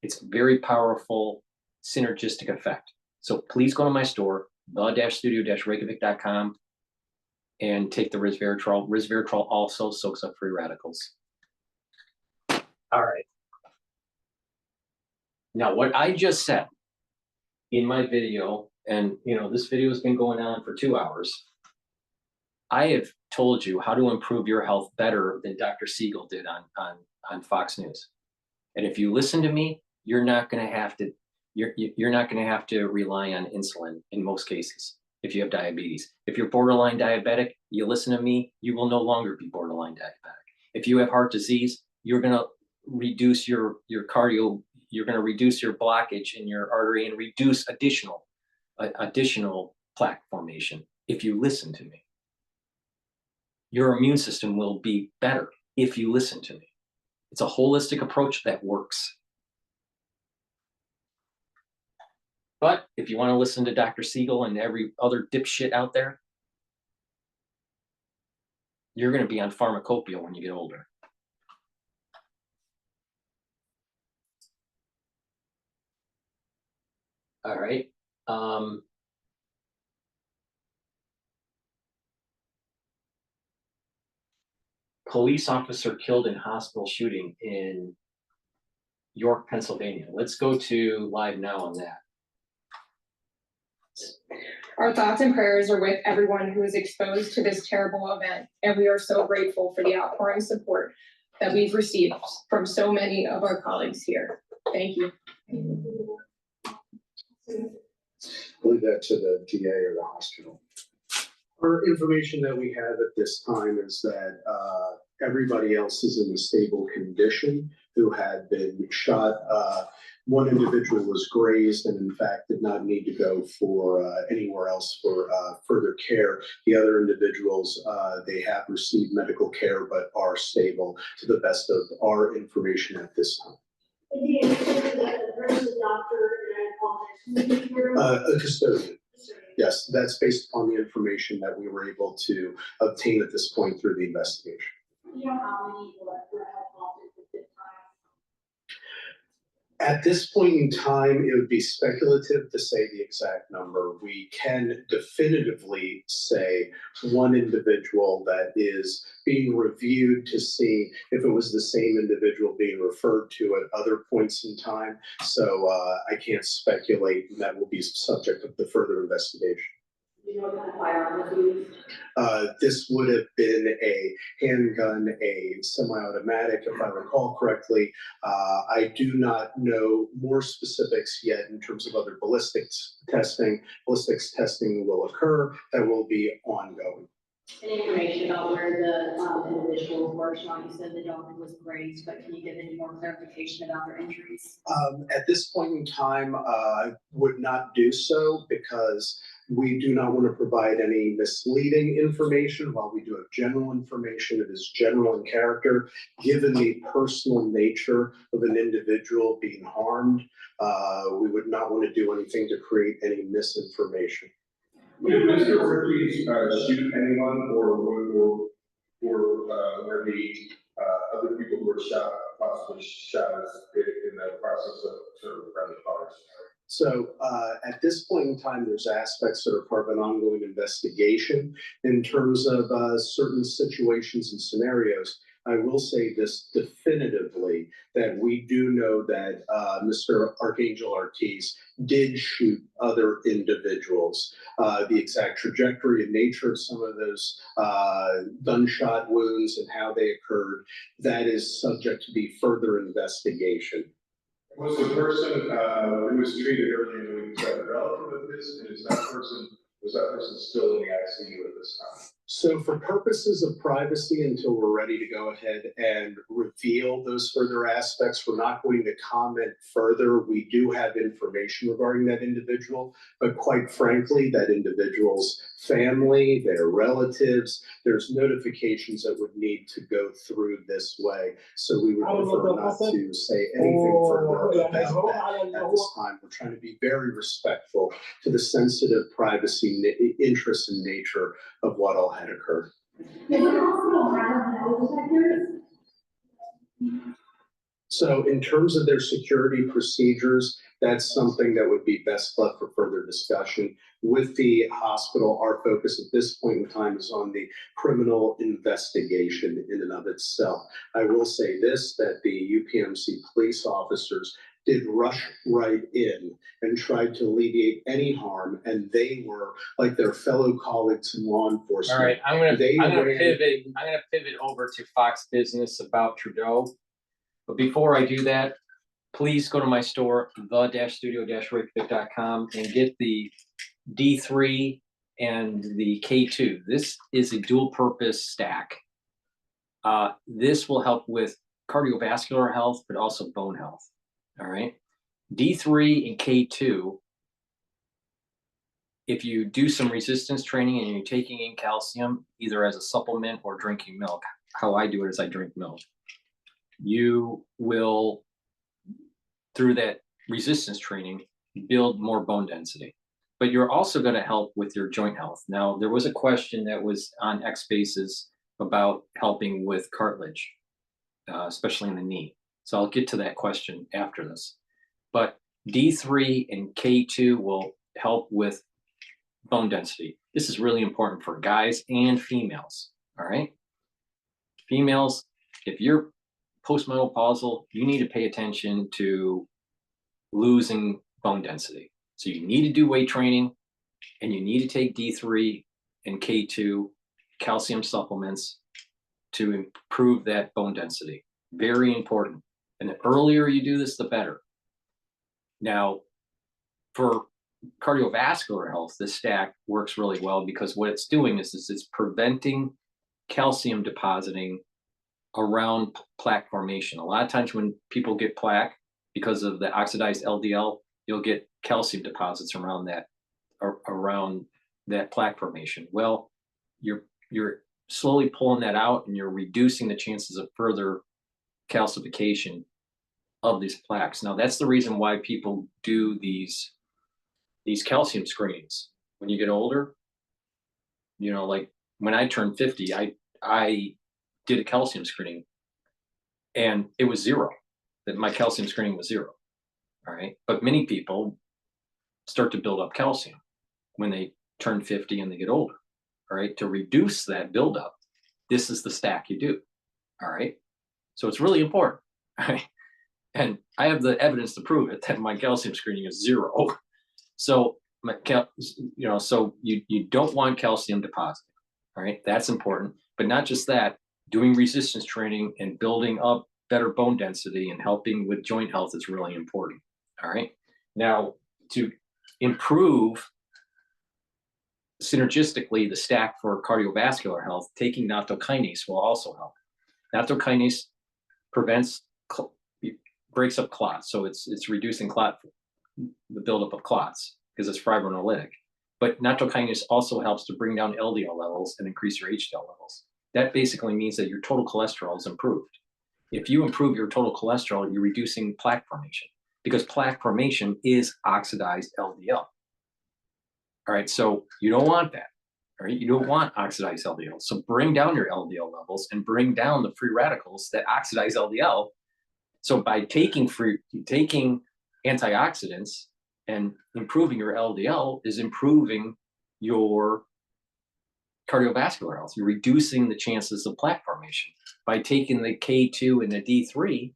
It's a very powerful synergistic effect. So please go to my store, the-studio-reykjavik.com, and take the resveratrol. Resveratrol also soaks up free radicals. All right. Now, what I just said in my video, and this video has been going on for 2 hours, I have told you how to improve your health better than Dr. Siegel did on Fox News. And if you listen to me, you're not going to have to rely on insulin in most cases if you have diabetes. If you're borderline diabetic, you listen to me, you will no longer be borderline diabetic. If you have heart disease, you're going to reduce your cardio, you're going to reduce your blockage in your artery and reduce additional plaque formation if you listen to me. Your immune system will be better if you listen to me. It's a holistic approach that works. But if you want to listen to Dr. Siegel and every other dipshit out there, you're going to be on pharmacopoeia when you get older. All right. Police officer killed in hospital shooting in York, Pennsylvania. Let's go to live now on that. Our thoughts and prayers are with everyone who is exposed to this terrible event, and we are so grateful for the outpouring support that we've received from so many of our colleagues here. Thank you. Leave that to the DA or the hospital. Our information that we have at this time is that everybody else is in a stable condition who had been shot. One individual was grazed and in fact did not need to go for anywhere else for further care. The other individuals, they have received medical care but are stable to the best of our information at this time. A custodian. Yes, that's based upon the information that we were able to obtain at this point through the investigation. You know how many people that were involved at this time? At this point in time, it would be speculative to say the exact number. We can definitively say one individual that is being reviewed to see if it was the same individual being referred to at other points in time. So I can't speculate, and that will be subject of the further investigation. You know what kind of firearm was used? This would have been a handgun, a semi-automatic, if I recall correctly. I do not know more specifics yet in terms of other ballistics testing. Ballistics testing will occur, that will be ongoing. Any information about where the individuals were, Sean? You said the dog was grazed, but can you give any more clarification about their injuries? At this point in time, I would not do so because we do not want to provide any misleading information. While we do have general information, it is general in character. Given the personal nature of an individual being harmed, we would not want to do anything to create any misinformation. Did Mr. Ortiz shoot anyone, or were the other people who were shot possibly shot in the process of sort of friendly fires? So at this point in time, there's aspects that are part of an ongoing investigation in terms of certain situations and scenarios. I will say this definitively, that we do know that Mr. Archangel Ortiz did shoot other individuals. The exact trajectory and nature of some of those gunshot wounds and how they occurred, that is subject to the further investigation. Was the person who was treated earlier in the week, was that a relative of his, and was that person still in the ICU at this time? So for purposes of privacy, until we're ready to go ahead and reveal those further aspects, we're not going to comment further. We do have information regarding that individual, but quite frankly, that individual's family, their relatives, there's notifications that would need to go through this way. So we would prefer not to say anything further about that at this time. We're trying to be very respectful to the sensitive privacy interest and nature of what all had occurred. So in terms of their security procedures, that's something that would be best left for further discussion. With the hospital, our focus at this point in time is on the criminal investigation in and of itself. I will say this, that the UPMC police officers did rush right in and tried to alleviate any harm, and they were like their fellow colleagues in law enforcement. All right, I'm gonna pivot over to Fox Business about Trudeau. But before I do that, please go to my store, the-studio-reykjavik.com, and get the D3 and the K2. This is a dual purpose stack. This will help with cardiovascular health, but also bone health. All right. D3 and K2, if you do some resistance training and you're taking in calcium, either as a supplement or drinking milk, how I do it is I drink milk. You will, through that resistance training, build more bone density. But you're also going to help with your joint health. Now, there was a question that was on X Spaces about helping with cartilage, especially in the knee. So I'll get to that question after this. But D3 and K2 will help with bone density. This is really important for guys and females, all right? Females, if you're postmenopausal, you need to pay attention to losing bone density. So you need to do weight training, and you need to take D3 and K2 calcium supplements to improve that bone density. Very important. And the earlier you do this, the better. Now, for cardiovascular health, this stack works really well because what it's doing is it's preventing calcium depositing around plaque formation. A lot of times when people get plaque, because of the oxidized LDL, you'll get calcium deposits around that plaque formation. Well, you're slowly pulling that out, and you're reducing the chances of further calcification of these plaques. Now, that's the reason why people do these calcium screenings. when you get older, you know, like when I turned 50, I did a calcium screening and it was 0. That my calcium screening was 0. All right. But many people start to build up calcium when they turn 50 and they get older. All right. To reduce that buildup, this is the stack you do. All right. So it's really important. All right. And I have the evidence to prove it that my calcium screening is 0. So so you don't want calcium depositing. All right. That's important. But not just that, doing resistance training and building up better bone density and helping with joint health is really important. All right. Now, to improve synergistically the stack for cardiovascular health, taking nattokinase will also help. Nattokinase breaks up clots, so it's reducing the buildup of clots because it's fibrinolytic. But nattokinase also helps to bring down LDL levels and increase your HDL levels. That basically means that your total cholesterol is improved. If you improve your total cholesterol, you're reducing plaque formation, because plaque formation is oxidized LDL. All right, so you don't want that. All right, you don't want oxidized LDL. So bring down your LDL levels and bring down the free radicals that oxidize LDL. So by taking antioxidants and improving your LDL is improving your cardiovascular health. You're reducing the chances of plaque formation. By taking the K2 and the D3,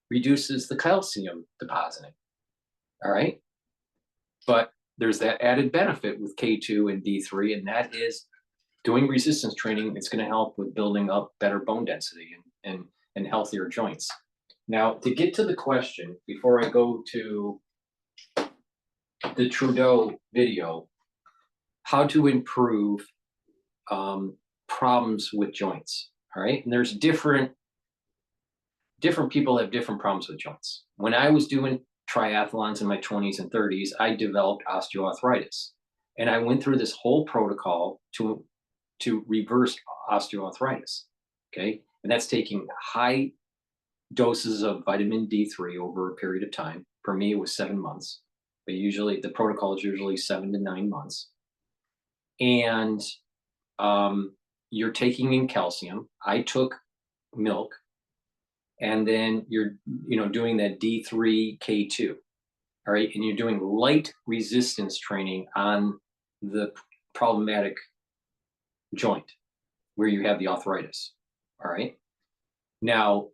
reduces the calcium depositing. All right, but there's that added benefit with K2 and D3, and that is doing resistance training. It's going to help with building up better bone density and healthier joints. Now, to get to the question, before I go to the Trudeau video, how to improve problems with joints. All right, and there's different people have different problems with joints. When I was doing triathlons in my 20s and 30s, I developed osteoarthritis, and I went through this whole protocol to reverse osteoarthritis. Okay, and that's taking high doses of vitamin D3 over a period of time. For me, it was 7 months, but usually the protocol is usually 7 to 9 months. And you're taking in calcium. I took milk, and then you're doing that D3 K2. All right, and you're doing light resistance training on the problematic joint where you have the arthritis. All right, now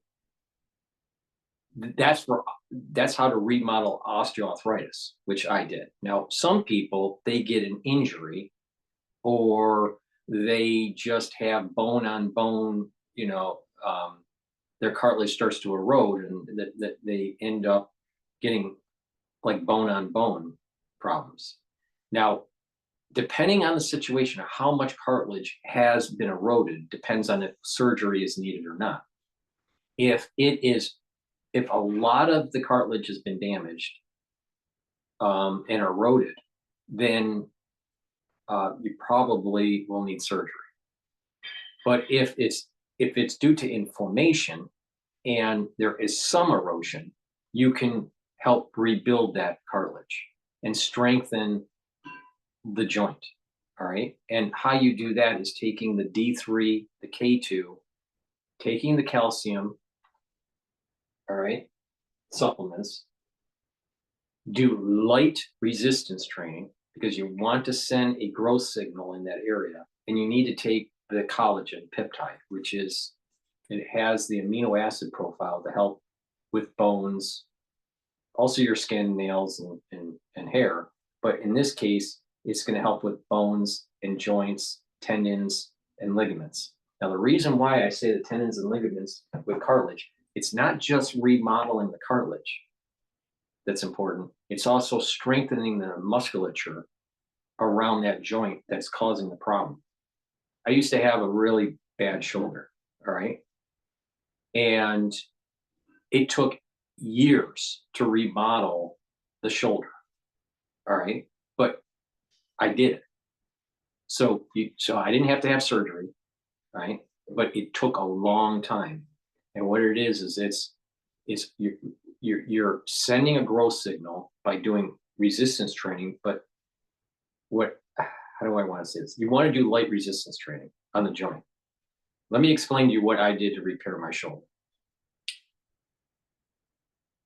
that's how to remodel osteoarthritis, which I did. Now, some people, they get an injury, or they just have bone on bone, their cartilage starts to erode, and that they end up getting like bone on bone problems. Now, depending on the situation, or how much cartilage has been eroded, depends on if surgery is needed or not. If a lot of the cartilage has been damaged and eroded, then you probably will need surgery. But if it's due to inflammation and there is some erosion, you can help rebuild that cartilage and strengthen the joint. All right. And how you do that is taking the D3, the K2, taking the calcium, all right, supplements, do light resistance training, because you want to send a growth signal in that area. And you need to take the collagen peptide, which is, it has the amino acid profile to help with bones, also your skin, nails, and hair. But in this case, it's going to help with bones and joints, tendons, and ligaments. Now, the reason why I say the tendons and ligaments with cartilage, it's not just remodeling the cartilage that's important. It's also strengthening the musculature around that joint that's causing the problem. I used to have a really bad shoulder, all right? And it took years to remodel the shoulder, all right? But I did it. So I didn't have to have surgery, right? But it took a long time. And what it is you're sending a growth signal by doing resistance training, but how do I want to say this? You want to do light resistance training on the joint. Let me explain to you what I did to repair my shoulder.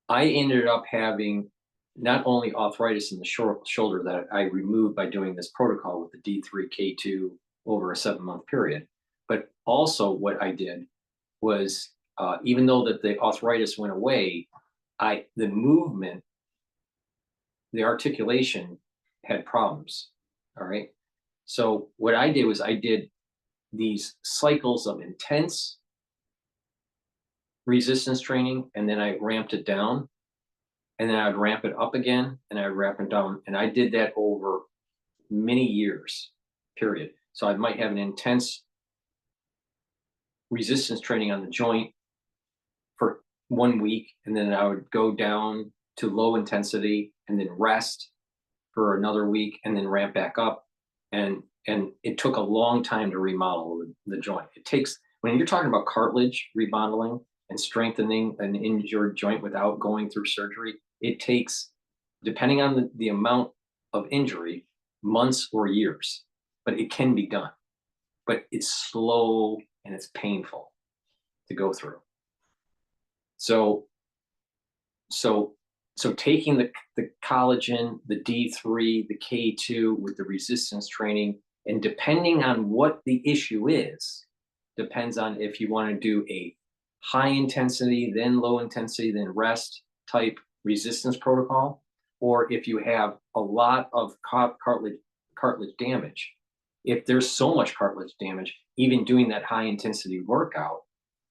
I ended up having not only arthritis in the shoulder that I removed by doing this protocol with the D3K2 over a 7-month period, but also what I did was, even though that the arthritis went away, the movement, the articulation had problems. All right. So what I did was I did these cycles of intense resistance training, and then I ramped it down, and then I would ramp it up again, and I would ramp it down. And I did that over many years, period. So I might have an intense resistance training on the joint for 1 week, and then I would go down to low intensity and then rest for another week and then ramp back up. And it took a long time to remodel the joint. It takes, when you're talking about cartilage remodeling and strengthening an injured joint without going through surgery, it takes, depending on the amount of injury, months or years, but it can be done. But it's slow and it's painful to go through. So taking the collagen, the D3, the K2 with the resistance training, and depending on what the issue is, depends on if you want to do a high intensity, then low intensity, then rest type resistance protocol, or if you have a lot of cartilage damage. If there's so much cartilage damage, even doing that high intensity workout,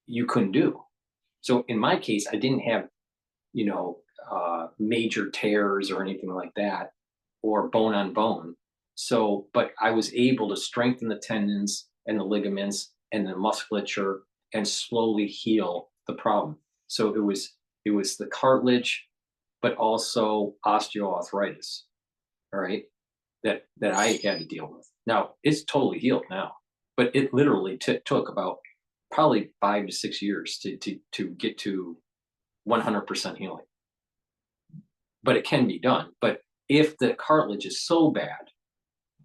you couldn't do. So in my case, I didn't have, major tears or anything like that, or bone on bone. So, but I was able to strengthen the tendons and the ligaments and the musculature and slowly heal the problem. So it was the cartilage, but also osteoarthritis, all right, that I had to deal with. Now it's totally healed now, but it literally took about probably 5 to 6 years to get to 100% healing. But it can be done. But if the cartilage is so bad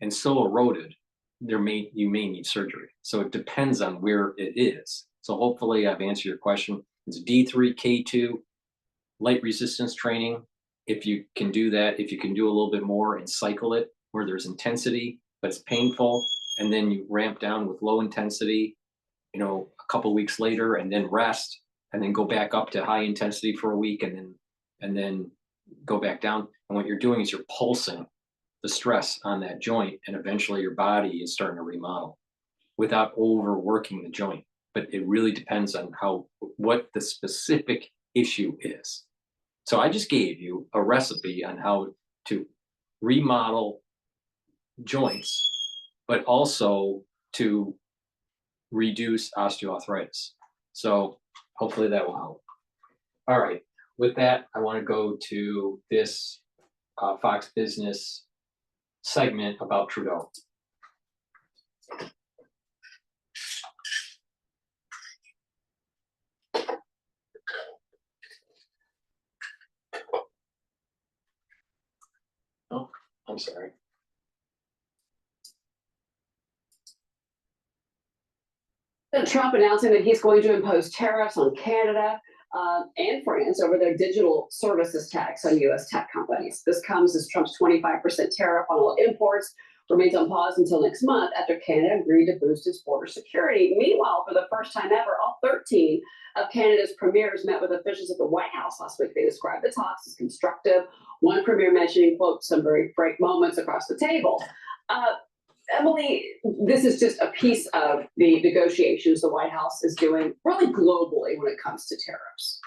and so eroded, you may need surgery. So it depends on where it is. So hopefully I've answered your question. It's D3, K2, light resistance training. If you can do that, if you can do a little bit more and cycle it where there's intensity, but it's painful, and then you ramp down with low intensity, a couple weeks later, and then rest, and then go back up to high intensity for a week, and then go back down. And what you're doing is you're pulsing the stress on that joint, and eventually your body is starting to remodel without overworking the joint. But it really depends on what the specific issue is. So I just gave you a recipe on how to remodel joints, but also to reduce osteoarthritis. So hopefully that will help. All right. With that, I want to go to this Fox Business segment about Trudeau. Oh, I'm sorry. Trump announcing that he's going to impose tariffs on Canada and France over their digital services tax on U.S. tech companies. This comes as Trump's 25% tariff on all imports remains on pause until next month after Canada agreed to boost its border security. Meanwhile, for the first time ever, all 13 of Canada's premiers met with officials at the White House last week. They described the talks as constructive. One premier mentioning, quote, some very frank moments across the table. Emily, this is just a piece of the negotiations the White House is doing really globally when it comes to tariffs.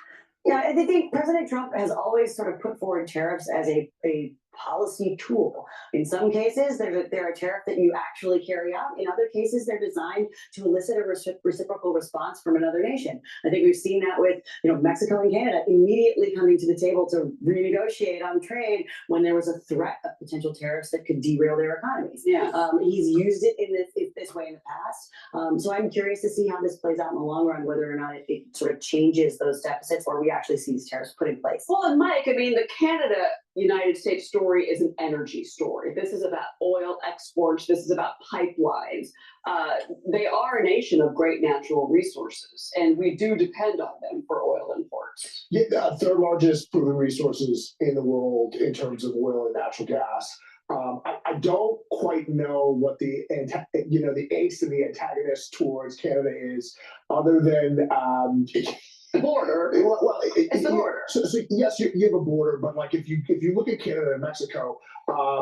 Yeah, I think President Trump has always sort of put forward tariffs as a policy tool. In some cases, they're a tariff that you actually carry out. In other cases, they're designed to elicit a reciprocal response from another nation. I think we've seen that with Mexico and Canada immediately coming to the table to renegotiate on trade when there was a threat of potential tariffs that could derail their economies. Yeah. He's used it in this way in the past. So I'm curious to see how this plays out in the long run, whether or not it sort of changes those deficits or we actually see these tariffs put in place. Well, and Mike, I mean, the Canada United States story is an energy story. This is about oil exports. This is about pipelines. They are a nation of great natural resources, and we do depend on them for oil imports. Yeah, third largest proven resources in the world in terms of oil and natural gas. I don't quite know what the angst and the antagonist towards Canada is, other than the border. It's the border. So yes, you have a border, but like if you look at Canada and Mexico,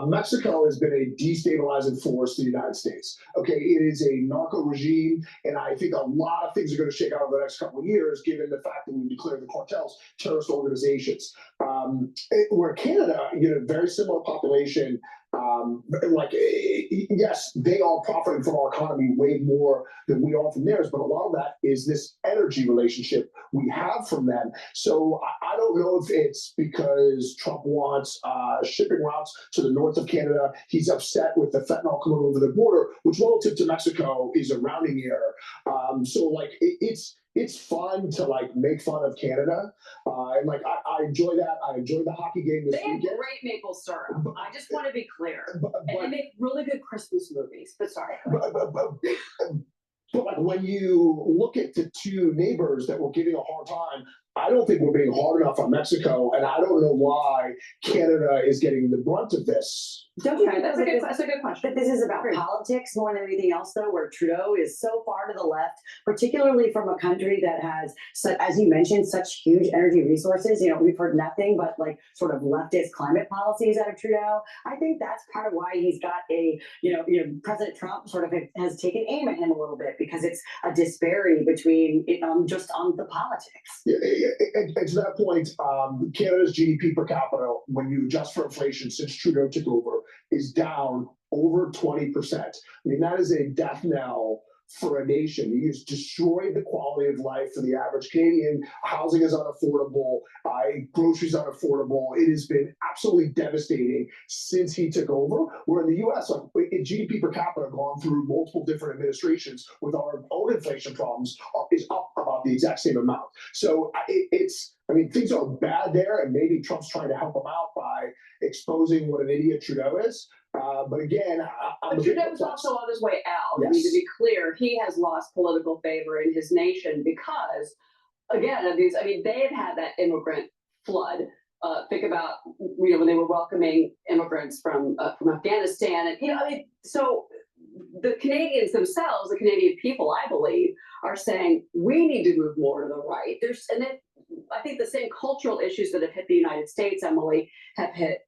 Mexico has been a destabilizing force to the United States. Okay, it is a narco regime, and I think a lot of things are going to shake out over the next couple of years, given the fact that we've declared the cartels terrorist organizations. Where Canada, very similar population. Yes, they are profiting from our economy way more than we are from theirs, but a lot of that is this energy relationship we have from them. So I don't know if it's because Trump wants shipping routes to the north of Canada. He's upset with the fentanyl coming over the border, which relative to Mexico is a rounding error. It's fun to make fun of Canada, and I enjoy that. I enjoyed the hockey game this weekend. They have great maple syrup. I just want to be clear, and they make really good Christmas movies. But sorry. But when you look at the two neighbors that were giving a hard time, I don't think we're being hard enough on Mexico, and I don't know why Canada is getting the brunt of this. Don't you think that's a good question? But this is about politics more than anything else, though, where Trudeau is so far to the left, particularly from a country that has, as you mentioned, such huge energy resources. We've heard nothing but sort of leftist climate policies out of Trudeau. I think that's part of why he's got President Trump sort of has taken aim at him a little bit, because it's a disparity between just on the politics. Yeah, and to that point, Canada's GDP per capita, when you adjust for inflation since Trudeau took over, is down over 20%. I mean, that is a death knell for a nation. He has destroyed the quality of life for the average Canadian. Housing is unaffordable. Groceries unaffordable. It has been absolutely devastating since he took over. Where in the U.S., GDP per capita, gone through multiple different administrations with our own inflation problems, is up about the exact same amount. So things are bad there, and maybe Trump's trying to help him out by exposing what an idiot Trudeau is. But again, but Trudeau is also on his way out. Yes. I mean, to be clear, he has lost political favor in his nation because, again, they've had that immigrant flood. Think about when they were welcoming immigrants from Afghanistan, and so the Canadians themselves, the Canadian people, I believe, are saying we need to move more to the right. I think the same cultural issues that have hit the United States, Emily, have hit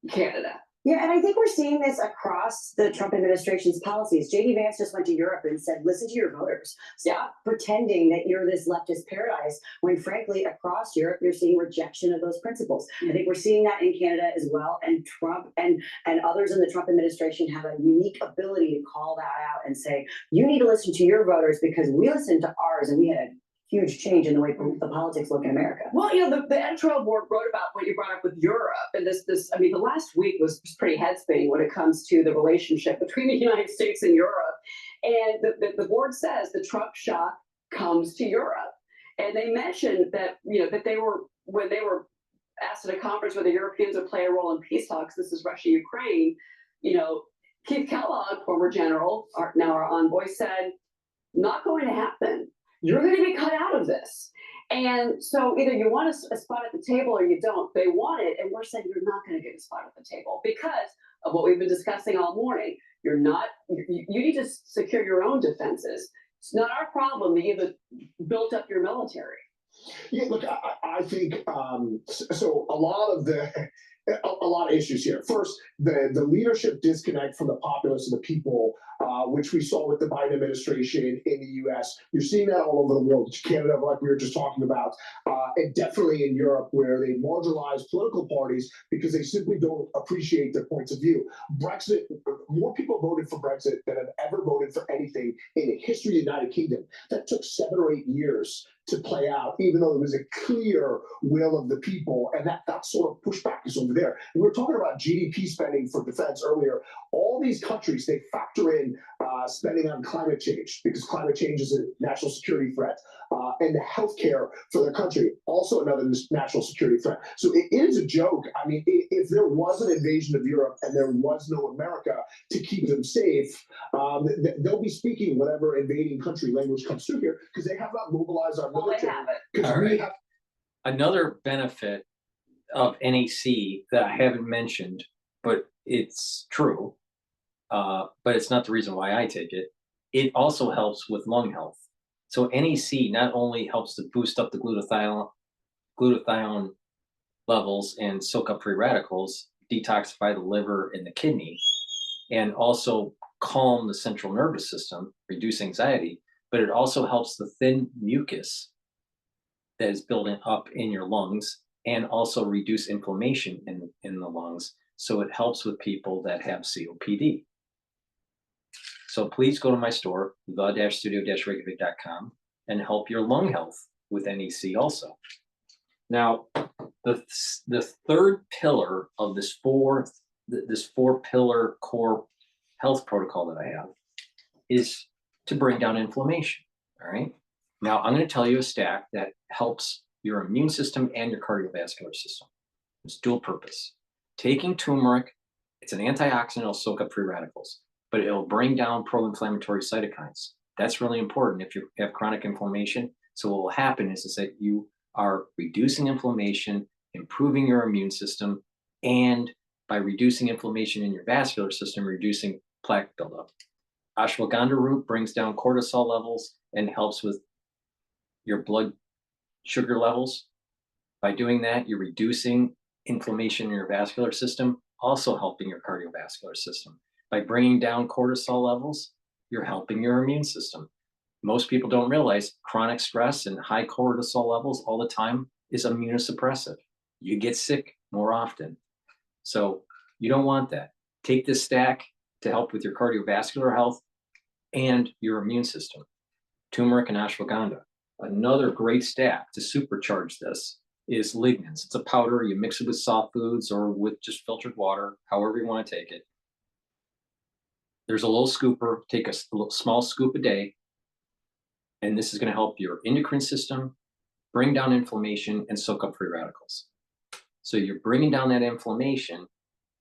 Canada. Yeah, and I think we're seeing this across the Trump administration's policies. J.D. Vance just went to Europe and said, listen to your voters. Stop pretending that you're this leftist paradise, when frankly, across Europe, you're seeing rejection of those principles. I think we're seeing that in Canada as well. And Trump and others in the Trump administration have a unique ability to call that out and say, you need to listen to your voters, because we listened to ours and we had a huge change in the way the politics look in America. Well, the editorial board wrote about what you brought up with Europe, and the last week was pretty head-spinning when it comes to the relationship between the United States and Europe. And the board says the Trump shock comes to Europe, and they mentioned that that when they were asked at a conference where the Europeans would play a role in peace talks. This is Russia, Ukraine. Keith Kellogg, former general, now our envoy, said, "Not going to happen. You're going to be cut out of this." And so either you want a spot at the table or you don't. They want it, and we're saying you're not going to get a spot at the table because of what we've been discussing all morning. You need to secure your own defenses. It's not our problem that you've built up your military. Yeah, look, I think so. A lot of issues here. First, the leadership disconnect from the populace and the people, which we saw with the Biden administration in the U.S. You're seeing that all over the world. Canada, like we were just talking about, and definitely in Europe, where they marginalize political parties because they simply don't appreciate their points of view. Brexit, more people voted for Brexit than have ever voted for anything in the history of the United Kingdom. That took 7 or 8 years to play out, even though there was a clear will of the people, and that sort of pushback is over there. And we were talking about GDP spending for defense earlier. All these countries, they factor in in spending on climate change, because climate change is a national security threat, and healthcare for their country, also another national security threat. So it is a joke. I mean, if there was an invasion of Europe and there was no America to keep them safe, they'll be speaking whatever invading country language comes through here, because they have not mobilized our military. Because we have Another benefit of NAC that I haven't mentioned, but it's true, but it's not the reason why I take it. It also helps with lung health. So NAC not only helps to boost up the glutathione levels and soak up free radicals, detoxify the liver and the kidney, and also calm the central nervous system, reduce anxiety, but it also helps the thin mucus that is building up in your lungs and also reduce inflammation in the lungs. So it helps with people that have COPD. So please go to my store, the-studio-reykjavik.com, and help your lung health with NEC also. Now, the third pillar of this four pillar core health protocol that I have is to bring down inflammation. All right. Now I'm going to tell you a stack that helps your immune system and your cardiovascular system. It's dual purpose. Taking turmeric, it's an antioxidant, it'll soak up free radicals, but it'll bring down pro-inflammatory cytokines. That's really important if you have chronic inflammation. So what will happen is that you are reducing inflammation, improving your immune system, and by reducing inflammation in your vascular system, reducing plaque buildup. Ashwagandha root brings down cortisol levels and helps with your blood sugar levels. By doing that, you're reducing inflammation in your vascular system, also helping your cardiovascular system. By bringing down cortisol levels, you're helping your immune system. Most people don't realize chronic stress and high cortisol levels all the time is immunosuppressive. You get sick more often. So you don't want that. Take this stack to help with your cardiovascular health and your immune system. Turmeric and ashwagandha. Another great stack to supercharge this is lignans. It's a powder. You mix it with soft foods or with just filtered water, however you want to take it. There's a little scooper. Take a small scoop a day. And this is going to help your endocrine system, bring down inflammation, and soak up free radicals. So you're bringing down that inflammation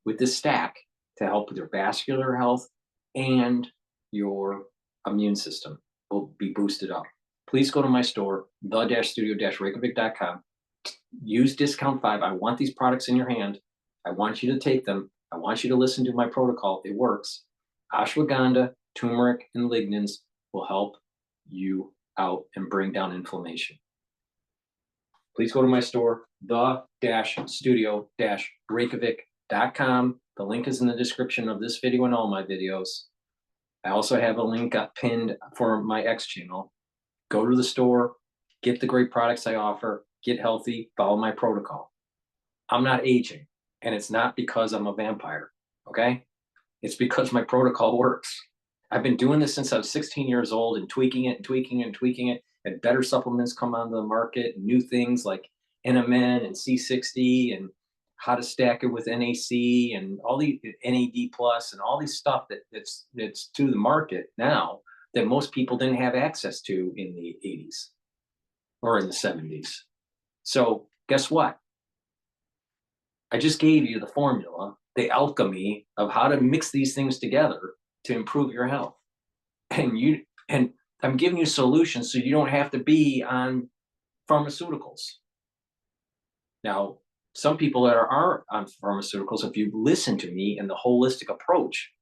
with this stack to help with your vascular health, and your immune system will be boosted up. Please go to my store, the-studio-reykjavik.com. Use discount 5. I want these products in your hand. I want you to take them. I want you to listen to my protocol. It works. Ashwagandha, turmeric, and lignans will help you out and bring down inflammation. Please go to my store, the-studio-reykjavik.com. The link is in the description of this video and all my videos. I also have a link pinned for my X channel. Go to the store, get the great products I offer, get healthy, follow my protocol. I'm not aging, and it's not because I'm a vampire, okay? It's because my protocol works. I've been doing this since I was 16 years old and tweaking it and tweaking it and tweaking it, and better supplements come onto the market, new things like NMN and C60 and how to stack it with NAC and all the NAD plus and all these stuff that's to the market now that most people didn't have access to in the 80s or in the 70s. So guess what? I just gave you the formula, the alchemy of how to mix these things together to improve your health. And I'm giving you solutions so you don't have to be on pharmaceuticals. Now, some people that are on pharmaceuticals, if you listen to me and the holistic approach,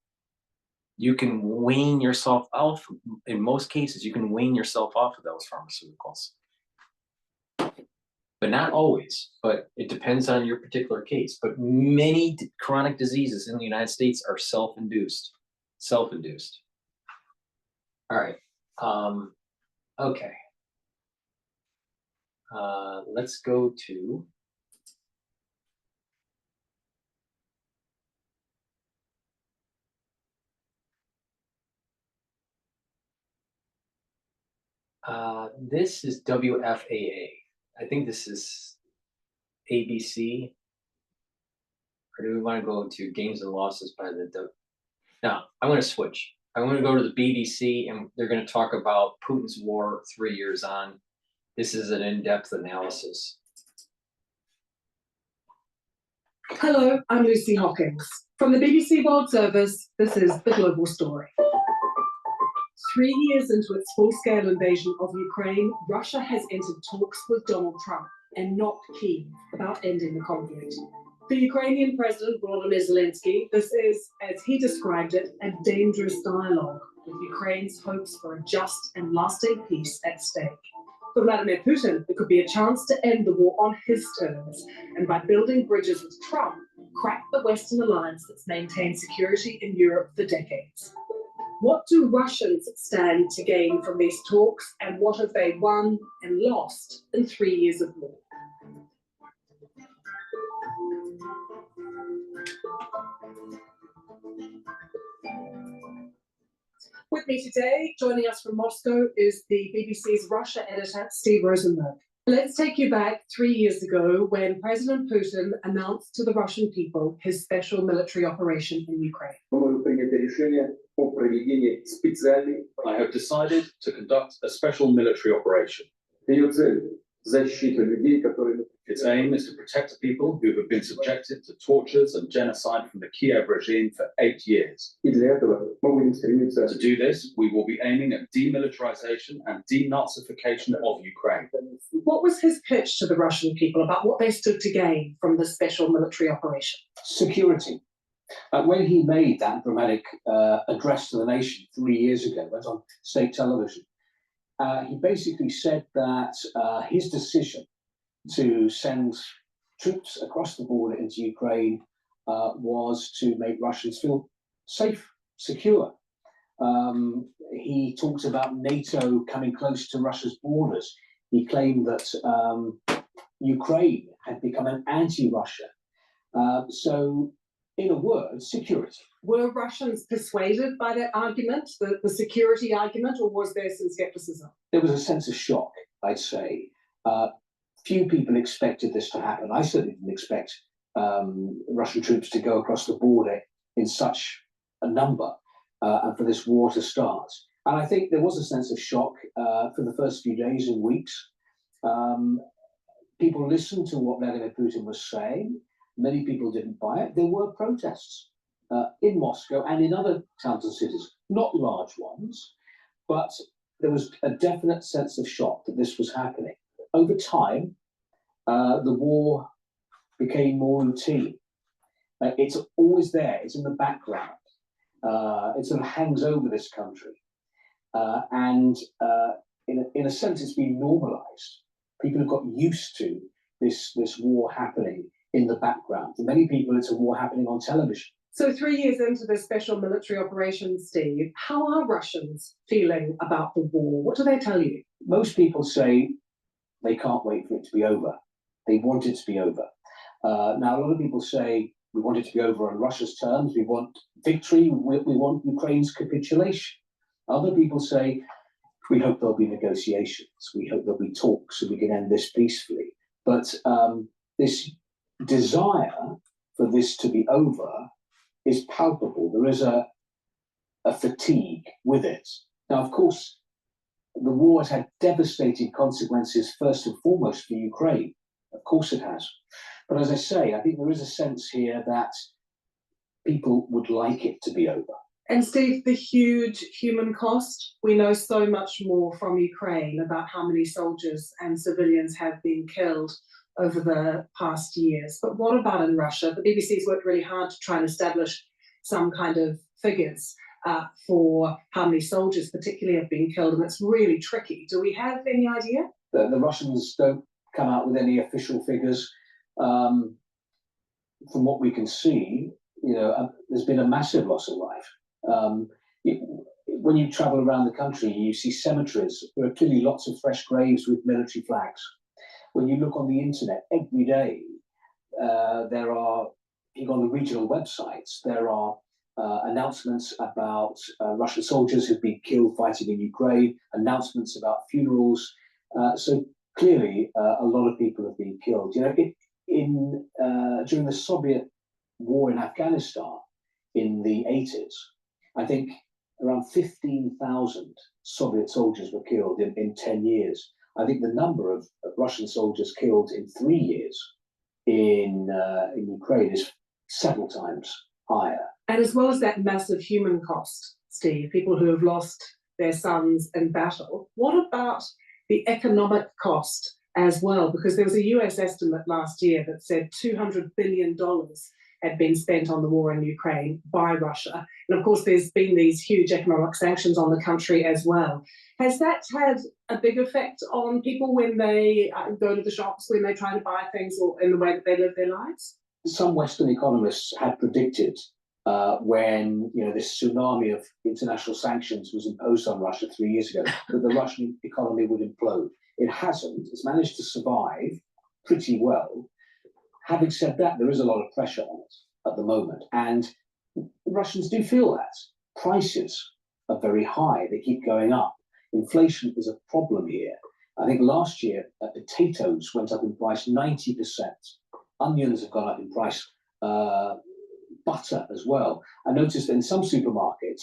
you can wean yourself off. In most cases, you can wean yourself off of those pharmaceuticals. But not always, but it depends on your particular case. But many chronic diseases in the United States are self-induced. Self-induced. All right. Okay. Let's go to this is WFAA. I think this is ABC. Or do we want to go to gains and losses by the... No, I'm going to switch. I'm going to go to the BBC, and they're going to talk about Putin's war 3 years on. This is an in-depth analysis. Hello, I'm Lucy Hockings. From the BBC World Service, this is the global story. 3 years into its full-scale invasion of Ukraine, Russia has entered talks with Donald Trump and not Kyiv about ending the conflict. For Ukrainian President Volodymyr Zelensky, this is, as he described it, a dangerous dialogue with Ukraine's hopes for a just and lasting peace at stake. For Vladimir Putin, it could be a chance to end the war on his terms, and by building bridges with Trump, crack the Western alliance that's maintained security in Europe for decades. What do Russians stand to gain from these talks, and what have they won and lost in 3 years of war? With me today, joining us from Moscow, is the BBC's Russia editor, Steve Rosenberg. Let's take you back 3 years ago when President Putin announced to the Russian people his special military operation in Ukraine. I have decided to conduct a special military operation. Its aim is to protect people who have been subjected to tortures and genocide from the Kiev regime for 8 years. To do this, we will be aiming at demilitarization and denazification of Ukraine. What was his pitch to the Russian people about what they stood to gain from the special military operation? Security. When he made that dramatic address to the nation 3 years ago, went on state television, he basically said that his decision to send troops across the border into Ukraine was to make Russians feel safe, secure. He talked about NATO coming close to Russia's borders. He claimed that Ukraine had become an anti-Russia. So, in a word, security. Were Russians persuaded by that argument, the security argument, or was there some skepticism? There was a sense of shock, I'd say. Few people expected this to happen. I certainly didn't expect Russian troops to go across the border in such a number and for this war to start. And I think there was a sense of shock for the first few days and weeks. People listened to what Vladimir Putin was saying. Many people didn't buy it. There were protests in Moscow and in other towns and cities, not large ones, but there was a definite sense of shock that this was happening. Over time, the war became more routine. It's always there. It's in the background. It sort of hangs over this country. And in a sense, it's been normalized. People have got used to this war happening in the background. For many people, it's a war happening on television. So 3 years into this special military operation, Steve, how are Russians feeling about the war? What do they tell you? Most people say they can't wait for it to be over. They want it to be over. Now, a lot of people say we want it to be over on Russia's terms. We want victory. We want Ukraine's capitulation. Other people say we hope there'll be negotiations. We hope there'll be talks so we can end this peacefully. But this desire for this to be over is palpable. There is a fatigue with it. Now, of course, the war has had devastating consequences, first and foremost, for Ukraine. Of course it has. But as I say, I think there is a sense here that people would like it to be over. And Steve, the huge human cost, we know so much more from Ukraine about how many soldiers and civilians have been killed over the past years. But what about in Russia? The BBC's worked really hard to try and establish some kind of figures for how many soldiers particularly have been killed, and it's really tricky. Do we have any idea? The Russians don't come out with any official figures. From what we can see, there's been a massive loss of life. When you travel around the country, you see cemeteries. There are clearly lots of fresh graves with military flags. When you look on the internet every day, there are, you go on the regional websites, there are announcements about Russian soldiers who've been killed fighting in Ukraine, announcements about funerals. So clearly, a lot of people have been killed. During the Soviet war in Afghanistan in the 80s, I think around 15,000 Soviet soldiers were killed in 10 years. I think the number of Russian soldiers killed in 3 years in Ukraine is several times higher. And as well as that massive human cost, Steve, people who have lost their sons in battle, what about the economic cost as well? Because there was a US estimate last year that said $200 billion had been spent on the war in Ukraine by Russia. And of course, there's been these huge economic sanctions on the country as well. Has that had a big effect on people when they go to the shops, when they try to buy things, or in the way that they live their lives? Some Western economists had predicted when this tsunami of international sanctions was imposed on Russia 3 years ago, that the Russian economy would implode. It hasn't. It's managed to survive pretty well. Having said that, there is a lot of pressure on it at the moment, and Russians do feel that. Prices are very high. They keep going up. Inflation is a problem here. I think last year, potatoes went up in price 90%. Onions have gone up in price. Butter as well. I noticed that in some supermarkets,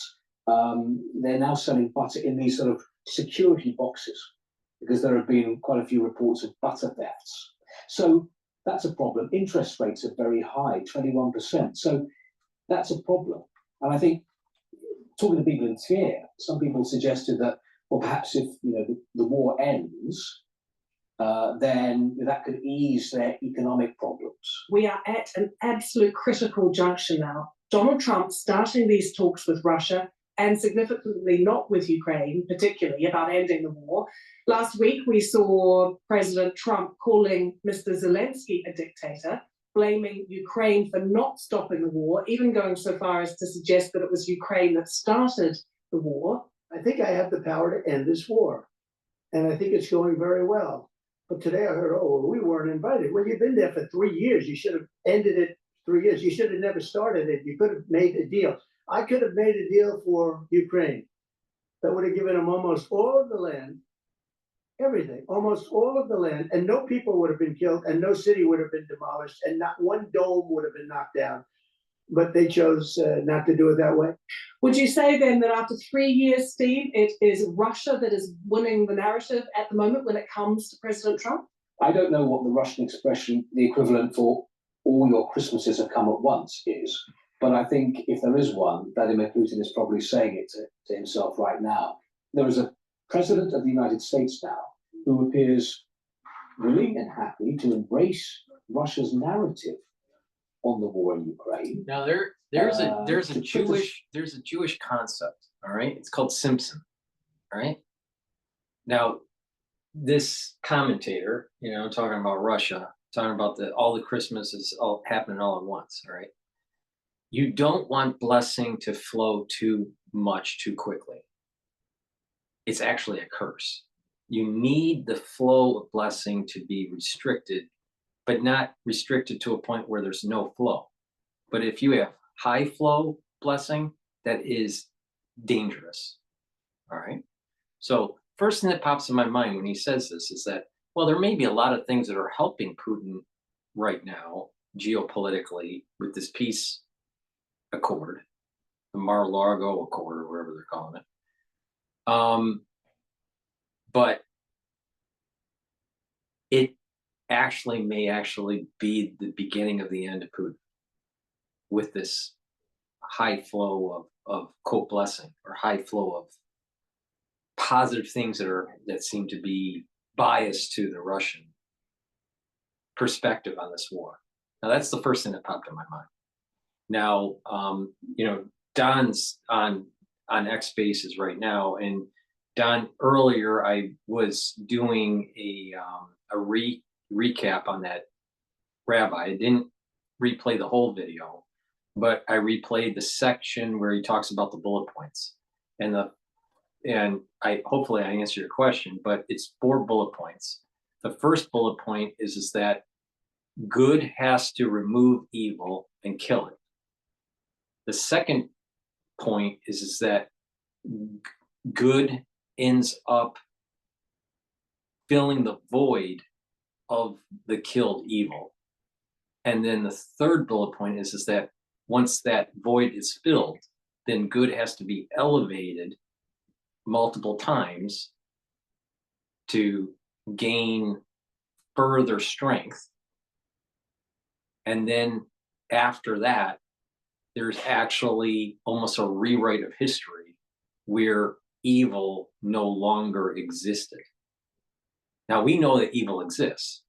they're now selling butter in these sort of security boxes, because there have been quite a few reports of butter thefts. So that's a problem. Interest rates are very high, 21%. So that's a problem. And I think, talking to people in fear, some people suggested that, well, perhaps if the war ends, then that could ease their economic problems. We are at an absolute critical juncture now. Donald Trump starting these talks with Russia, and significantly not with Ukraine, particularly about ending the war. Last week, we saw President Trump calling Mr. Zelensky a dictator, blaming Ukraine for not stopping the war, even going so far as to suggest that it was Ukraine that started the war. I think I have the power to end this war, and I think it's going very well. But today I heard, oh, well, we weren't invited. Well, you've been there for 3 years. You should have ended it 3 years. You should have never started it. You could have made a deal. I could have made a deal for Ukraine that would have given them almost all of the land, everything, almost all of the land, and no people would have been killed, and no city would have been demolished, and not one dome would have been knocked down. But they chose not to do it that way. Would you say then that after 3 years, Steve, it is Russia that is winning the narrative at the moment when it comes to President Trump? I don't know what the Russian expression, the equivalent for all your Christmases have come at once is, but I think if there is one, Vladimir Putin is probably saying it to himself right now. There is a president of the United States now who appears willing and happy to embrace Russia's narrative on the war in Ukraine. Now there's a Jewish concept, all right? It's called Simpson, all right? Now, this commentator, talking about Russia, talking about all the Christmases all happening all at once, all right? You don't want blessing to flow too much too quickly. It's actually a curse. You need the flow of blessing to be restricted, but not restricted to a point where there's no flow. But if you have high flow blessing, that is dangerous, all right? So first thing that pops in my mind when he says this is that, well, there may be a lot of things that are helping Putin right now, geopolitically, with this peace accord, the Mar-a-Lago Accord, or whatever they're calling it. But it may actually be the beginning of the end of Putin with this high flow of quote blessing, or high flow of positive things that seem to be biased to the Russian perspective on this war. Now that's the first thing that popped in my mind. Now, Don's on X Spaces right now, and Don, earlier I was doing a recap on that rabbi. I didn't replay the whole video, but I replayed the section where he talks about the bullet points, and I hopefully I answer your question, but it's 4 bullet points. The first bullet point is that good has to remove evil and kill it. The second point is that good ends up filling the void of the killed evil. And then the third bullet point is that once that void is filled, then good has to be elevated multiple times to gain further strength. And then after that, there's actually almost a rewrite of history where evil no longer existed. Now we know that evil exists,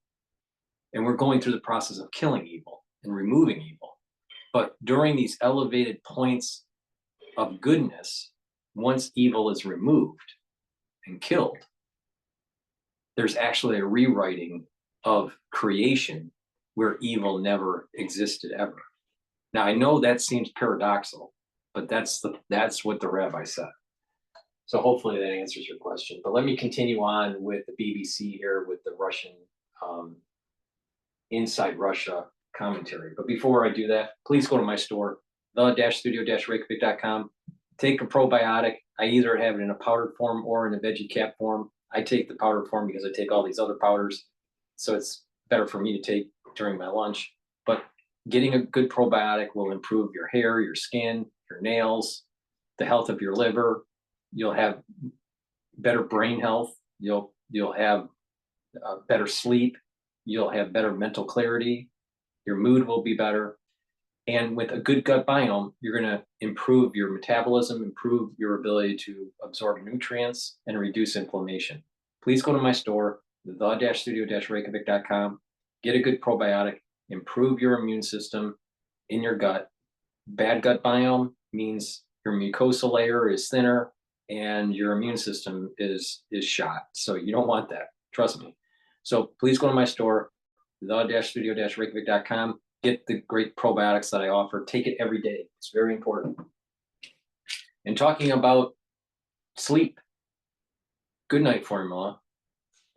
and we're going through the process of killing evil and removing evil. But during these elevated points of goodness, once evil is removed and killed, there's actually a rewriting of creation where evil never existed ever. Now I know that seems paradoxical, but that's what the rabbi said. So hopefully that answers your question. But let me continue on with the BBC here with the Russian Inside Russia commentary. But before I do that, please go to my store, the-studio-reykjavik.com. Take a probiotic. I either have it in a powdered form or in a veggie cap form. I take the powdered form because I take all these other powders. So it's better for me to take during my lunch. But getting a good probiotic will improve your hair, your skin, your nails, the health of your liver. You'll have better brain health. You'll have better sleep. You'll have better mental clarity. Your mood will be better. And with a good gut biome, you're going to improve your metabolism, improve your ability to absorb nutrients, and reduce inflammation. Please go to my store, the-studio-reykjavik.com. Get a good probiotic, improve your immune system in your gut. Bad gut biome means your mucosal layer is thinner and your immune system is shot. So you don't want that. Trust me. So please go to my store, the-studio-reykjavik.com. Get the great probiotics that I offer. Take it every day. It's very important. And talking about sleep, Good Night Formula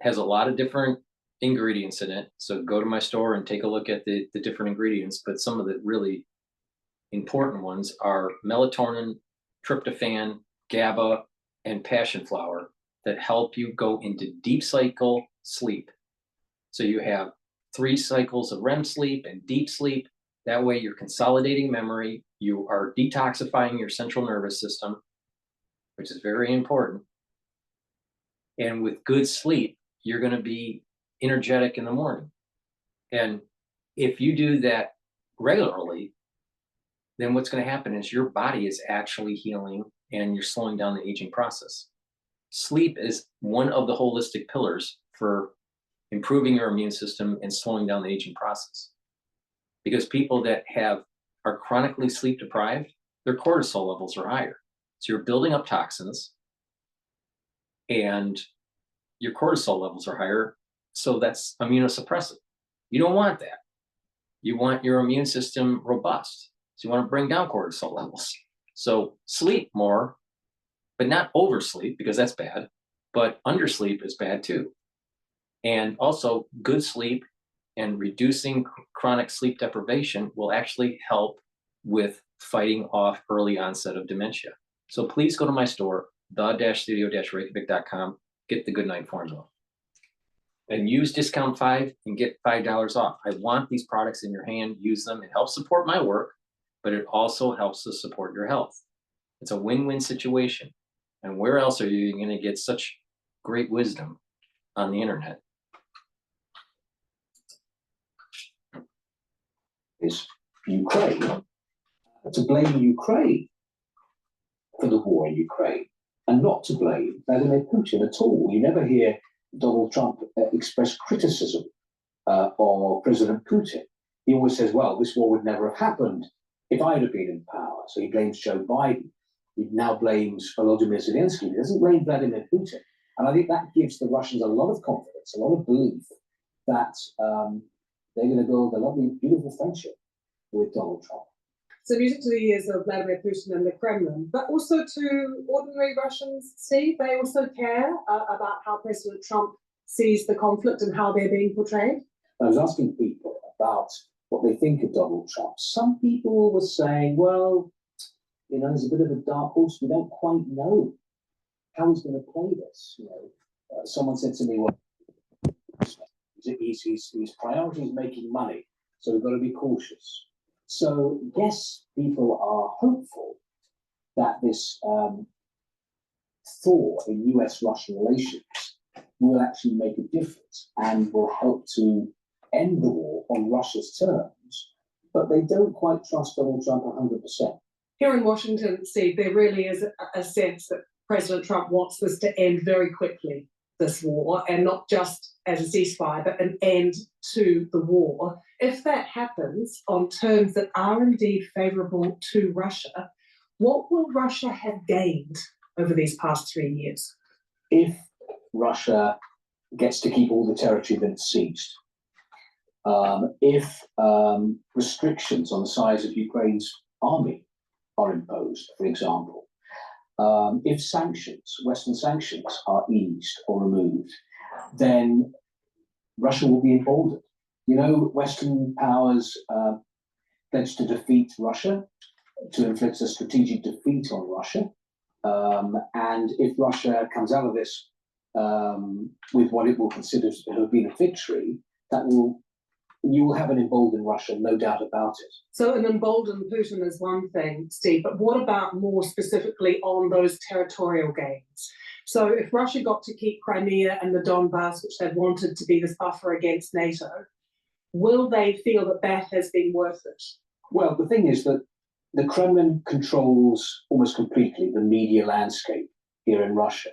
has a lot of different ingredients in it. So go to my store and take a look at the different ingredients. But some of the really important ones are melatonin, tryptophan, GABA, and passion flower that help you go into deep cycle sleep. So you have 3 cycles of REM sleep and deep sleep. That way you're consolidating memory. You are detoxifying your central nervous system, which is very important. And with good sleep, you're going to be energetic in the morning. And if you do that regularly, then what's going to happen is your body is actually healing and you're slowing down the aging process. Sleep is one of the holistic pillars for improving your immune system and slowing down the aging process. Because people that are chronically sleep deprived, their cortisol levels are higher. So you're building up toxins and your cortisol levels are higher. So that's immunosuppressive. You don't want that. You want your immune system robust. So you want to bring down cortisol levels. So sleep more, but not oversleep because that's bad, but undersleep is bad too. And also good sleep and reducing chronic sleep deprivation will actually help with fighting off early onset of dementia. So please go to my store, the-studio-reykjavik.com, get the Good Night Formula. And use discount 5 and get $5 off. I want these products in your hand, use them. It helps support my work, but it also helps to support your health. It's a win-win situation. And where else are you going to get such great wisdom on the internet? Is Ukraine, to blame Ukraine for the war in Ukraine and not to blame Vladimir Putin at all. You never hear Donald Trump express criticism of President Putin. He always says, well, this war would never have happened if I'd have been in power. So he blames Joe Biden. He now blames Volodymyr Zelensky. He doesn't blame Vladimir Putin. And I think that gives the Russians a lot of confidence, a lot of belief that they're going to build a lovely, beautiful friendship with Donald Trump. So music to the ears of Vladimir Putin and the Kremlin, but also to ordinary Russians, Steve. They also care about how President Trump sees the conflict and how they're being portrayed. I was asking people about what they think of Donald Trump. Some people were saying, well, you know, there's a bit of a dark horse. We don't quite know how he's going to play this. You know, someone said to me, well, his priority is making money, so we've got to be cautious. So yes, people are hopeful that this thaw in US-Russian relations will actually make a difference and will help to end the war on Russia's terms, but they don't quite trust Donald Trump 100%. Here in Washington, Steve, there really is a sense that President Trump wants this to end very quickly, this war, and not just as a ceasefire, but an end to the war. If that happens on terms that are indeed favorable to Russia, what will Russia have gained over these past 3 years? If Russia gets to keep all the territory that it's seized, if restrictions on the size of Ukraine's army are imposed, for example, if sanctions, Western sanctions, are eased or removed, then Russia will be emboldened. You know, Western powers pledged to defeat Russia, to inflict a strategic defeat on Russia. And if Russia comes out of this with what it will consider to have been a victory, you will have an emboldened Russia, no doubt about it. So an emboldened Putin is one thing, Steve, but what about more specifically on those territorial gains? So if Russia got to keep Crimea and the Donbass, which they've wanted to be this buffer against NATO, will they feel that that has been worth it? Well, the thing is that the Kremlin controls almost completely the media landscape here in Russia.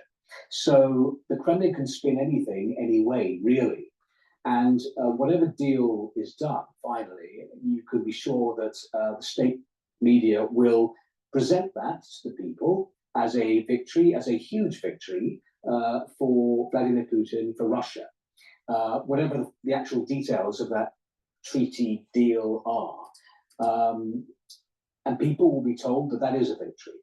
So the Kremlin can spin anything, any way, really. And whatever deal is done, finally, you can be sure that the state media will present that to the people as a victory, as a huge victory for Vladimir Putin, for Russia. Whatever the actual details of that treaty deal are. And people will be told that that is a victory.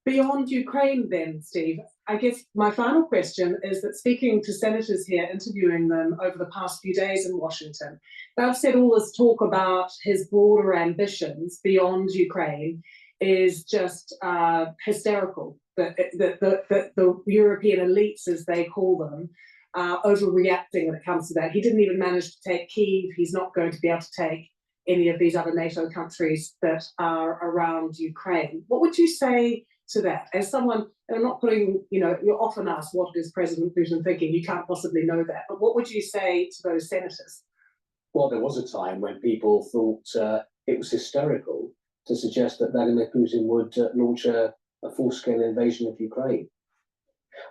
Beyond Ukraine then, Steve, I guess my final question is that speaking to senators here, interviewing them over the past few days in Washington, they've said all this talk about his broader ambitions beyond Ukraine is just hysterical. That the European elites, as they call them, are overreacting when it comes to that. He didn't even manage to take Kyiv. He's not going to be able to take any of these other NATO countries that are around Ukraine. What would you say to that? As someone, and I'm not putting, you're often asked, what is President Putin thinking? You can't possibly know that. But what would you say to those senators? Well, there was a time when people thought it was hysterical to suggest that Vladimir Putin would launch a full-scale invasion of Ukraine.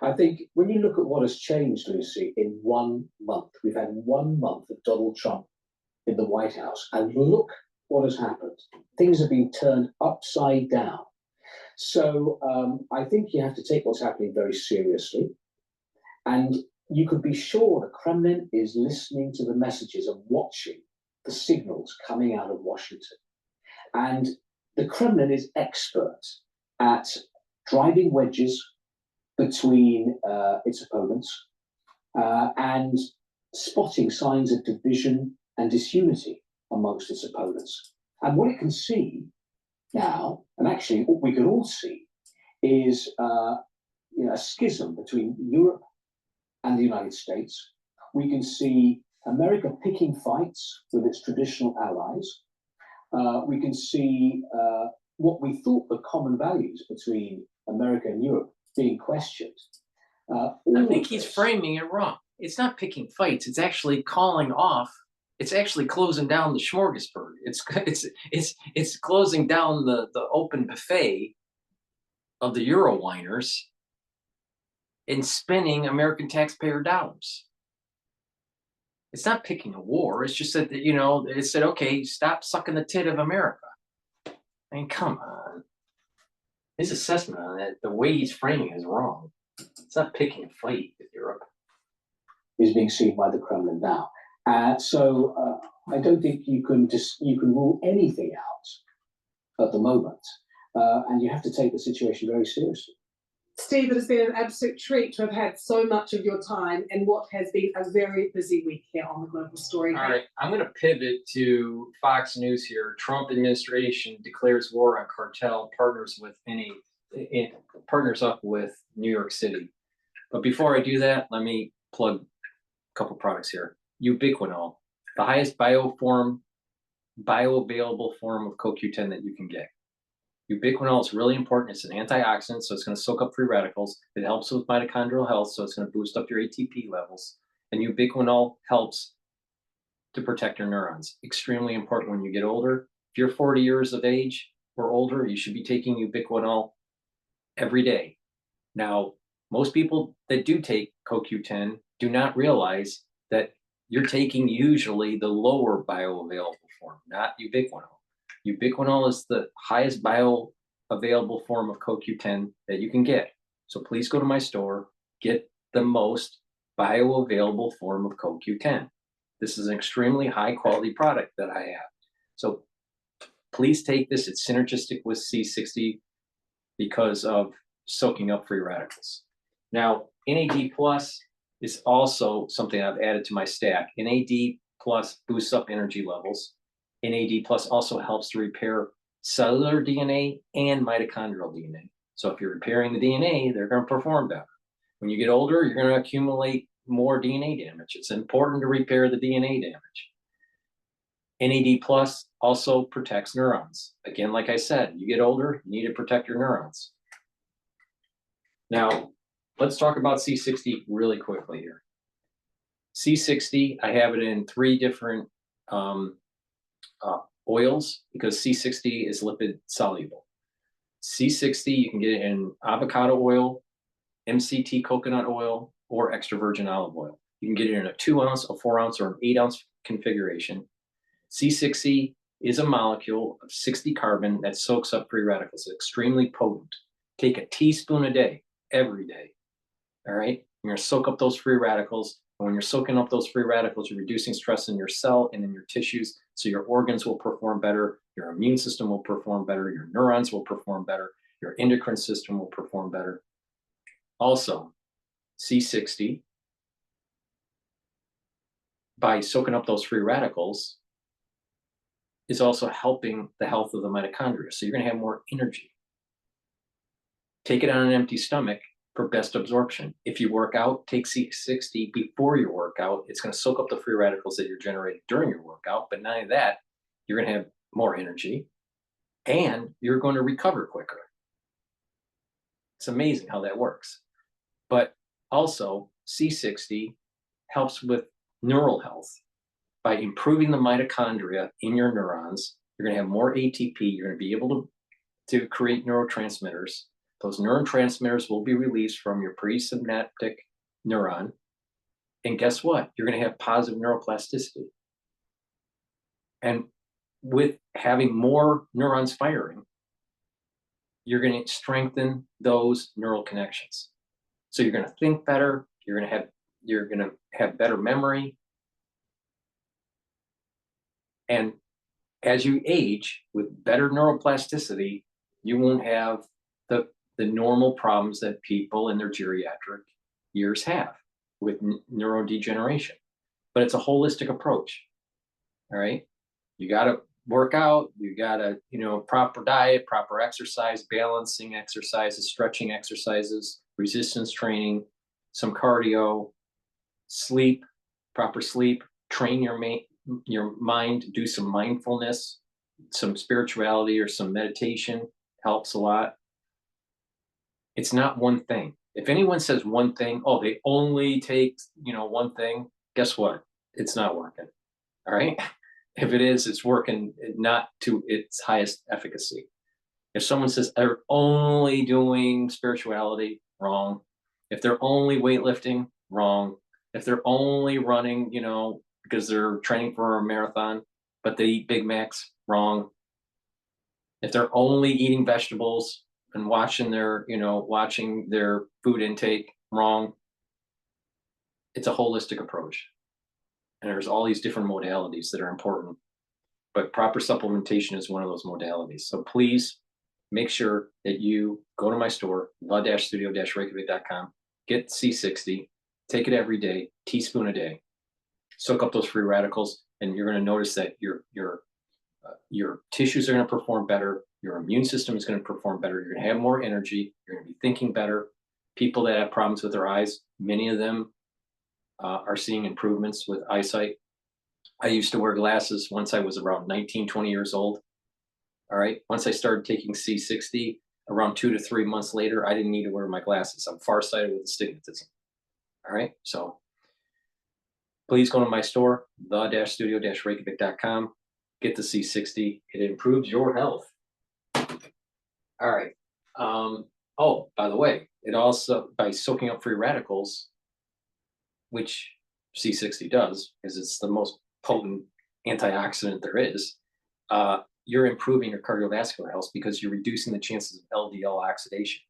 I think when you look at what has changed, Lucy, in 1 month, we've had 1 month of Donald Trump in the White House, and look what has happened. Things have been turned upside down. So I think you have to take what's happening very seriously. And you could be sure the Kremlin is listening to the messages and watching the signals coming out of Washington. And the Kremlin is expert at driving wedges between its opponents and spotting signs of division and disunity amongst its opponents. And what it can see now, and actually what we can all see, is a schism between Europe and the United States. We can see America picking fights with its traditional allies. We can see what we thought were common values between America and Europe being questioned. I think he's framing it wrong. It's not picking fights. It's actually calling off. It's actually closing down the smorgasbord. It's closing down the open buffet of the Euro whiners and spending American taxpayer dollars. It's not picking a war. It's just that, it said, okay, stop sucking the tit of America. I mean, come on. His assessment on that, the way he's framing it is wrong. It's not picking a fight with Europe. Is being seen by the Kremlin now. So I don't think you can rule anything out at the moment. And you have to take the situation very seriously. Steve, it has been an absolute treat to have had so much of your time in what has been a very busy week here on the Global Story. All right, I'm going to pivot to Fox News here. Trump administration declares war on cartel, partners up with New York City. But before I do that, let me plug a couple products here. Ubiquinol, the highest bioavailable form of CoQ10 that you can get. Ubiquinol is really important. It's an antioxidant, so it's going to soak up free radicals. It helps with mitochondrial health, so it's going to boost up your ATP levels. And ubiquinol helps to protect your neurons. Extremely important when you get older. If you're 40 years of age or older, you should be taking ubiquinol every day. Now, most people that do take CoQ10 do not realize that you're taking usually the lower bioavailable form, not ubiquinol. Ubiquinol is the highest bioavailable form of CoQ10 that you can get. So please go to my store, get the most bioavailable form of CoQ10. This is an extremely high quality product that I have. So please take this. It's synergistic with C60 because of soaking up free radicals. Now, NAD plus is also something I've added to my stack. NAD plus boosts up energy levels. NAD plus also helps to repair cellular DNA and mitochondrial DNA. So if you're repairing the DNA, they're going to perform better. When you get older, you're going to accumulate more DNA damage. It's important to repair the DNA damage. NAD plus also protects neurons. Again, like I said, you get older, you need to protect your neurons. Now, let's talk about C60 really quickly here. C60, I have it in 3 different oils because C60 is lipid soluble. C60, you can get it in avocado oil, MCT coconut oil, or extra virgin olive oil. You can get it in a 2 ounce, a 4 ounce, or an 8 ounce configuration. C60 is a molecule of 60 carbon that soaks up free radicals. It's extremely potent. Take a teaspoon a day, every day. All right? You're going to soak up those free radicals. And when you're soaking up those free radicals, you're reducing stress in your cell and in your tissues, so your organs will perform better, your immune system will perform better, your neurons will perform better, your endocrine system will perform better. Also, C60, by soaking up those free radicals, is also helping the health of the mitochondria. So you're going to have more energy. Take it on an empty stomach for best absorption. If you work out, take C60 before your workout. It's going to soak up the free radicals that you're generating during your workout. But not only that, you're going to have more energy and you're going to recover quicker. It's amazing how that works. But also, C60 helps with neural health. By improving the mitochondria in your neurons, you're going to have more ATP. You're going to be able to create neurotransmitters. Those neurotransmitters will be released from your presynaptic neuron. And guess what? You're going to have positive neuroplasticity. And with having more neurons firing, you're going to strengthen those neural connections. So you're going to think better. You're going to have better memory. And as you age with better neuroplasticity, you won't have the normal problems that people in their geriatric years have with neurodegeneration. But it's a holistic approach. All right. You got to work out, you got to, proper diet, proper exercise, balancing exercises, stretching exercises, resistance training, some cardio, sleep, proper sleep, train your mind, do some mindfulness, some spirituality or some meditation helps a lot. It's not one thing. If anyone says one thing, oh, they only take, one thing, guess what? It's not working. All right. If it is, it's working not to its highest efficacy. If someone says they're only doing spirituality, wrong. If they're only weightlifting, wrong. If they're only running, because they're training for a marathon, but they eat Big Macs, wrong. If they're only eating vegetables and watching their food intake, wrong. It's a holistic approach. And there's all these different modalities that are important, but proper supplementation is one of those modalities. So please make sure that you go to my store, the-studio-reykjavik.com, get C60, take it every day, teaspoon a day, soak up those free radicals, and you're going to notice that your tissues are going to perform better. Your immune system is going to perform better. You're going to have more energy. You're going to be thinking better. People that have problems with their eyes, many of them are seeing improvements with eyesight. I used to wear glasses once I was around 19, 20 years old. All right. Once I started taking C60, around 2 to 3 months later, I didn't need to wear my glasses. I'm farsighted with astigmatism. All right. So please go to my store, the-studio-reykjavik.com. Get the C60. It improves your health. All right. Oh, by the way, it also, by soaking up free radicals, which C60 does, because it's the most potent antioxidant there is, you're improving your cardiovascular health because you're reducing the chances of LDL oxidation.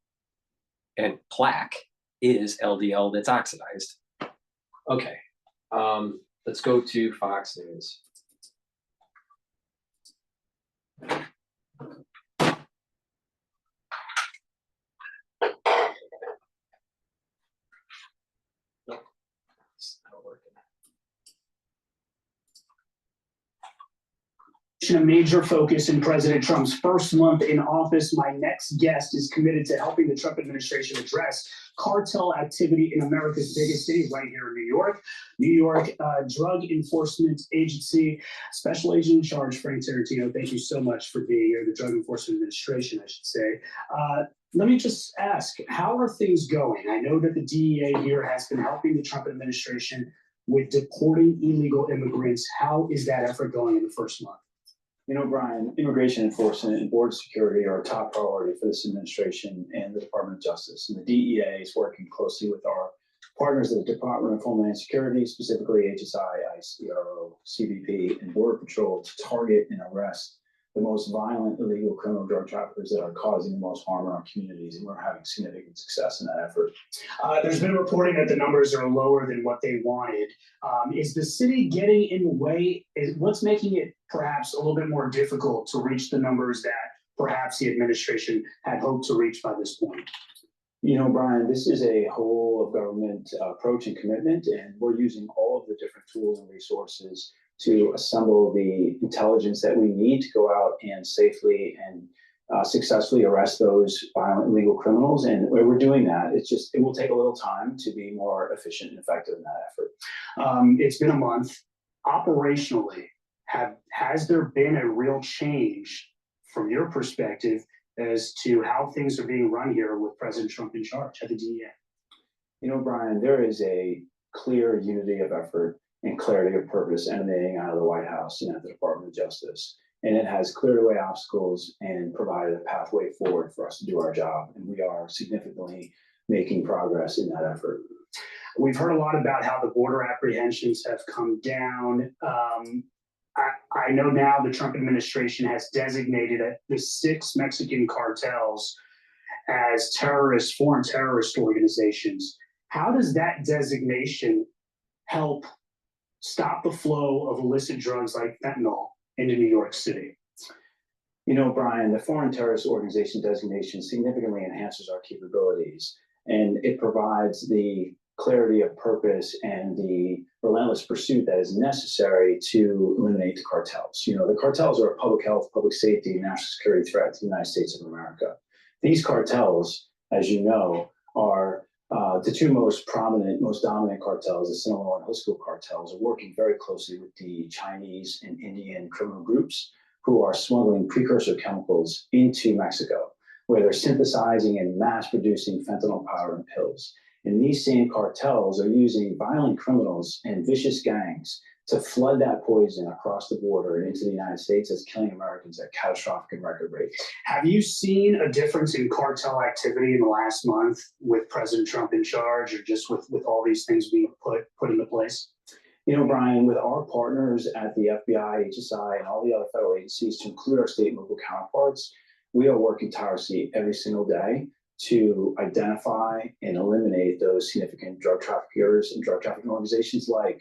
And plaque is LDL that's oxidized. Okay, let's go to Fox News. A major focus in President Trump's first month in office. My next guest is committed to helping the Trump administration address cartel activity in America's biggest city, right here in New York. New York Drug Enforcement Agency Special Agent in Charge, Frank Tarantino. Thank you so much for being here. The Drug Enforcement Administration, I should say. Let me just ask, how are things going? I know that the DEA here has been helping the Trump administration with deporting illegal immigrants. How is that effort going in the first month? You know, Brian, immigration enforcement and border security are a top priority for this administration and the Department of Justice. And the DEA is working closely with our partners at the Department of Homeland Security, specifically HSI, ICE, CRO, CBP, and Border Patrol, to target and arrest the most violent illegal criminal drug traffickers that are causing the most harm in our communities, and we're having significant success in that effort. There's been reporting that the numbers are lower than what they wanted. Is the city getting in the way? What's making it perhaps a little bit more difficult to reach the numbers that perhaps the administration had hoped to reach by this point? You know, Brian, this is a whole of government approach and commitment, and we're using all of the different tools and resources to assemble the intelligence that we need to go out and safely and successfully arrest those violent illegal criminals. And where we're doing that, it will take a little time to be more efficient and effective in that effort. It's been a month. Operationally, has there been a real change from your perspective as to how things are being run here with President Trump in charge at the DEA? You know, Brian, there is a clear unity of effort and clarity of purpose emanating out of the White House and at the Department of Justice. And it has cleared away obstacles and provided a pathway forward for us to do our job. And we are significantly making progress in that effort. We've heard a lot about how the border apprehensions have come down. I know now the Trump administration has designated the 6 Mexican cartels as terrorists, foreign terrorist organizations. How does that designation help stop the flow of illicit drugs like fentanyl into New York City? You know, Brian, the foreign terrorist organization designation significantly enhances our capabilities, and it provides the clarity of purpose and the relentless pursuit that is necessary to eliminate the cartels. You know, the cartels are a public health, public safety, and national security threat to the United States of America. These cartels, as you know, are the 2 most prominent, most dominant cartels, the Sinaloa and Jalisco cartels, are working very closely with the Chinese and Indian criminal groups who are smuggling precursor chemicals into Mexico, where they're synthesizing and mass producing fentanyl powder and pills. And these same cartels are using violent criminals and vicious gangs to flood that poison across the border and into the United States, that's killing Americans at catastrophic and record rates. Have you seen a difference in cartel activity in the last month with President Trump in charge, or just with all these things being put into place? You know, Brian, with our partners at the FBI, HSI, and all the other federal agencies, to include our state and local counterparts, we are working tirelessly every single day to identify and eliminate those significant drug traffickers and drug trafficking organizations like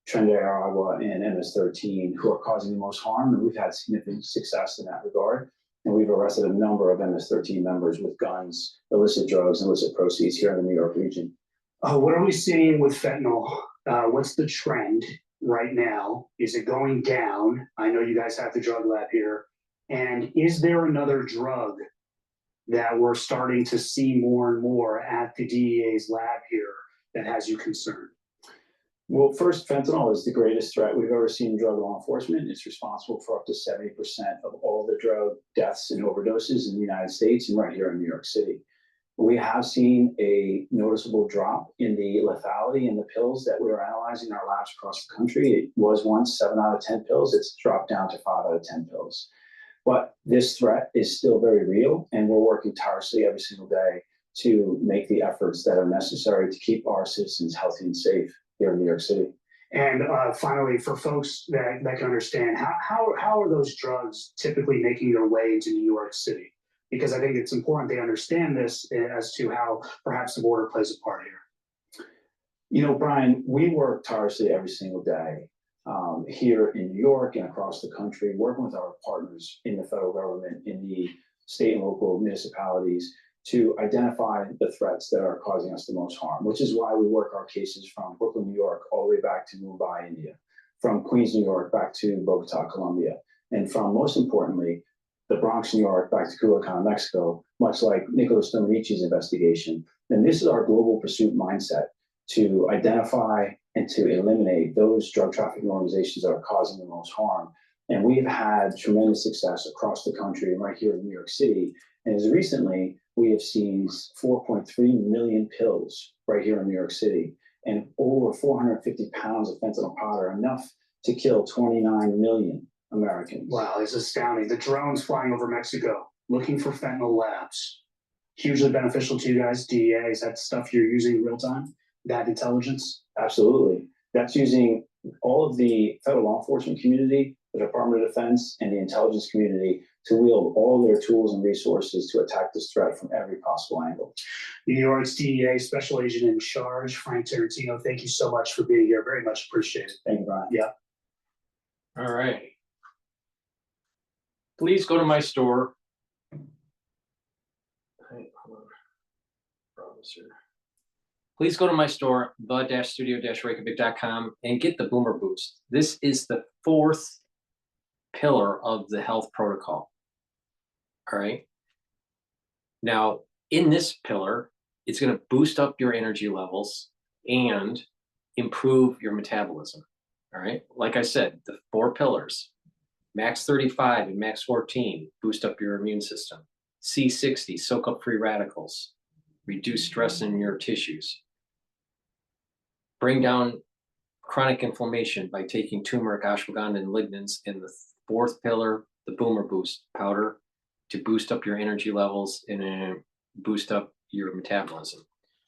Tren de Aragua and MS-13, who are causing the most harm. And we've had significant success in that regard. And we've arrested a number of MS-13 members with guns, illicit drugs, and illicit proceeds here in the New York region. What are we seeing with fentanyl? What's the trend right now? Is it going down? I know you guys have the drug lab here. And is there another drug that we're starting to see more and more at the DEA's lab here that has you concerned? Well, first, fentanyl is the greatest threat we've ever seen in drug law enforcement. It's responsible for up to 70% of all the drug deaths and overdoses in the United States and right here in New York City. We have seen a noticeable drop in the lethality in the pills that we are analyzing in our labs across the country. It was once 7 out of 10 pills. It's dropped down to 5 out of 10 pills. But this threat is still very real, and we're working tirelessly every single day to make the efforts that are necessary to keep our citizens healthy and safe here in New York City. And finally, for folks that can understand, how are those drugs typically making their way into New York City? Because I think it's important they understand this as to how perhaps the border plays a part here. You know, Brian, we work tirelessly every single day here in New York and across the country, working with our partners in the federal government, in the state and local municipalities, to identify the threats that are causing us the most harm, which is why we work our cases from Brooklyn, New York, all the way back to Mumbai, India, from Queens, New York, back to Bogota, Colombia, and from, most importantly, the Bronx, New York, back to Culiacan, Mexico, much like Nicholas Domenici's investigation. And this is our global pursuit mindset, to identify and to eliminate those drug trafficking organizations that are causing the most harm. And we've had tremendous success across the country and right here in New York City. And as recently, we have seized 4.3 million pills right here in New York City and over 450 pounds of fentanyl powder, enough to kill 29 million Americans. Wow, it's astounding. The drones flying over Mexico, looking for fentanyl labs. Hugely beneficial to you guys, DEA. Is that stuff you're using in real time? That intelligence? Absolutely. That's using all of the federal law enforcement community, the Department of Defense, and the intelligence community to wield all their tools and resources to attack this threat from every possible angle. New York's DEA Special Agent in Charge, Frank Tarantino, thank you so much for being here. Very much appreciated. Thank you, Brian. Yeah. All right. Please go to my store. Please go to my store, the-studio-reykjavik.com, and get the Boomer Boost. This is the 4th pillar of the health protocol. All right. Now, in this pillar, it's going to boost up your energy levels and improve your metabolism. All right. Like I said, the 4 pillars, max 35 and max 14, boost up your immune system. C60, soak up free radicals, reduce stress in your tissues. Bring down chronic inflammation by taking turmeric, ashwagandha, and lignans in the 4th pillar, the Boomer Boost powder, to boost up your energy levels and boost up your metabolism.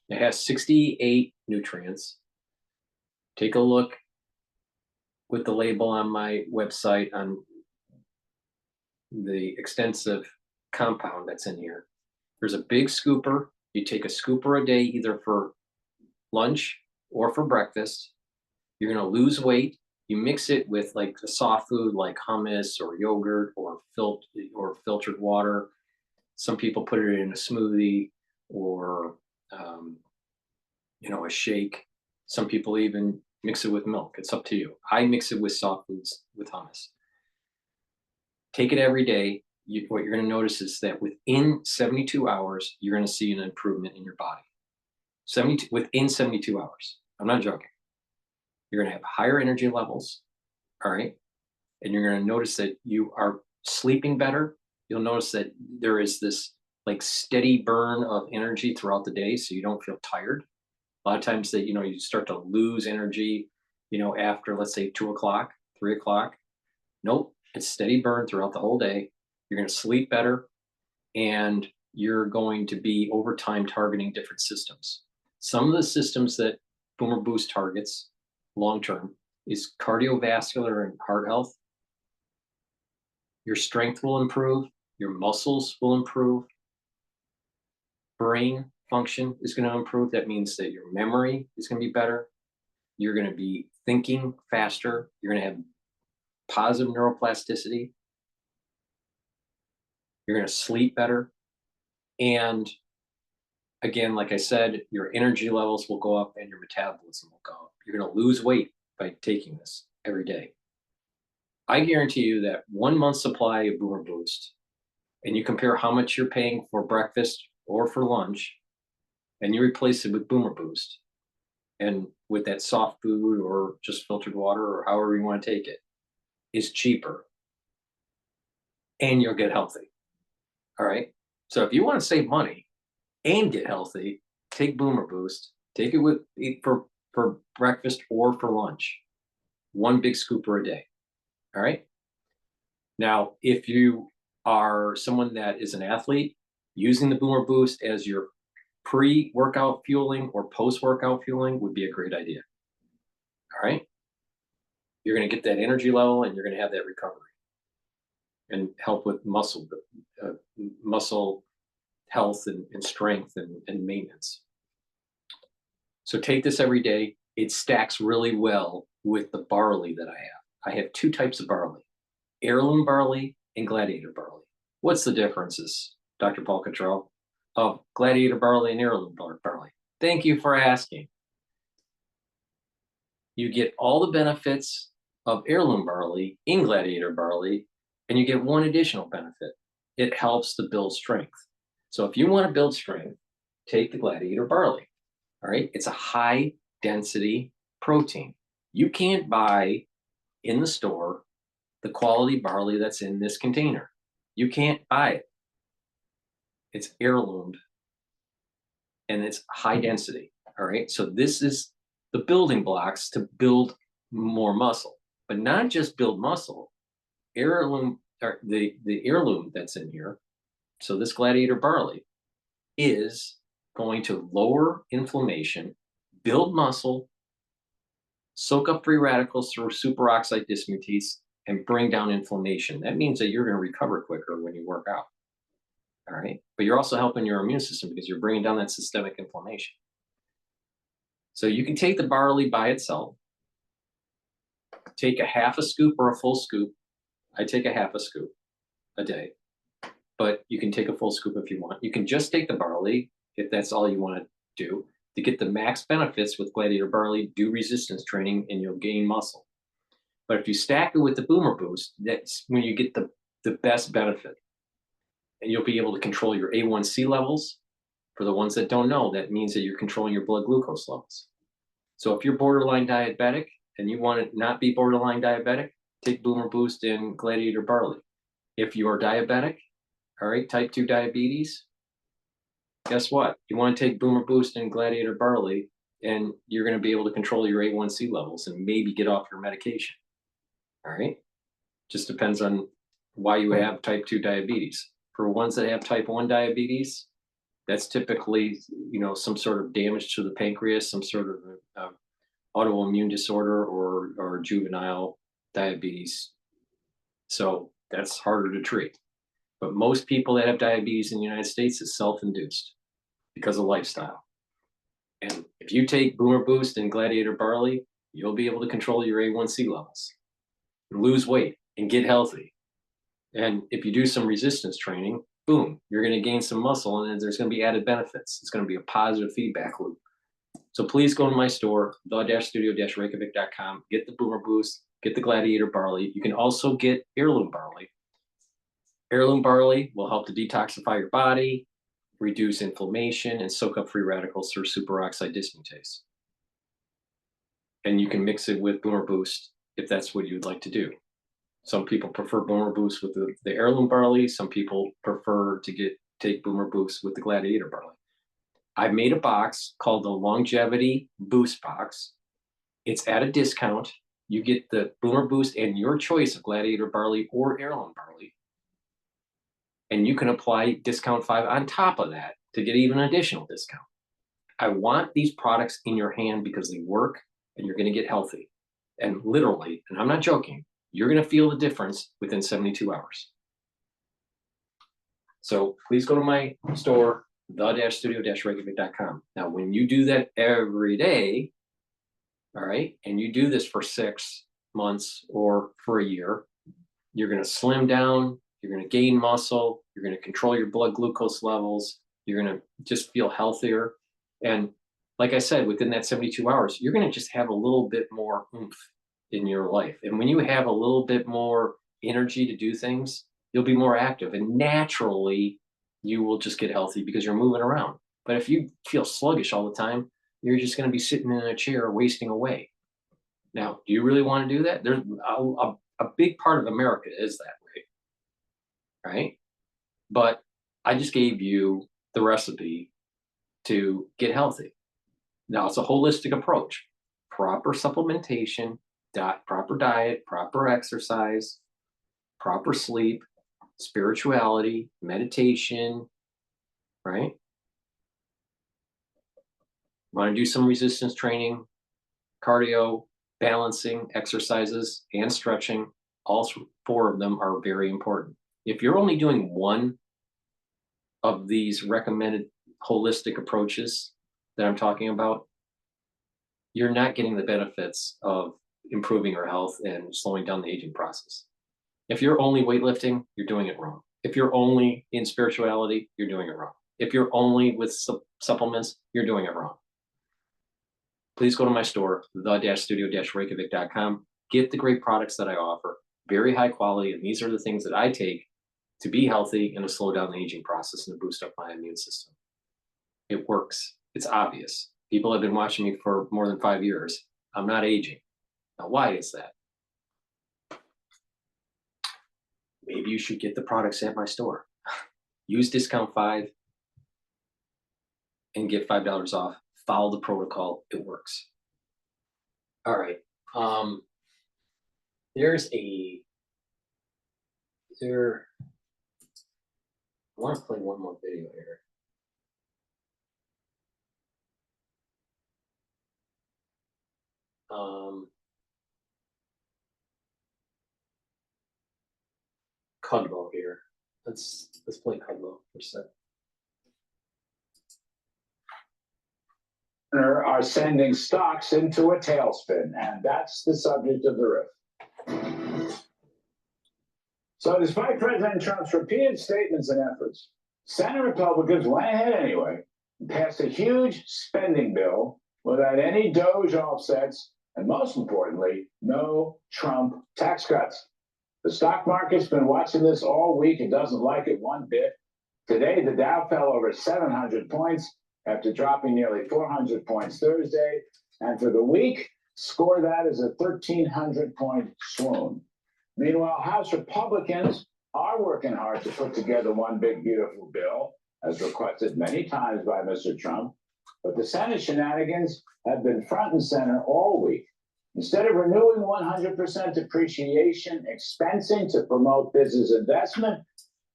It has 68 nutrients. Take a look with the label on my website on the extensive compound that's in here. There's a big scooper. You take a scooper a day, either for lunch or for breakfast. You're going to lose weight. You mix it with like a soft food like hummus or yogurt or filtered water. Some people put it in a smoothie or a shake. Some people even mix it with milk. It's up to you. I mix it with soft foods with hummus. Take it every day. What you're going to notice is that within 72 hours, you're going to see an improvement in your body. Within 72 hours. I'm not joking. You're going to have higher energy levels, all right? And you're going to notice that you are sleeping better. You'll notice that there is this like steady burn of energy throughout the day, so you don't feel tired. A lot of times that, you start to lose energy, after, let's say, 2 o'clock, 3 o'clock. Nope, it's steady burn throughout the whole day. You're going to sleep better, and you're going to be over time targeting different systems. Some of the systems that Boomer Boost targets long-term is cardiovascular and heart health. Your strength will improve. Your muscles will improve. Brain function is going to improve. That means that your memory is going to be better. You're going to be thinking faster. You're going to have positive neuroplasticity. You're going to sleep better. And again, like I said, your energy levels will go up and your metabolism will go up. You're going to lose weight by taking this every day. I guarantee you that 1 month's supply of Boomer Boost, and you compare how much you're paying for breakfast or for lunch, and you replace it with Boomer Boost, and with that soft food or just filtered water or however you want to take it is cheaper. And you'll get healthy. All right. So if you want to save money and get healthy, take Boomer Boost. Take it for breakfast or for lunch. 1 big scooper a day. All right. Now, if you are someone that is an athlete, using the Boomer Boost as your pre-workout fueling or post-workout fueling would be a great idea. All right. You're going to get that energy level and you're going to have that recovery and help with muscle health and strength and maintenance. So take this every day. It stacks really well with the barley that I have. I have 2 types of barley, heirloom barley and gladiator barley. What's the differences, Dr. Paul Cottrell, of gladiator barley and heirloom barley? Thank you for asking. You get all the benefits of heirloom barley in gladiator barley, and you get one additional benefit. It helps to build strength. So if you want to build strength, take the gladiator barley. All right. It's a high density protein. You can't buy in the store the quality barley that's in this container. You can't buy it. It's heirloomed and it's high density. All right. So this is the building blocks to build more muscle, but not just build muscle. Heirloom, or the heirloom that's in here. So this gladiator barley is going to lower inflammation, build muscle, soak up free radicals through superoxide dismutase, and bring down inflammation. That means that you're going to recover quicker when you work out. All right. But you're also helping your immune system because you're bringing down that systemic inflammation. So you can take the barley by itself, take a half a scoop or a full scoop. I take a half a scoop a day, but you can take a full scoop if you want. You can just take the barley if that's all you want to do. To get the max benefits with gladiator barley, do resistance training and you'll gain muscle. But if you stack it with the Boomer Boost, that's when you get the best benefit. And you'll be able to control your A1C levels. For the ones that don't know, that means that you're controlling your blood glucose levels. So if you're borderline diabetic and you want to not be borderline diabetic, take Boomer Boost and gladiator barley. If you are diabetic, all right, type 2 diabetes, guess what? You want to take Boomer Boost and gladiator barley, and you're going to be able to control your A1C levels and maybe get off your medication. All right. Just depends on why you have type 2 diabetes. For ones that have type 1 diabetes, that's typically, some sort of damage to the pancreas, some sort of autoimmune disorder or juvenile diabetes. So that's harder to treat. But most people that have diabetes in the United States is self-induced because of lifestyle. And if you take Boomer Boost and gladiator barley, you'll be able to control your A1C levels, lose weight, and get healthy. And if you do some resistance training, boom, you're going to gain some muscle, and there's going to be added benefits. It's going to be a positive feedback loop. So please go to my store, the-studio-reykjavik.com, get the Boomer Boost, get the gladiator barley. You can also get heirloom barley. Heirloom barley will help to detoxify your body, reduce inflammation, and soak up free radicals through superoxide dismutase. And you can mix it with Boomer Boost if that's what you'd like to do. Some people prefer Boomer Boost with the heirloom barley. Some people prefer to take Boomer Boost with the gladiator barley. I've made a box called the Longevity Boost Box. It's at a discount. You get the Boomer Boost and your choice of gladiator barley or heirloom barley. And you can apply discount 5 on top of that to get even additional discount. I want these products in your hand because they work and you're going to get healthy. And literally, and I'm not joking, you're going to feel the difference within 72 hours. So please go to my store, the-studio-reykjavik.com. Now, when you do that every day, all right, and you do this for 6 months or for a year, you're going to slim down, you're going to gain muscle, you're going to control your blood glucose levels, you're going to just feel healthier. And like I said, within that 72 hours, you're going to just have a little bit more oomph in your life. And when you have a little bit more energy to do things, you'll be more active. And naturally, you will just get healthy because you're moving around. But if you feel sluggish all the time, you're just going to be sitting in a chair wasting away. Now, do you really want to do that? There's a big part of America is that way, right? But I just gave you the recipe to get healthy. Now, it's a holistic approach. Proper supplementation, proper diet, proper exercise, proper sleep, spirituality, meditation, right? Want to do some resistance training, cardio, balancing, exercises, and stretching. All 4 of them are very important. If you're only doing one of these recommended holistic approaches that I'm talking about, you're not getting the benefits of improving your health and slowing down the aging process. If you're only weightlifting, you're doing it wrong. If you're only in spirituality, you're doing it wrong. If you're only with supplements, you're doing it wrong. Please go to my store, the-studio-reykjavik.com. Get the great products that I offer, very high quality, and these are the things that I take to be healthy and to slow down the aging process and to boost up my immune system. It works. It's obvious. People have been watching me for more than 5 years. I'm not aging. Now, why is that? Maybe you should get the products at my store. Use discount 5 and get $5 off. Follow the protocol. It works. All right. I want to play one more video here. Cottrell here. Let's play Cottrell for a sec. Are sending stocks into a tailspin, and that's the subject of the riff. So despite President Trump's repeated statements and efforts, Senate Republicans went ahead anyway and passed a huge spending bill without any DOGE offsets, and most importantly, no Trump tax cuts. The stock market's been watching this all week and doesn't like it one bit. Today, the Dow fell over 700 points after dropping nearly 400 points Thursday. And for the week, score that as a 1,300-point swoon. Meanwhile, House Republicans are working hard to put together one big, beautiful bill, as requested many times by Mr. Trump. But the Senate shenanigans have been front and center all week. Instead of renewing 100% depreciation expensing to promote business investment,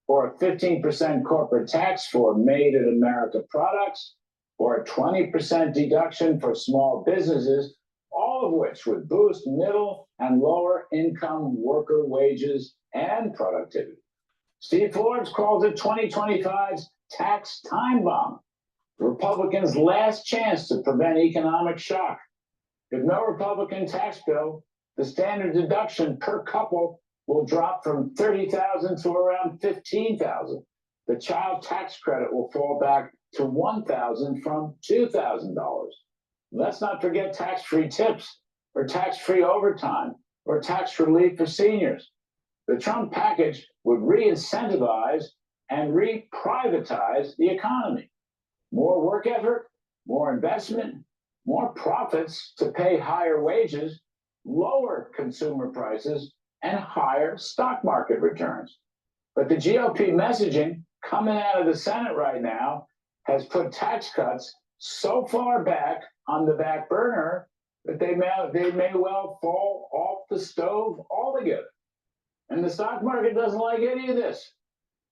or a 15% corporate tax for made in America products, or a 20% deduction for small businesses, all of which would boost middle and lower income worker wages and productivity. Steve Forbes calls it 2025's tax time bomb, the Republicans' last chance to prevent economic shock. If no Republican tax bill, the standard deduction per couple will drop from $30,000 to around $15,000. The child tax credit will fall back to $1,000 from $2,000. Let's not forget tax-free tips or tax-free overtime or tax relief for seniors. The Trump package would re-incentivize and re-privatize the economy. More work effort, more investment, more profits to pay higher wages, lower consumer prices, and higher stock market returns. But the GOP messaging coming out of the Senate right now has put tax cuts so far back on the back burner that they may well fall off the stove altogether. And the stock market doesn't like any of this.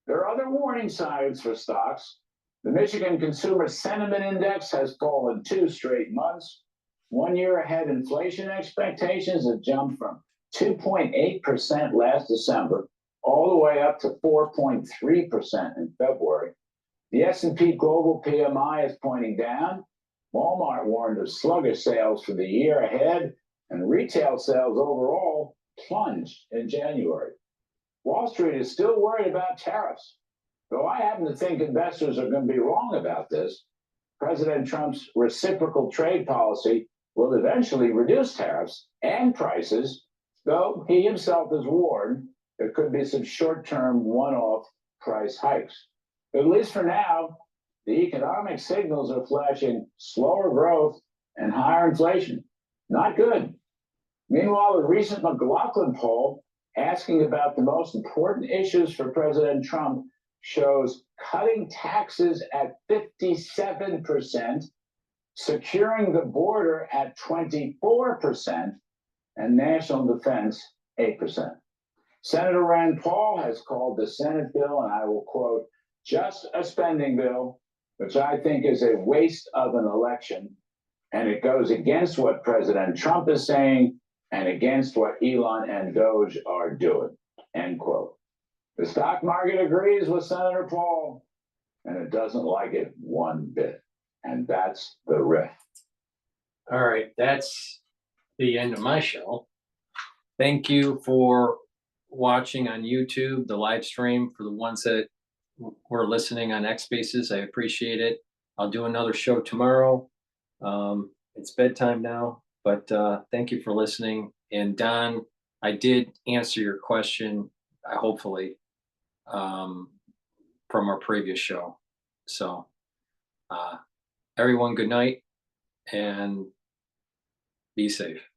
There are other warning signs for stocks. The Michigan Consumer Sentiment Index has fallen 2 straight months. 1 year ahead inflation expectations have jumped from 2.8% last December all the way up to 4.3% in February. The S&P Global PMI is pointing down. Walmart warned of sluggish sales for the year ahead, and retail sales overall plunged in January. Wall Street is still worried about tariffs. Though I happen to think investors are going to be wrong about this, President Trump's reciprocal trade policy will eventually reduce tariffs and prices, though he himself has warned there could be some short-term one-off price hikes. At least for now, the economic signals are flashing slower growth and higher inflation. Not good. Meanwhile, a recent McLaughlin poll asking about the most important issues for President Trump shows cutting taxes at 57%, securing the border at 24%, and national defense 8%. Senator Rand Paul has called the Senate bill, and I will quote, just a spending bill, which I think is a waste of an election, and it goes against what President Trump is saying and against what Elon and Doge are doing, end quote. The stock market agrees with Senator Paul, and it doesn't like it one bit. And that's the riff. All right, that's the end of my show. Thank you for watching on YouTube, the live stream. For the ones that were listening on X Spaces, I appreciate it. I'll do another show tomorrow. It's bedtime now, but thank you for listening. And Don, I did answer your question, hopefully, from our previous show. So everyone, good night and be safe.